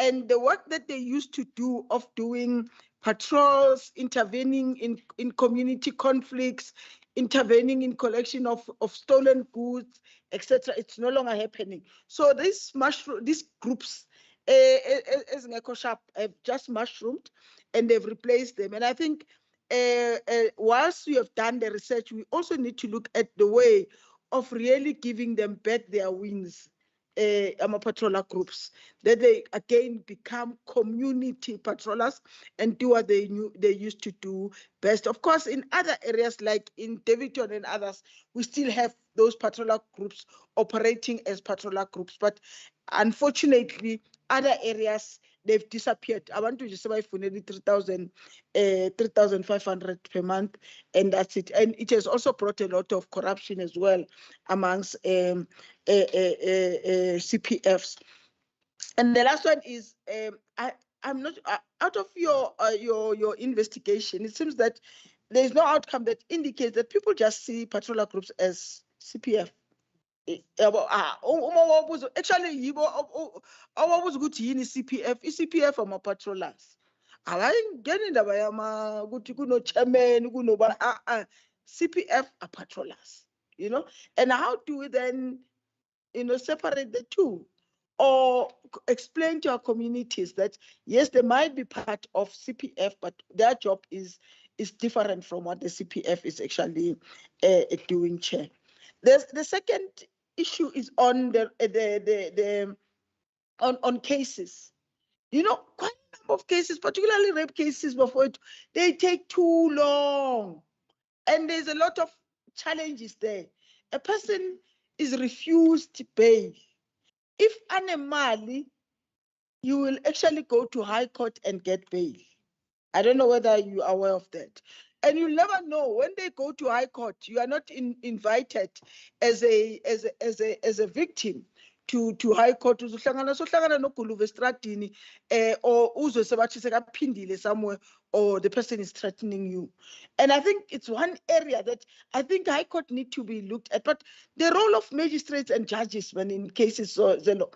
And the work that they used to do of doing patrols, intervening in community conflicts, intervening in collection of stolen goods, etc., it's no longer happening. So these groups, as Ngeko Sharp, have just mushroomed and they've replaced them. And I think whilst we have done the research, we also need to look at the way of really giving them back their wings, patroller groups, that they again become community patrollers and do what they used to do best. Of course, in other areas like in Davidton and others, we still have those patroller groups operating as patroller groups, but unfortunately, other areas they've disappeared. I want to just say 3,500 per month, and that's it. And it has also brought a lot of corruption as well amongst CPFs. And the last one is I'm not out of your investigation. It seems that there is no outcome that indicates that people just see patroller groups as CPF. Actually, awabuza ukuthi yini CPF. CPF ama-patrollers. Awayingeni indaba yama ukuthi kuno-chairman, CPF are patrollers, you know. And how do we then, separate the two? Or explain to our communities that, yes, they might be part of CPF, but their job is different from what the CPF is actually doing, Chair. The second issue is on on cases. Quite a number of cases, particularly rape cases, before they take too long, and there's a lot of challenges there. A person is refused bail. If animally, you will actually go to High Court and get bail. I don't know whether you are aware of that. And you never know when they go to High Court, you are not invited as a victim to High Court. Uzohlangana noGuluve estradini, or uzwe sebathi sekaphindile somewhere, or the person is threatening you. And I think it's one area that I think High Court need to be looked at. But the role of magistrates and judges when in cases, the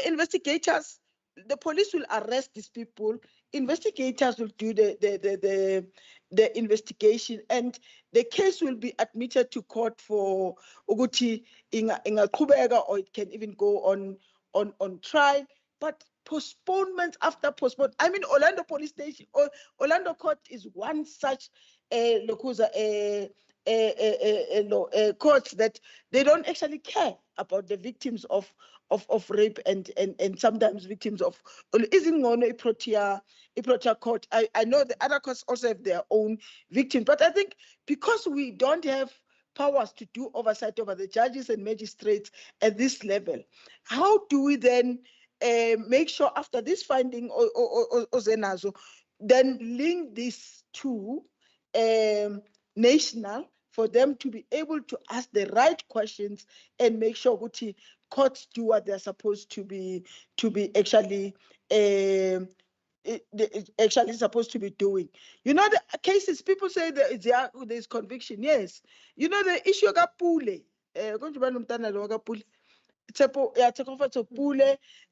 investigators, the police will arrest these people. Investigators will do the investigation, and the case will be admitted to court for Uguti ingaqhubeka, or it can even go on trial. But postponement after postponement. I mean, Orlando Police Station or Orlando Court is one such court that they don't actually care about the victims of rape and sometimes victims of isn't on a Protea court. I know the other courts also have their own victims, but I think because we don't have powers to do oversight over the judges and magistrates at this level, how do we then make sure after this finding Ozenazo, then link this to national, for them to be able to ask the right questions and make sure that courts do what they're supposed to be actually supposed to be doing. The cases, people say that there's conviction. Yes. The issue of Pule.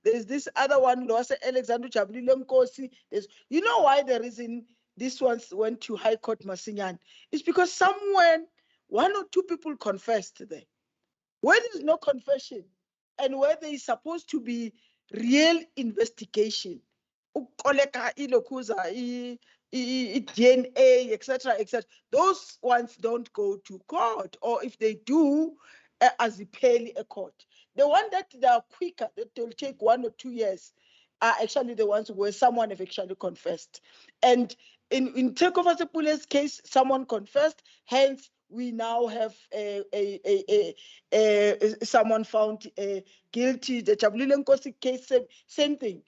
There's this other one, Alexander Jabulile Nkosi. You know why the reason this one went to High Court Masinyan? It's because somewhere one or two people confessed there. Where there's no confession and where there is supposed to be real investigation, DNA, etc., those ones don't go to court, or if they do, as a court. The one that they are quicker, that will take 1 or 2 years, are actually the ones where someone have actually confessed. And in Takeover Sepule's case, someone confessed, hence we now have someone found guilty. The Jabulile Nkosi case, same thing.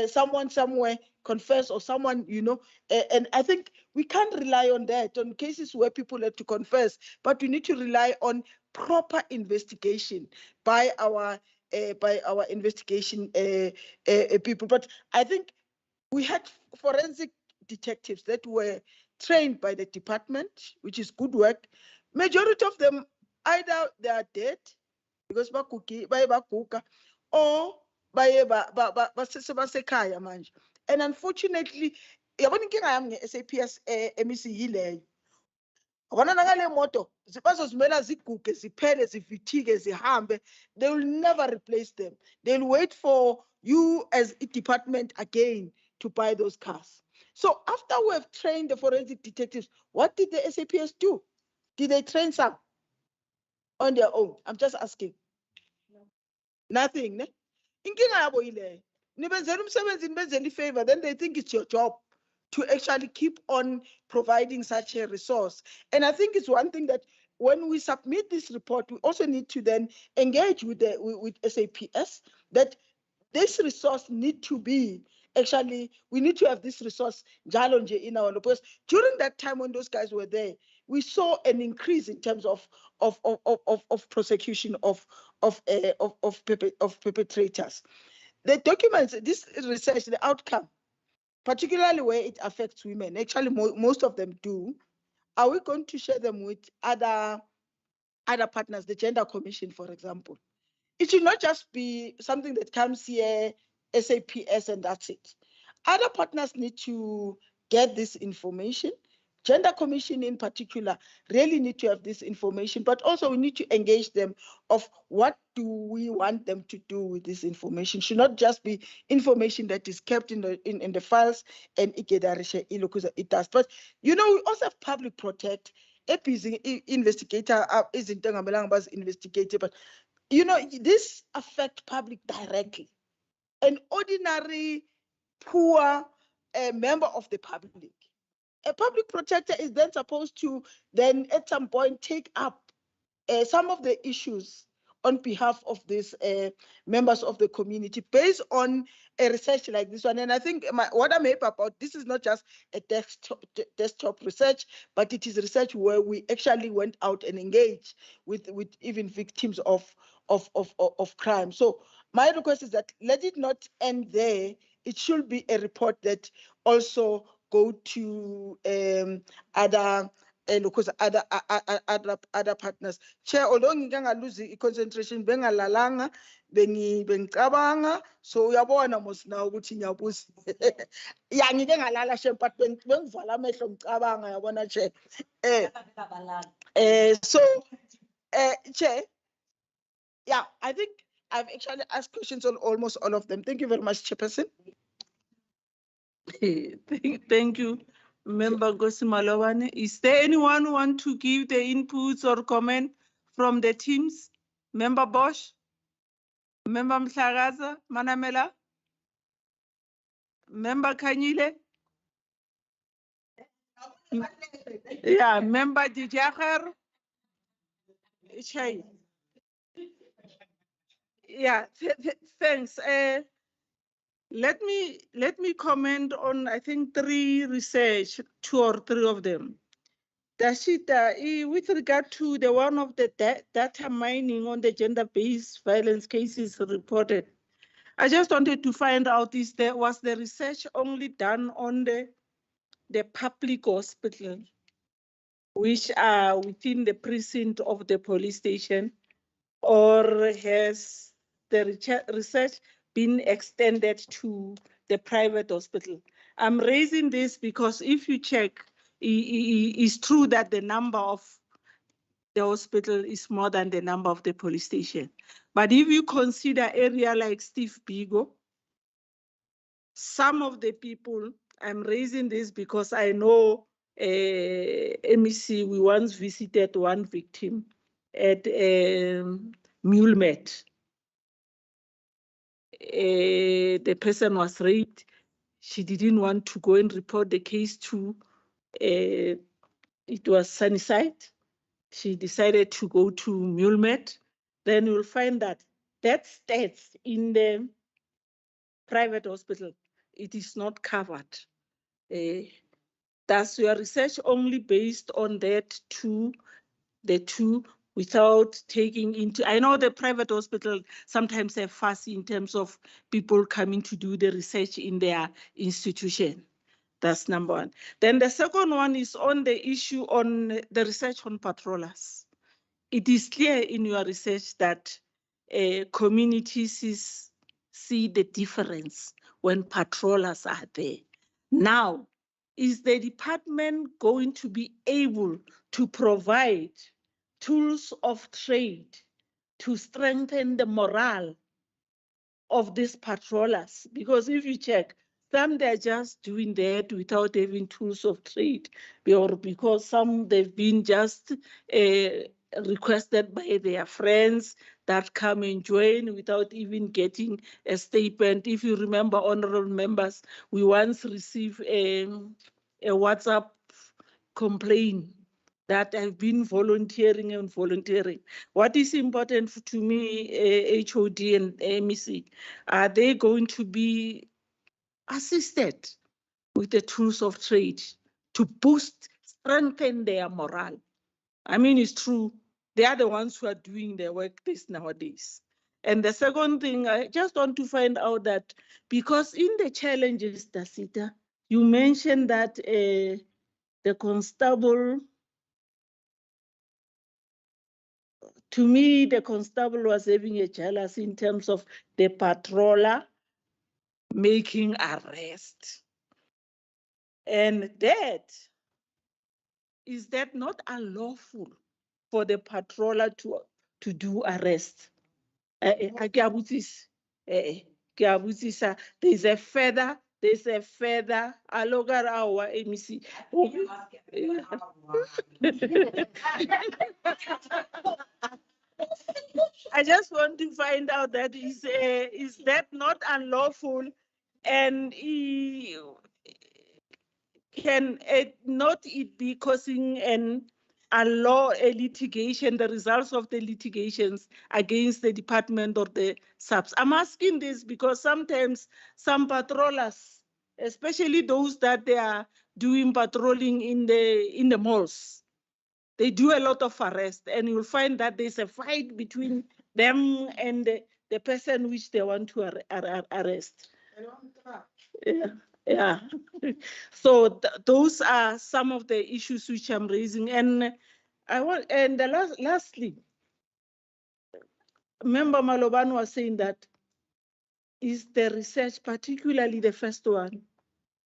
Someone somewhere confess, or someone, and I think we can't rely on that on cases where people have to confess, but we need to rely on proper investigation by our investigation people. But I think we had forensic detectives that were trained by the department, which is good work. Majority of them, either they are dead because or basekhaya manje. And unfortunately, yabona inkinga yami nge-SAPS MEC yileyo. Abana ngale moto bazozimela ziguge ziphele zivithike zihambe, they will never replace them. They'll wait for you as a department again to buy those cars. So after we have trained the forensic detectives, what did the SAPS do? Did they train some on their own? I'm just asking. Nothing. Ne? Inkinga yabo yileyo. Nibenzela umsebenzi nibenzela ifavor, then they think it's your job to actually keep on providing such a resource. And I think it's one thing that when we submit this report, we also need to then engage with SAPS that this resource need to be, actually, we need to have this resource in our because during that time when those guys were there, we saw an increase in terms of prosecution of perpetrators. The documents, this research, the outcome, particularly where it affects women, actually most of them do. Are we going to share them with other partners, the Gender Commission, for example? It should not just be something that comes here, SAPS, and that's it. Other partners need to get this information. Gender Commission in particular really need to have this information, but also we need to engage them of what do we want them to do with this information. Should not just be information that is kept in the files and it does. But you know, we also have public protect, a busy investigator isn't investigator, but you know, this affects public directly. An ordinary poor member of the public. A public protector is then supposed to then at some point take up some of the issues on behalf of these members of the community based on a research like this one. And I think what I'm happy about, this is not just a desktop research, but it is research where we actually went out and engaged with even victims of crime. So my request is that let it not end there. It should be a report that also go to other other partners. Chair, although ngike lose concentration bengalalanga bengicabanga, so uyabona mos now ukuthi ngiyabuza. Ya ngike ngalala she, but bengivala amehlo ngicabanga yabona chair. So chair, yeah, I think I've actually asked questions on almost all of them. Thank you very much, Chairperson. Thank you, Member Gosimalawane. Is there anyone who want to give the inputs or comment from the teams? Member Bosch? Member Mhlagaza, Manamela? Member Kanyile? Yeah, Member Dijakar? Yeah, thanks. Let me comment on, I think, 3 research, 2 or 3 of them. Dashita, with regard to the one of the data mining on the gender-based violence cases reported, I just wanted to find out was the research only done on the public hospital, which are within the precinct of the police station, or has the research been extended to the private hospital? I'm raising this because if you check, it's true that the number of the hospital is more than the number of the police station. But if you consider area like Steve Biko, some of the people, I'm raising this because I know MEC, we once visited one victim at Mulemet. The person was raped. She didn't want to go and report the case to, it was Sunnyside. She decided to go to Mulemet. Then you'll find that stats in the private hospital, it is not covered. Does your research only based on that the two without taking into, I know the private hospital sometimes have fussy in terms of people coming to do the research in their institution. That's number 1. Then the second one is on the issue on the research on patrollers. It is clear in your research that communities see the difference when patrollers are there. Now, is the department going to be able to provide tools of trade to strengthen the morale of these patrollers? Because if you check, some they're just doing that without having tools of trade, or because some they've been just requested by their friends that come and join without even getting a statement. If you remember, honorable members, we once received a WhatsApp complaint that I've been volunteering and volunteering. What is important to me, HOD and MEC, are they going to be assisted with the tools of trade to boost, strengthen their morale? I mean, it's true, they are the ones who are doing their work this nowadays. And the second thing, I just want to find out that, because in the challenges, Dasita, you mentioned that the constable, to me, the constable was having a jealousy in terms of the patroller making arrest. And that, is that not unlawful for the patroller to do arrest? There's a feather, alogarawa MEC. I just want to find out that is that not unlawful, and can it not be causing a litigation, the results of the litigations against the department or the subs? I'm asking this because sometimes some patrollers, especially those that they are doing patrolling in the malls, they do a lot of arrest, and you'll find that there's a fight between them and the person which they want to arrest. Yeah. So those are some of the issues which I'm raising. And lastly, Member Maloban was saying that, is the research, particularly the first one,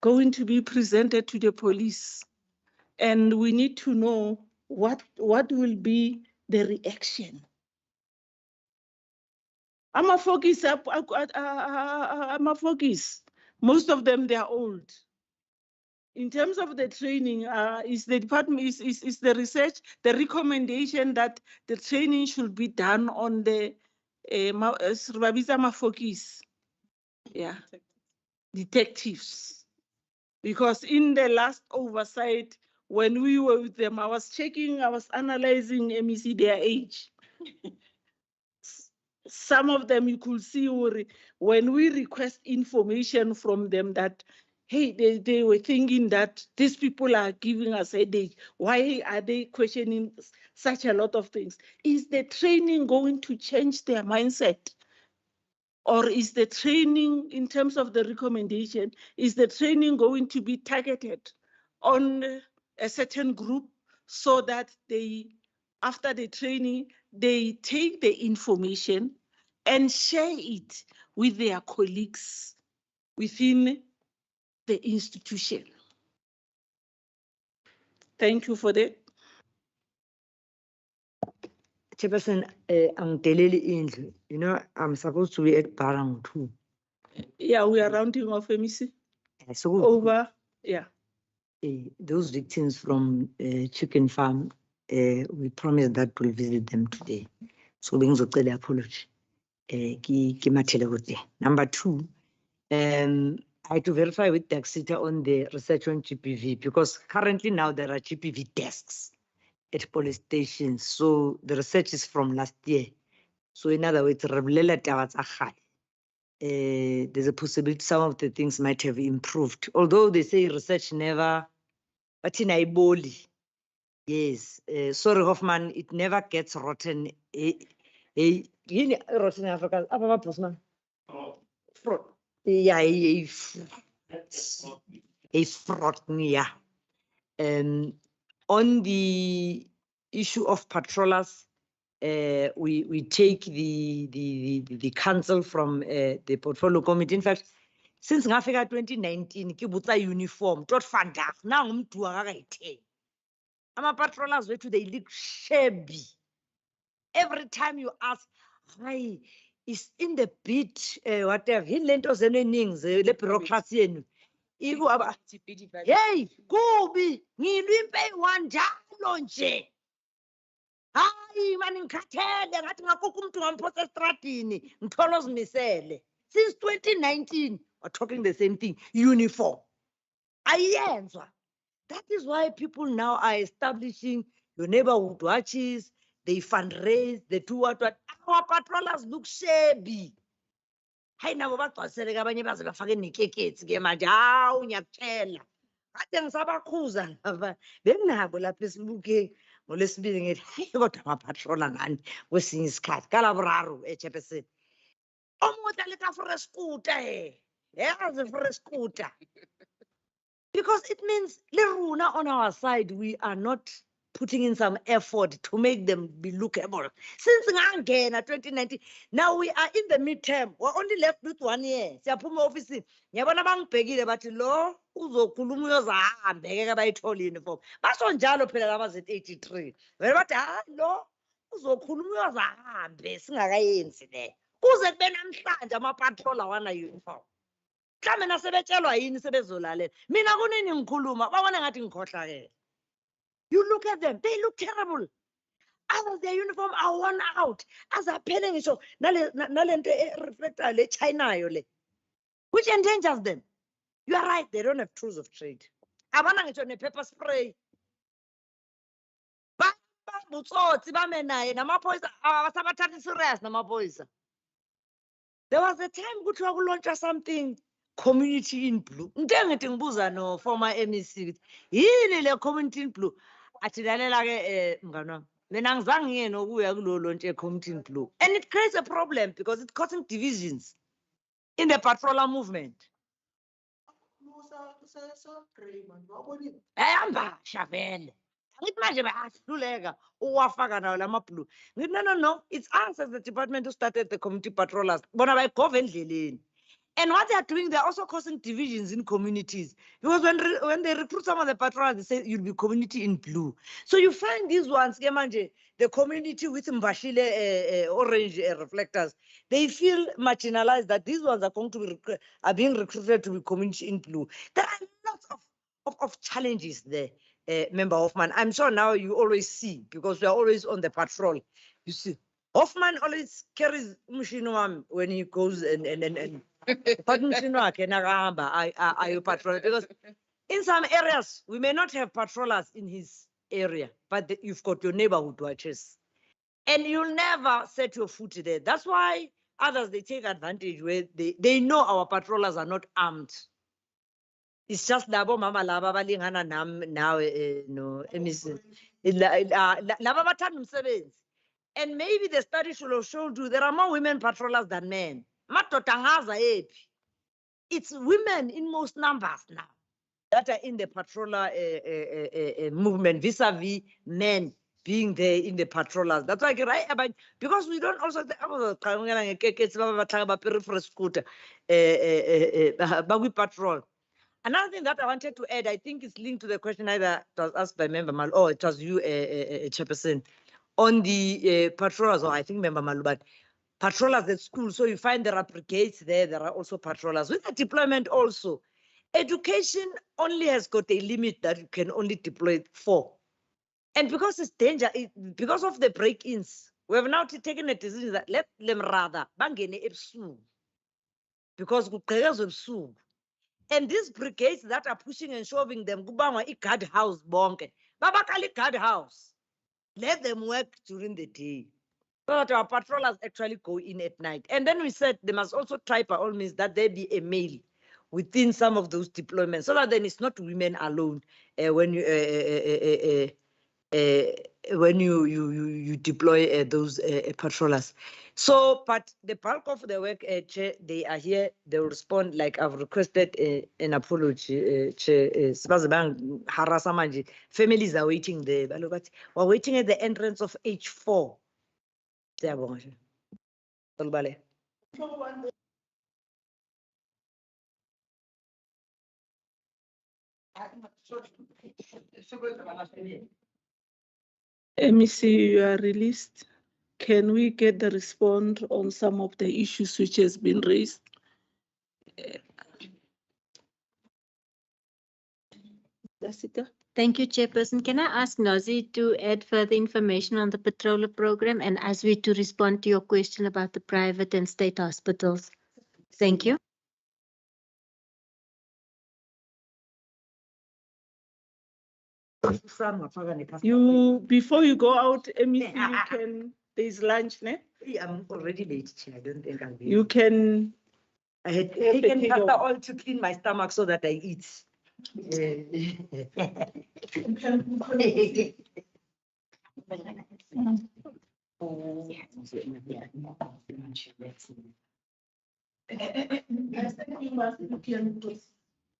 going to be presented to the police? And we need to know what will be the reaction. I'm a focus. Most of them, they are old. In terms of the training, is the department, is the research, the recommendation that the training should be done on the focus, yeah, detectives. Because in the last oversight, when we were with them, I was analyzing MEC, their age. Some of them you could see when we request information from them that, hey, they were thinking that these people are giving us a headache. Why are they questioning such a lot of things? Is the training going to change their mindset? Or is the training, in terms of the recommendation, is the training going to be targeted on a certain group so that they, after the training, they take the information and share it with their colleagues within the institution? Thank you for that. Chairperson, you know, I'm supposed to be at Barang too. Yeah, we are rounding off, MEC. So Over, yeah. Those victims from chicken farm, we promised that we'll visit them today. So being so clear apology. Number two, I had to verify with Daxita on the research on GPV, because currently now there are GPV desks at police stations. So the research is from last year. So in other words, there's a possibility some of the things might have improved. Although they say research never, but in Iboli, yes, sorry Hoffman, it never gets rotten. Rotten Africa, fraud. Yeah, a fraud, yeah. On the issue of patrollers, we take the council from the portfolio committee. In fact, since ngafika 2019, ke butsa uniform, tot fanda, na umtu wakakaithe. Ama-patrollers wethu, they look shabby. Every time you ask, hi, is in the bit, whatever, hinlento zeningi le bureaucracy yenu. Iku aba, hey, kubi, ngilwimpe wanjalo nje. Hayi mani ngikhathele ngathi ngakukho umuntu ngamphosa estradini ngithola ozimisele. Since 2019 we're talking the same thing, uniform. Ayenzwa. That is why people now are establishing your neighborhood watches, they fundraise, they do what. Our patrollers look shabby. Hayi nabo bagcwasele abanye baze bafake nekeketsi ke manje hawu ngiyakutshela. Kade ngisabakhuza laba benginabo lapha esibukeni ngoLwesibili ngithi hayi kodwa ama-patroller ngani kwesinye isikhathi kaLaboraro eChepeson. Omunye leta for a scooter yazi for a scooter. Because it means Leruna on our side, we are not putting in some effort to make them be lookable. Since ngangena 2019, now we are in the midterm. We're only left with 1 year. Siyaphuma office. Ngiyabona bangibhekile bathi lo uzokhuluma uyozahambe ngeke bayithola uniform. Basho njalo phela laba Z83. Wena bathi hayi lo uzokhuluma uyozahambe singakayenzi le. Kuze kube namhlanje ama-patrol awana uniform. Mhlawumbe nasebetshelwa yini sebezolalela. Mina kunini ngikhuluma babona ngathi ngikhohlakele. You look at them, they look terrible. Others, their uniform are worn out. Azaphele ngisho nalento reflector le China yo le. Which endangers them. You are right, they don't have tools of trade. Abana ngisho ne-pepper spray. Babutsotsi bamenaye namaphoyisa abasabathathi serious namaphoyisa. There was a time kuthiwa kulontsha something, community in blue. Ngithi ngibuza no former MEC, yini le community in blue? Athi lalela ke mngani wami. Mina ngizange ngiye nokuya kulo lontshe community in blue. And it creates a problem because it's causing divisions in the patroller movement. Ehamba shavele. Ngithi manje bayahluleka uwafaka nawo lama-blue. Ngithi no, it's us as the department who started the community patrollers. Bona bayigova endleleni. And what they are doing, they're also causing divisions in communities. Because when they recruit some of the patrollers, they say you'll be community in blue. So you find these ones, the community with mbashile orange reflectors, they feel marginalized that these ones are going to be are being recruited to be community in blue. There are lots of challenges there, Member Hoffman. I'm sure now you always see, because we are always on the patrol. You see, Hoffman always carries Mushinwam when he goes and but I patrol, because in some areas we may not have patrollers in his area, but you've got your neighborhood watches, and you'll never set your foot there. That's why others, they take advantage where they know our patrollers are not armed. It's just labo mama laba balingana now no laba bathanda umsebenzi. And maybe the study should have showed you there are more women patrollers than men. It's women in most numbers now that are in the patroller movement vis-a-vis men being there in the patrollers. That's why, right? But because we don't also scooter, but we patrol. Another thing that I wanted to add, I think it's linked to the question either it was asked by Member Mal, or it was you, Chairperson, on the patrollers, or I think Member Malu, but patrollers at school. So you find there are brigades there, there are also patrollers. With the deployment also, education only has got a limit that you can only deploy for. And because it's danger, because of the break-ins, we have now taken a decision that let them rather bangene ebusuku, because kuqhekezwe ebusuku. And these brigades that are pushing and shoving them, kubangwa i-guard house bonke, babakala i-guard house. Let them work during the day, so that our patrollers actually go in at night. And then we said they must also try by all means that there be a male within some of those deployments, so that then it's not women alone when you deploy those patrollers. So, but the bulk of the work, Chair, they are here. They will respond like I've requested an apology. Chair, families are waiting there. We're waiting at the entrance of H4. Siyabonga. Tolibale. MEC, you are released. Can we get the response on some of the issues which has been raised? Jessica? Thank you, Chairperson. Can I ask Nazi to add further information on the patroller program and Aswi to respond to your question about the private and state hospitals? Thank you. You, before you go out, MEC, you can, there's lunch, ne? I'm already late, Chair. I don't think I'll be. You can, I had have the taken takeout. pasta oil to clean my stomach so that I eat.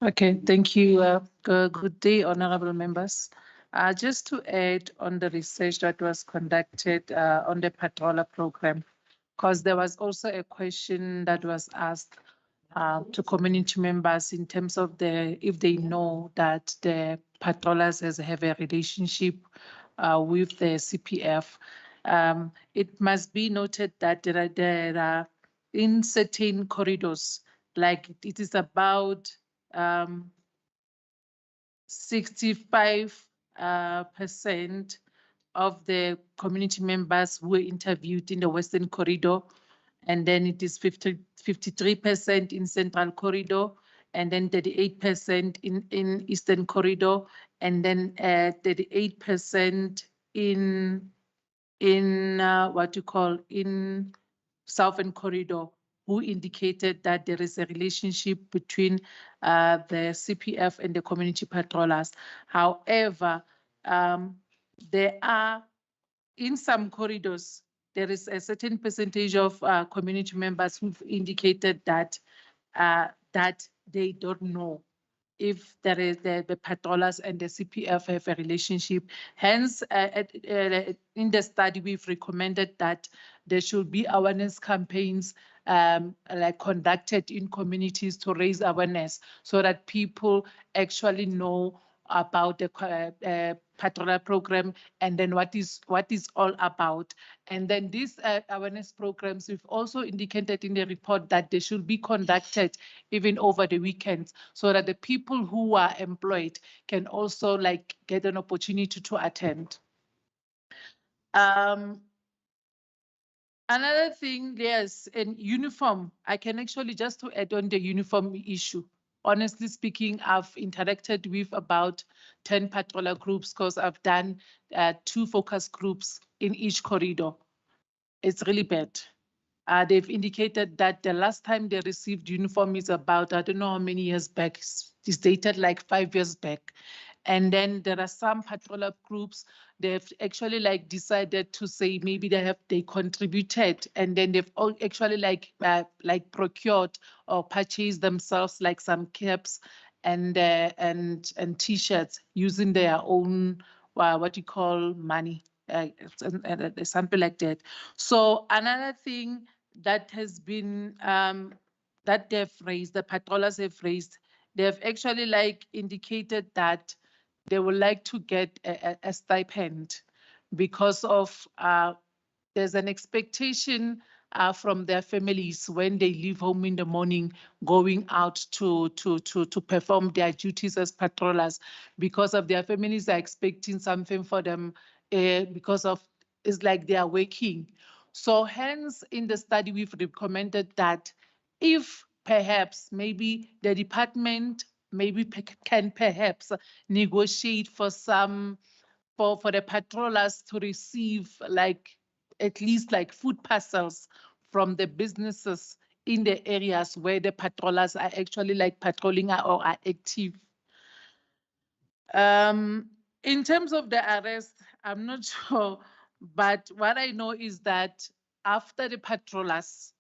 Okay, thank you. Good day, honorable members. Just to add on the research that was conducted on the patroller program, because there was also a question that was asked to community members in terms of if they know that the patrollers have a relationship with the CPF. It must be noted that there are in certain corridors, like it is about 65% of the community members who were interviewed in the Western Corridor, and then it is 53% in Central Corridor, and then 38% in Eastern Corridor, and then 38% in what you call in Southern Corridor, who indicated that there is a relationship between the CPF and the community patrollers. However, there are, in some corridors, there is a certain percentage of community members who've indicated that that they don't know if there is the patrollers and the CPF have a relationship. Hence, in the study, we've recommended that there should be awareness campaigns like conducted in communities to raise awareness so that people actually know about the patroller program and then what is all about. And then these awareness programs, we've also indicated in the report that they should be conducted even over the weekends so that the people who are employed can also like get an opportunity to attend. Another thing, yes, in uniform, I can actually just to add on the uniform issue. Honestly speaking, I've interacted with about 10 patroller groups because I've done 2 focus groups in each corridor. It's really bad. They've indicated that the last time they received uniform is about, I don't know how many years back, it's dated like 5 years back. And then there are some patroller groups, they've actually like decided to say maybe they contributed and then they've all actually like procured or purchased themselves like some caps and t-shirts using their own what you call money, something like that. So another thing that has been that they've raised, the patrollers have raised, they've actually like indicated that they would like to get a stipend because of there's an expectation from their families when they leave home in the morning, going out to perform their duties as patrollers, because of their families are expecting something for them because of it's like they are working. So hence in the study, we've recommended that if perhaps maybe the department maybe can perhaps negotiate for some for the patrollers to receive like at least like food parcels from the businesses in the areas where the patrollers are actually like patrolling or are active. In terms of the arrest, I'm not sure, but what I know is that after the patrollers,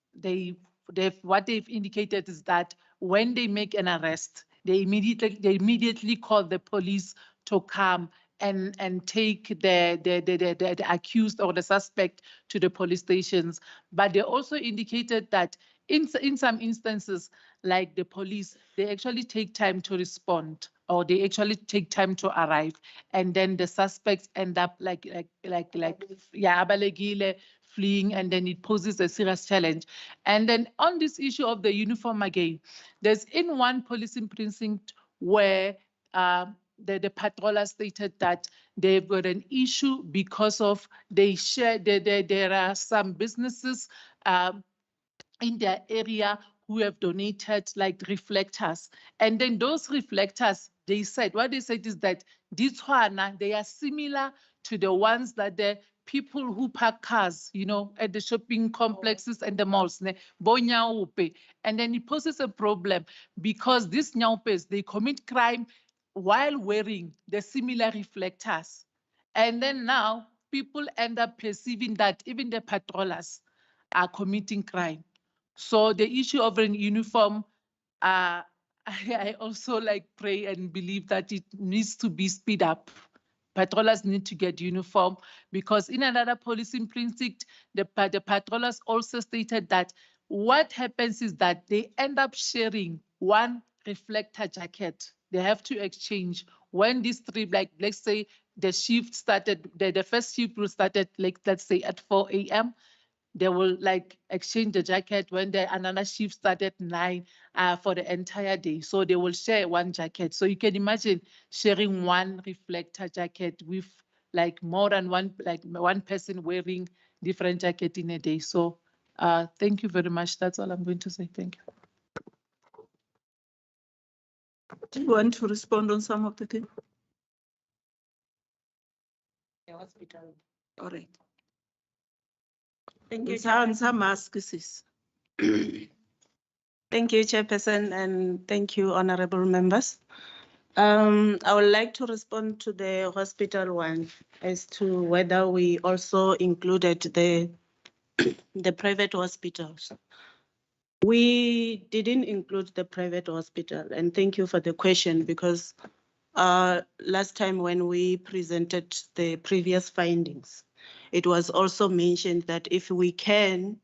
what they've indicated is that when they make an arrest, they immediately call the police to come and take the accused or the suspect to the police stations. But they also indicated that in some instances, like the police, they actually take time to respond, or they actually take time to arrive, and then the suspects end up abalekile, fleeing, and then it poses a serious challenge. And then on this issue of the uniform again, there's in one policing precinct where the patroller stated that they've got an issue because of they share there are some businesses in their area who have donated like reflectors. And then those reflectors, they said, what they said is that these one, they are similar to the ones that the people who park cars, you know, at the shopping complexes and the malls, and then it poses a problem because these nyaupes, they commit crime while wearing the similar reflectors. And then now people end up perceiving that even the patrollers are committing crime. So the issue of an uniform, I also like pray and believe that it needs to be speed up. Patrollers need to get uniform because in another policing precinct, the patrollers also stated that what happens is that they end up sharing one reflector jacket. They have to exchange when this trip, like let's say the shift started, the first shift will start at like let's say at 4 a.m. They will like exchange the jacket when the another shift started at 9 for the entire day. So they will share one jacket. So you can imagine sharing one reflector jacket with like more than one person wearing different jacket in a day. So thank you very much. That's all I'm going to say. Thank you. Do you want to respond on some of the things? The hospital. All right. Thank you, Some masks. Thank you, Chairperson, and thank you, honorable members. I would like to respond to the hospital one as to whether we also included the private hospitals. We didn't include the private hospital, and thank you for the question because last time when we presented the previous findings, it was also mentioned that if we can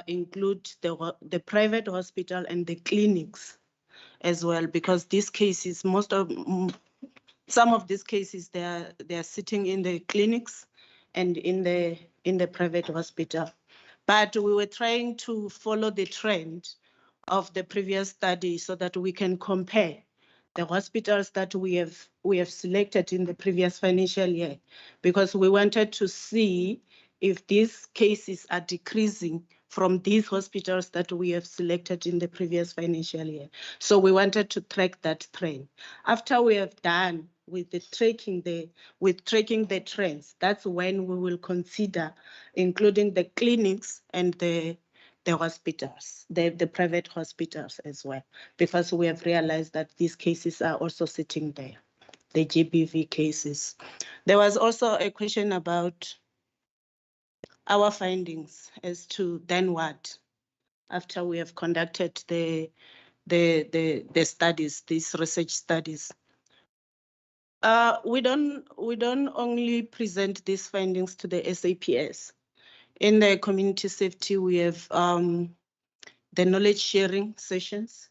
include the private hospital and the clinics as well, because these cases, some of these cases, they are sitting in the clinics and in the private hospital. But we were trying to follow the trend of the previous study so that we can compare the hospitals that we have selected in the previous financial year, because we wanted to see if these cases are decreasing from these hospitals that we have selected in the previous financial year. So we wanted to track that trend. After we have done with the tracking the trends, that's when we will consider including the clinics and the hospitals, the private hospitals as well, because we have realized that these cases are also sitting there, the GBV cases. There was also a question about our findings as to then what, after we have conducted the studies, these research studies. We don't only present these findings to the SAPS. In the community safety, we have the knowledge sharing sessions.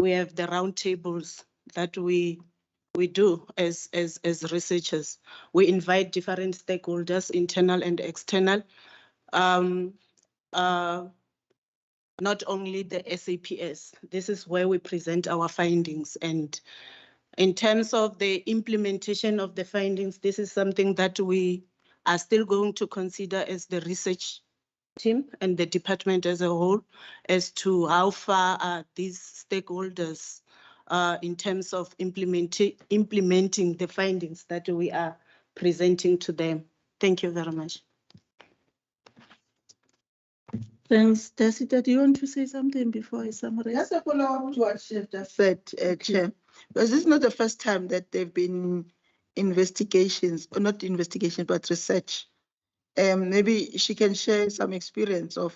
We have the roundtables that we do as researchers. We invite different stakeholders, internal and external. Not only the SAPS. This is where we present our findings. And in terms of the implementation of the findings, this is something that we are still going to consider as the research team and the department as a whole, as to how far are these stakeholders in terms of implementing the findings that we are presenting to them. Thank you very much. Thanks. Dasita, do you want to say something before I summarize? Just a follow-up to what Chef just said, Chair, because this is not the first time that there have been investigations, or not investigations, but research. Maybe she can share some experience of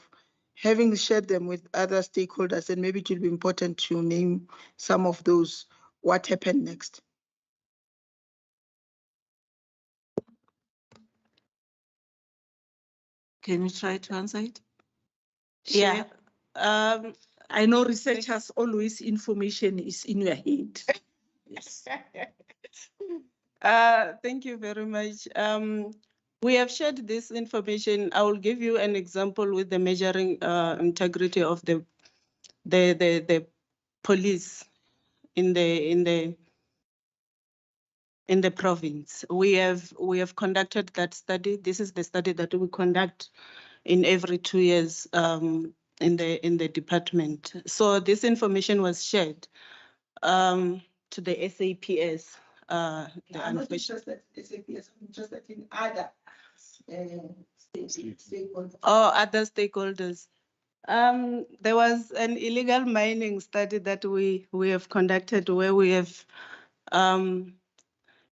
having shared them with other stakeholders, and maybe it will be important to name some of those. What happened next? Can you try to answer it? Yeah. Share. I know researchers always information is in your head. Yes. Thank you very much. We have shared this information. I will give you an example with the measuring integrity of the police in the province. We have conducted that study. This is the study that we conduct in every 2 years in the department. So this information was shared to the SAPS. I'm not interested in SAPS, I'm interested in other stakeholders. Oh, other stakeholders. There was an illegal mining study that we have conducted where we have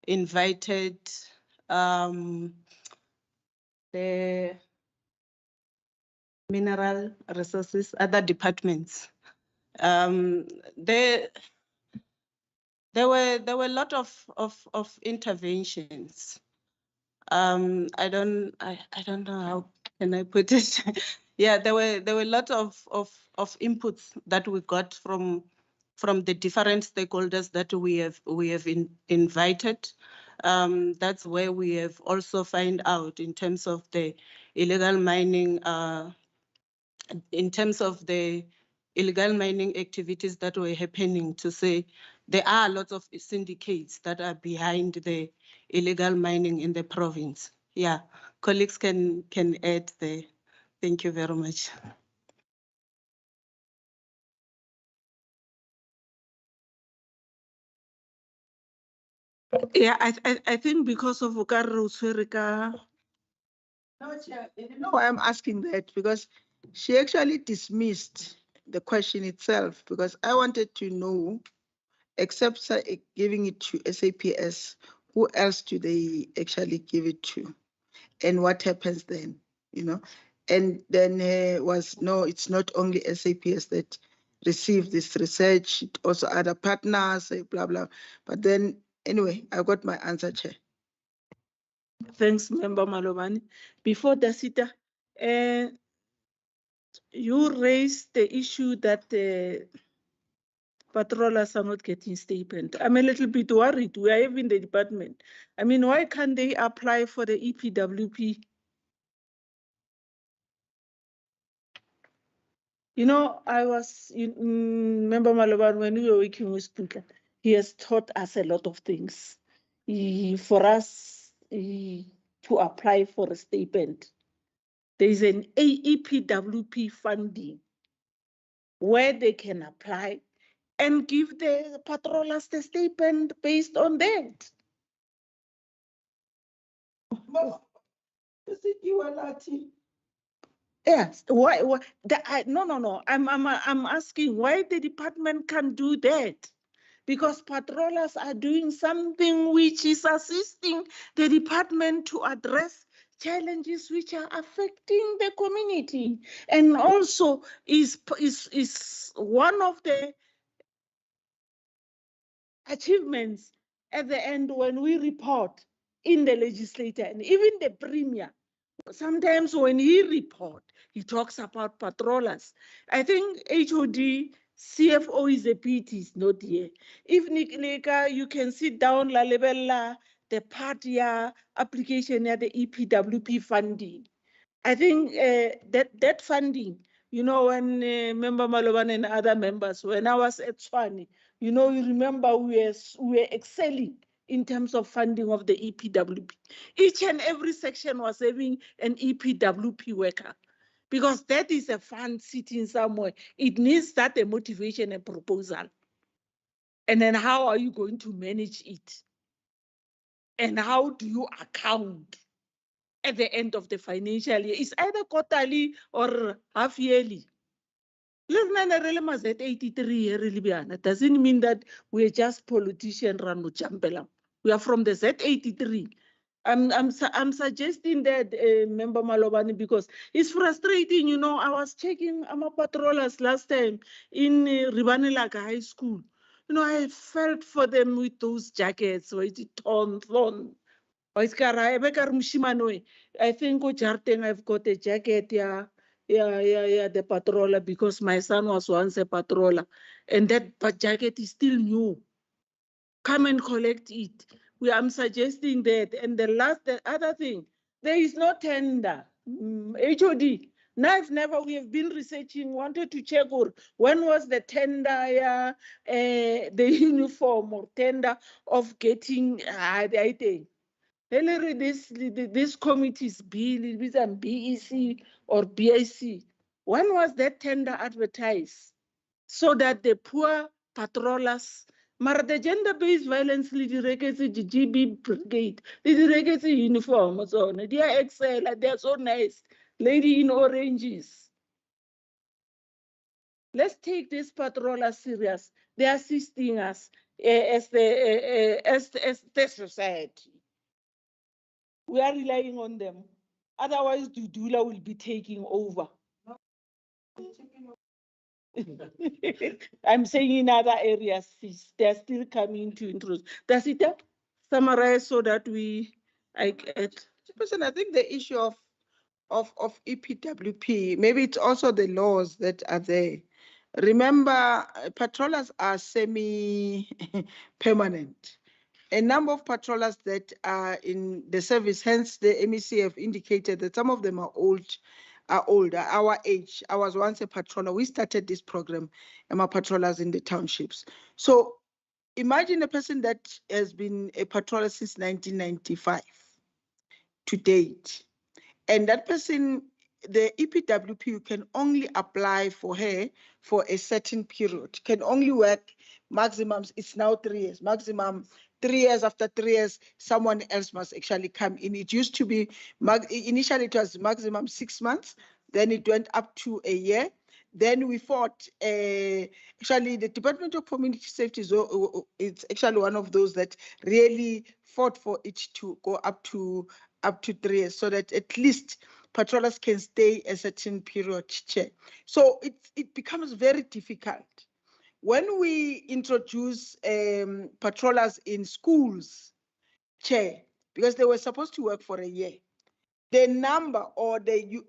invited the mineral resources, other departments. There were a lot of interventions. I don't know how can I put it. Yeah, there were a lot of inputs that we got from the different stakeholders that we have invited. That's where we have also find out in terms of the illegal mining, in terms of the illegal mining activities that were happening, to say there are lots of syndicates that are behind the illegal mining in the province. Yeah, colleagues can add there. Thank you very much. Yeah, I think because of Okaruswerika. No, Chair, you know why I'm asking that? Because she actually dismissed the question itself, because I wanted to know, except giving it to SAPS, who else do they actually give it to? And what happens then, you know? And then no, it's not only SAPS that received this research, also other partners, blah, blah. But then, anyway, I got my answer, Chair. Thanks, Member Malobane. Before Dasita, you raised the issue that patrollers are not getting stipend. I'm a little bit worried. We are in the department. I mean, why can't they apply for the EPWP? You know, I was, Member Malobane, when we were working with Puka, he has taught us a lot of things. For us to apply for a stipend, there is an EPWP funding where they can apply and give the patrollers the stipend based on that. Is it you and Lati? Yes. Why? No. I'm asking why the department can't do that. Because patrollers are doing something which is assisting the department to address challenges which are affecting the community, and also is one of the achievements at the end when we report in the legislature, and even the premier. Sometimes when he report, he talks about patrollers. I think HOD CFO is a pity, he's not here. If Nick, you can sit down, la lebella, the party application at the EPWP funding. I think that funding, you know, when Member Malobane and other members, when I was at Tshwane, you know, you remember we were excelling in terms of funding of the EPWP. Each and every section was having an EPWP worker, because that is a fund sitting somewhere. It needs that a motivation and proposal. And then how are you going to manage it? And how do you account at the end of the financial year? It's either quarterly or half yearly. It doesn't mean that we're just politicians. We are from the Z83. I'm suggesting that, Member Malobane, because it's frustrating. You know, I was checking our patrollers last time in Ribanelaka High School. You know, I felt for them with those jackets, where it's torn. I think Jarteng, I've got a jacket, yeah, the patroller, because my son was once a patroller, and that jacket is still new. Come and collect it. I'm suggesting that. And the other thing, there is no tender. HOD. Now, we have been researching, wanted to check when was the tender, the uniform or tender of getting, I think. This committee's bill, it is BEC or BIC. When was that tender advertised? So that the poor patrollers, mara the gender-based violence, the GB brigade, the uniform, so they are excel, they are so nice. Lady in oranges. Let's take this patrollers serious. They are assisting us as the society. We are relying on them. Otherwise, Dudula will be taking over. I'm saying in other areas, they're still coming to introduce. Does it summarize so that I get? I think the issue of EPWP, maybe it's also the laws that are there. Remember, patrollers are semi-permanent. A number of patrollers that are in the service, hence the MEC have indicated that some of them are older, our age. I was once a patroller. We started this program, my patrollers in the townships. So imagine a person that has been a patroller since 1995 to date. And that person, the EPWP can only apply for her for a certain period, can only work maximum, it's now 3 years, maximum 3 years. After 3 years, someone else must actually come in. It used to be, initially it was maximum 6 months, then it went up to a year. Then we fought, actually the Department of Community Safety it's actually one of those that really fought for it to go up to 3 years, so that at least patrollers can stay a certain period. So it becomes very difficult. When we introduce patrollers in schools, because they were supposed to work for a year, the number or the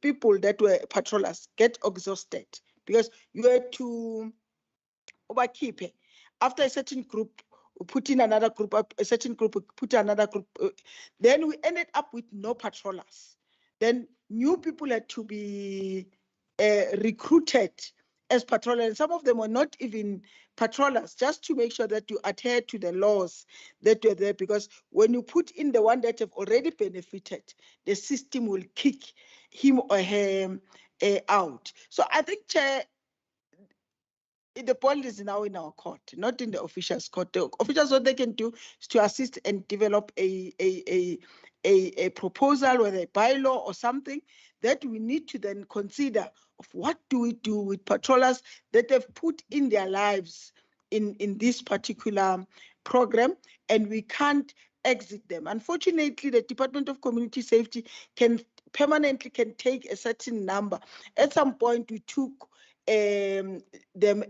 people that were patrollers get exhausted because you had to overkeep it. After a certain group, put in another group, a certain group, put another group. Then we ended up with no patrollers. Then new people had to be recruited as patrollers. And some of them were not even patrollers, just to make sure that you adhere to the laws that were there. Because when you put in the one that have already benefited, the system will kick him or her out. So I think, Chair, the ball is now in our court, not in the officials' court. The officials, what they can do is to assist and develop a proposal, whether a bylaw or something that we need to then consider of what do we do with patrollers that have put in their lives in this particular program, and we can't exit them. Unfortunately, the Department of Community Safety can permanently take a certain number. At some point, we took them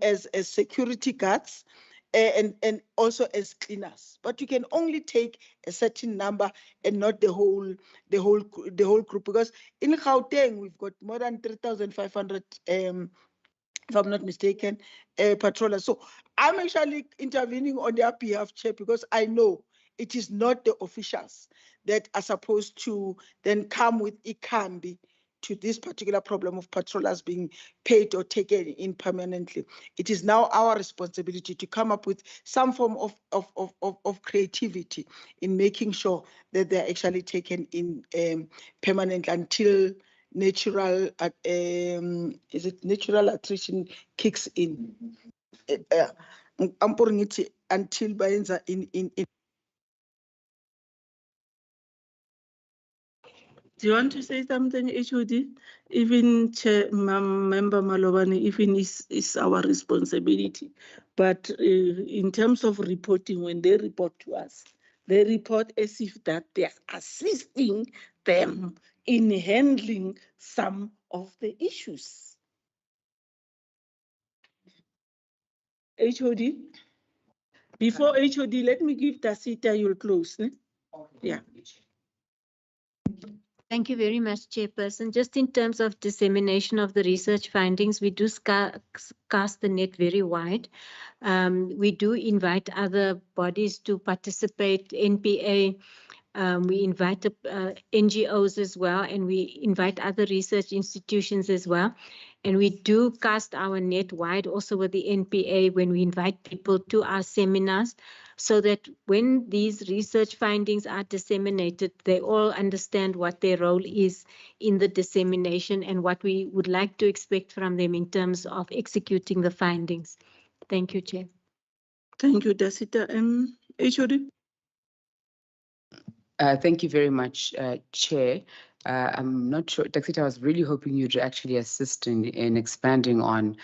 as security guards and also as cleaners, but you can only take a certain number and not the whole group, because in Gauteng we've got more than 3,500 if I'm not mistaken, patrollers. So I'm actually intervening on their behalf, Chair, because I know it is not the officials that are supposed to then come with ikambi to this particular problem of patrollers being paid or taken in permanently. It is now our responsibility to come up with some form of creativity in making sure that they're actually taken in permanently until natural is it natural attrition kicks in. I'm putting it until Bayenza in. Do you want to say something, HOD? Even Member Malobane, even is our responsibility. But in terms of reporting, when they report to us, they report as if that they are assisting them in handling some of the issues. HOD? Before HOD, let me give Tasita, you'll close. Yeah. Thank you very much, Chairperson. Just in terms of dissemination of the research findings, we do cast the net very wide. We do invite other bodies to participate, NPA. We invite NGOs as well, and we invite other research institutions as well. And we do cast our net wide also with the NPA when we invite people to our seminars, so that when these research findings are disseminated, they all understand what their role is in the dissemination and what we would like to expect from them in terms of executing the findings. Thank you, Chair. Thank you, Dasita. HOD. Thank you very much, Chair. I'm not sure, Daxita, I was really hoping you'd actually assist in expanding on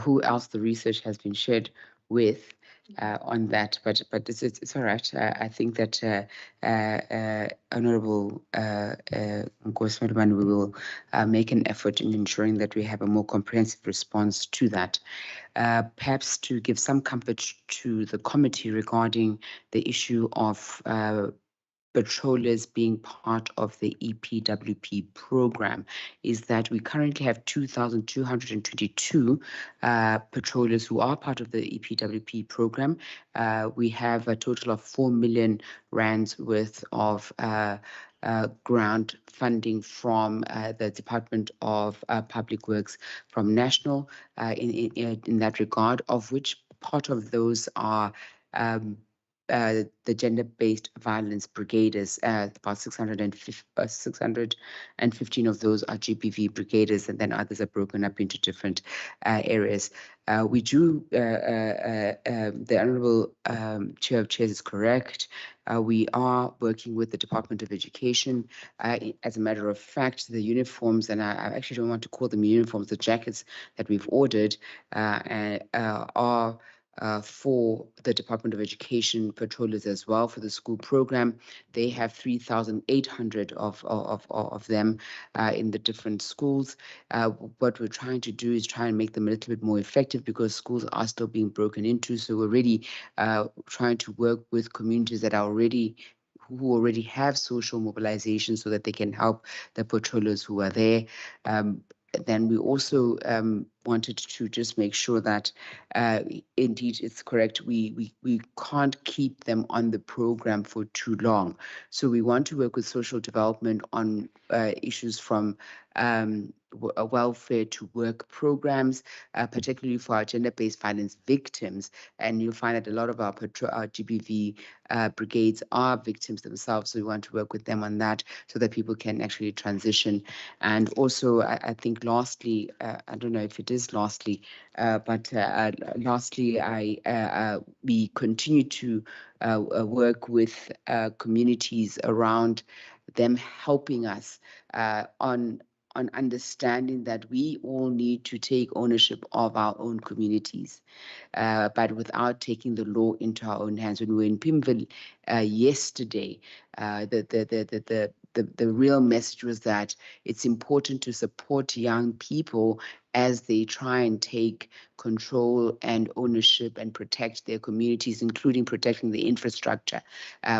who else the research has been shared with on that, but it's all right. I think that Honourable Nkosi Madumani, we will make an effort in ensuring that we have a more comprehensive response to that. Perhaps to give some comfort to the committee regarding the issue of patrollers being part of the EPWP program, is that we currently have 2,222 patrollers who are part of the EPWP program. We have a total of 4 million rands worth of grant funding from the Department of Public Works from national in that regard, of which part of those are the gender-based violence brigaders. About 615 of those are GBV brigaders, and then others are broken up into different areas. We do, the Honourable Chair of Chairs is correct. We are working with the Department of Education. As a matter of fact, the uniforms, and I actually don't want to call them uniforms, the jackets that we've ordered are for the Department of Education patrollers as well for the school program. They have 3,800 of them in the different schools. What we're trying to do is try and make them a little bit more effective, because schools are still being broken into. So we're really trying to work with communities that are who already have social mobilization, so that they can help the patrollers who are there. Then we also wanted to just make sure that indeed it's correct. We can't keep them on the program for too long. So we want to work with social development on issues from welfare to work programs, particularly for our gender-based violence victims. And you'll find that a lot of our GBV brigades are victims themselves. So we want to work with them on that, so that people can actually transition. And also, I think lastly, I don't know if it is lastly, but lastly, we continue to work with communities around them helping us on understanding that we all need to take ownership of our own communities, but without taking the law into our own hands. When we were in Pimville yesterday, the real message was that it's important to support young people as they try and take control and ownership and protect their communities, including protecting the infrastructure,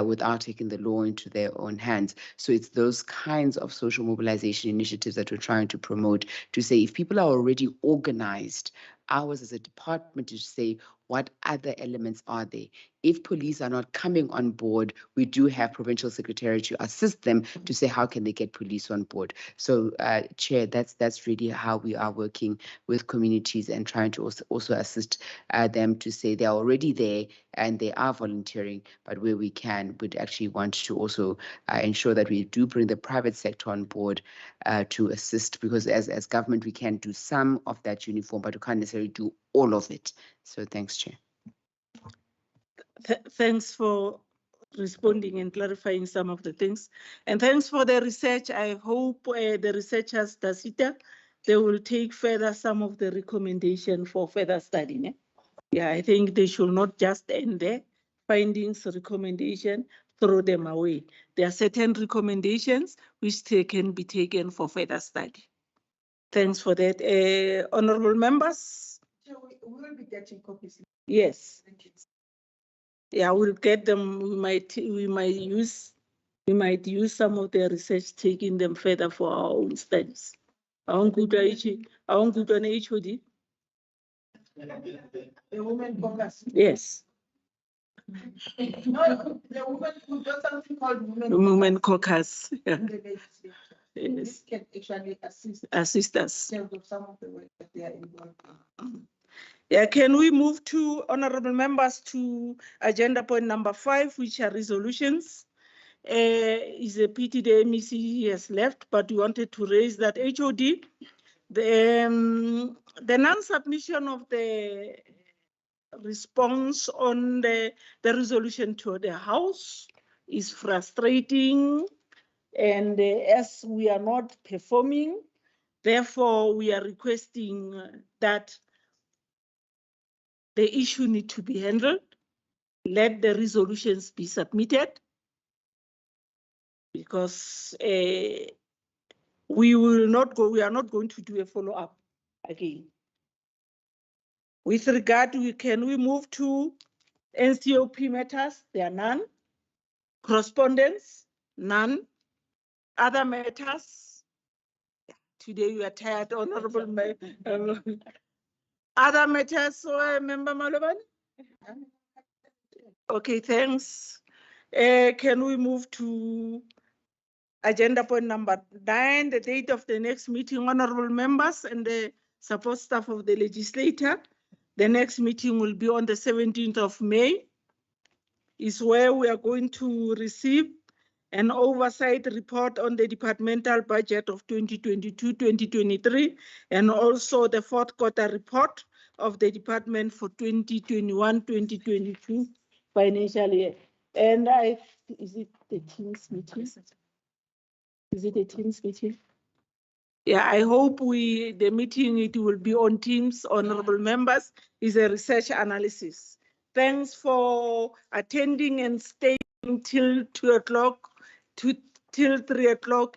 without taking the law into their own hands. So it's those kinds of social mobilization initiatives that we're trying to promote, to say if people are already organized, ours as a department to say what other elements are there. If police are not coming on board, we do have provincial secretary to assist them to say how can they get police on board. So Chair, that's really how we are working with communities and trying to also assist them to say they're already there and they are volunteering, but where we can, we'd actually want to also ensure that we do bring the private sector on board to assist, because as government, we can do some of that uniform, but we can't necessarily do all of it. So thanks, Chair. Thanks for responding and clarifying some of the things. And thanks for the research. I hope the researchers, Dasita, they will take further some of the recommendation for further study. Ne? Yeah, I think they should not just end there. Findings, recommendation, throw them away. There are certain recommendations which they can be taken for further study. Thanks for that. Honorable members? We will be getting copies. Yes. Yeah, we'll get them. We might use We might use some of their research, taking them further for our own studies. I want good on HOD. The women caucus. Yes, No, the women who do something called women caucus. Yeah. in the legislature. Yes. This can actually Assist us. in terms of some of the work that they are involved in. Yeah, can we move to, honorable members, to agenda point number 5, which are resolutions? Is a pity the MEC has left, but we wanted to raise that HOD. The non-submission of the response on the resolution to the House is frustrating. And as we are not performing, therefore we are requesting that the issue need to be handled. Let the resolutions be submitted, because we are not going to do a follow-up again. With regard to, can we move to NCOP matters? There are none. Correspondence? None. Other matters? Today we are tired, honorable. Other matters, Member Malobane? Okay, thanks. Can we move to agenda point number 9, the date of the next meeting, honorable members and the support staff of the legislator? The next meeting will be on the 17th of May, is where we are going to receive an oversight report on the departmental budget of 2022-2023, and also the fourth quarter report of the department for 2021-2022 financial year. And is it the Teams meeting? Is it a Teams meeting? Yeah, I hope the meeting, it will be on Teams, honorable members, is a research analysis. Thanks for attending and staying till 2 o'clock, till 3 o'clock.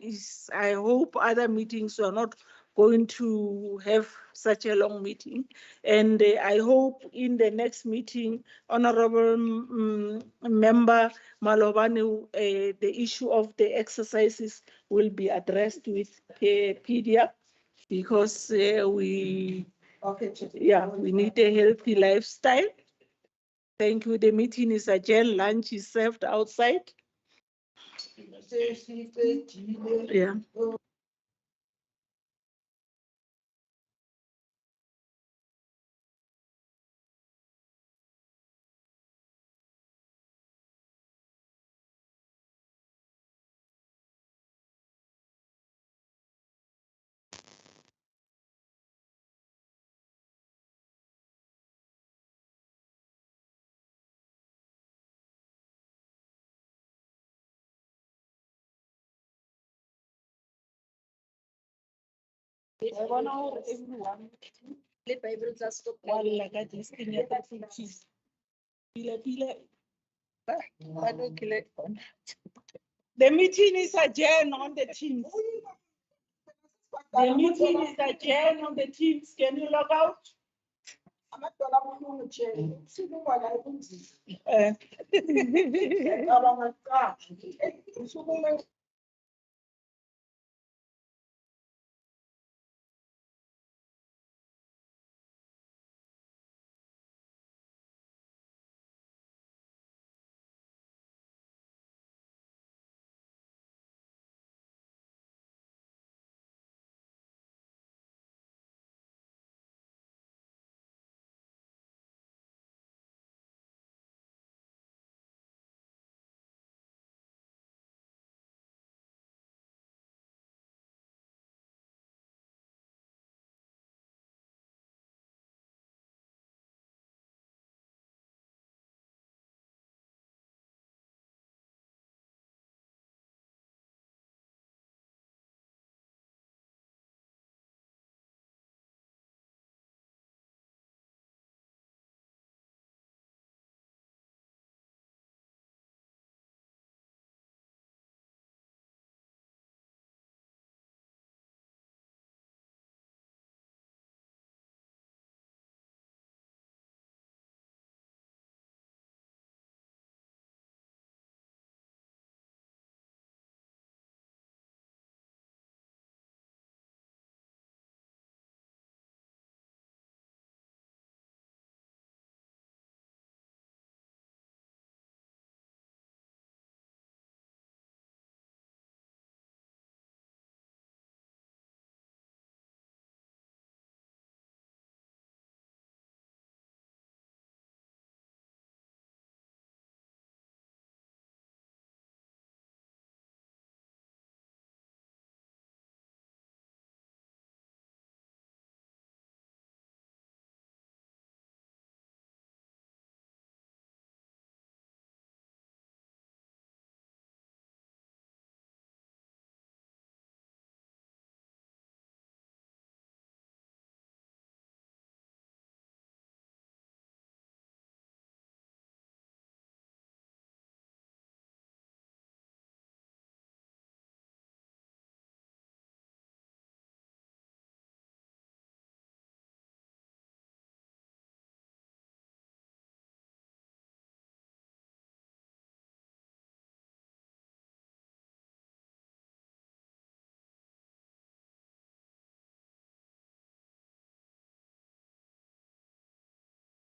I hope other meetings are not going to have such a long meeting. And I hope in the next meeting, honorable member Malobane, the issue of the exercises will be addressed with PDA, because we need a healthy lifestyle. Thank you. The meeting is adjourned. Lunch is served outside. Yeah. Everyone, the Bible just stop. The meeting is adjourned on the Teams. The meeting is adjourned on the Teams. Can you log out?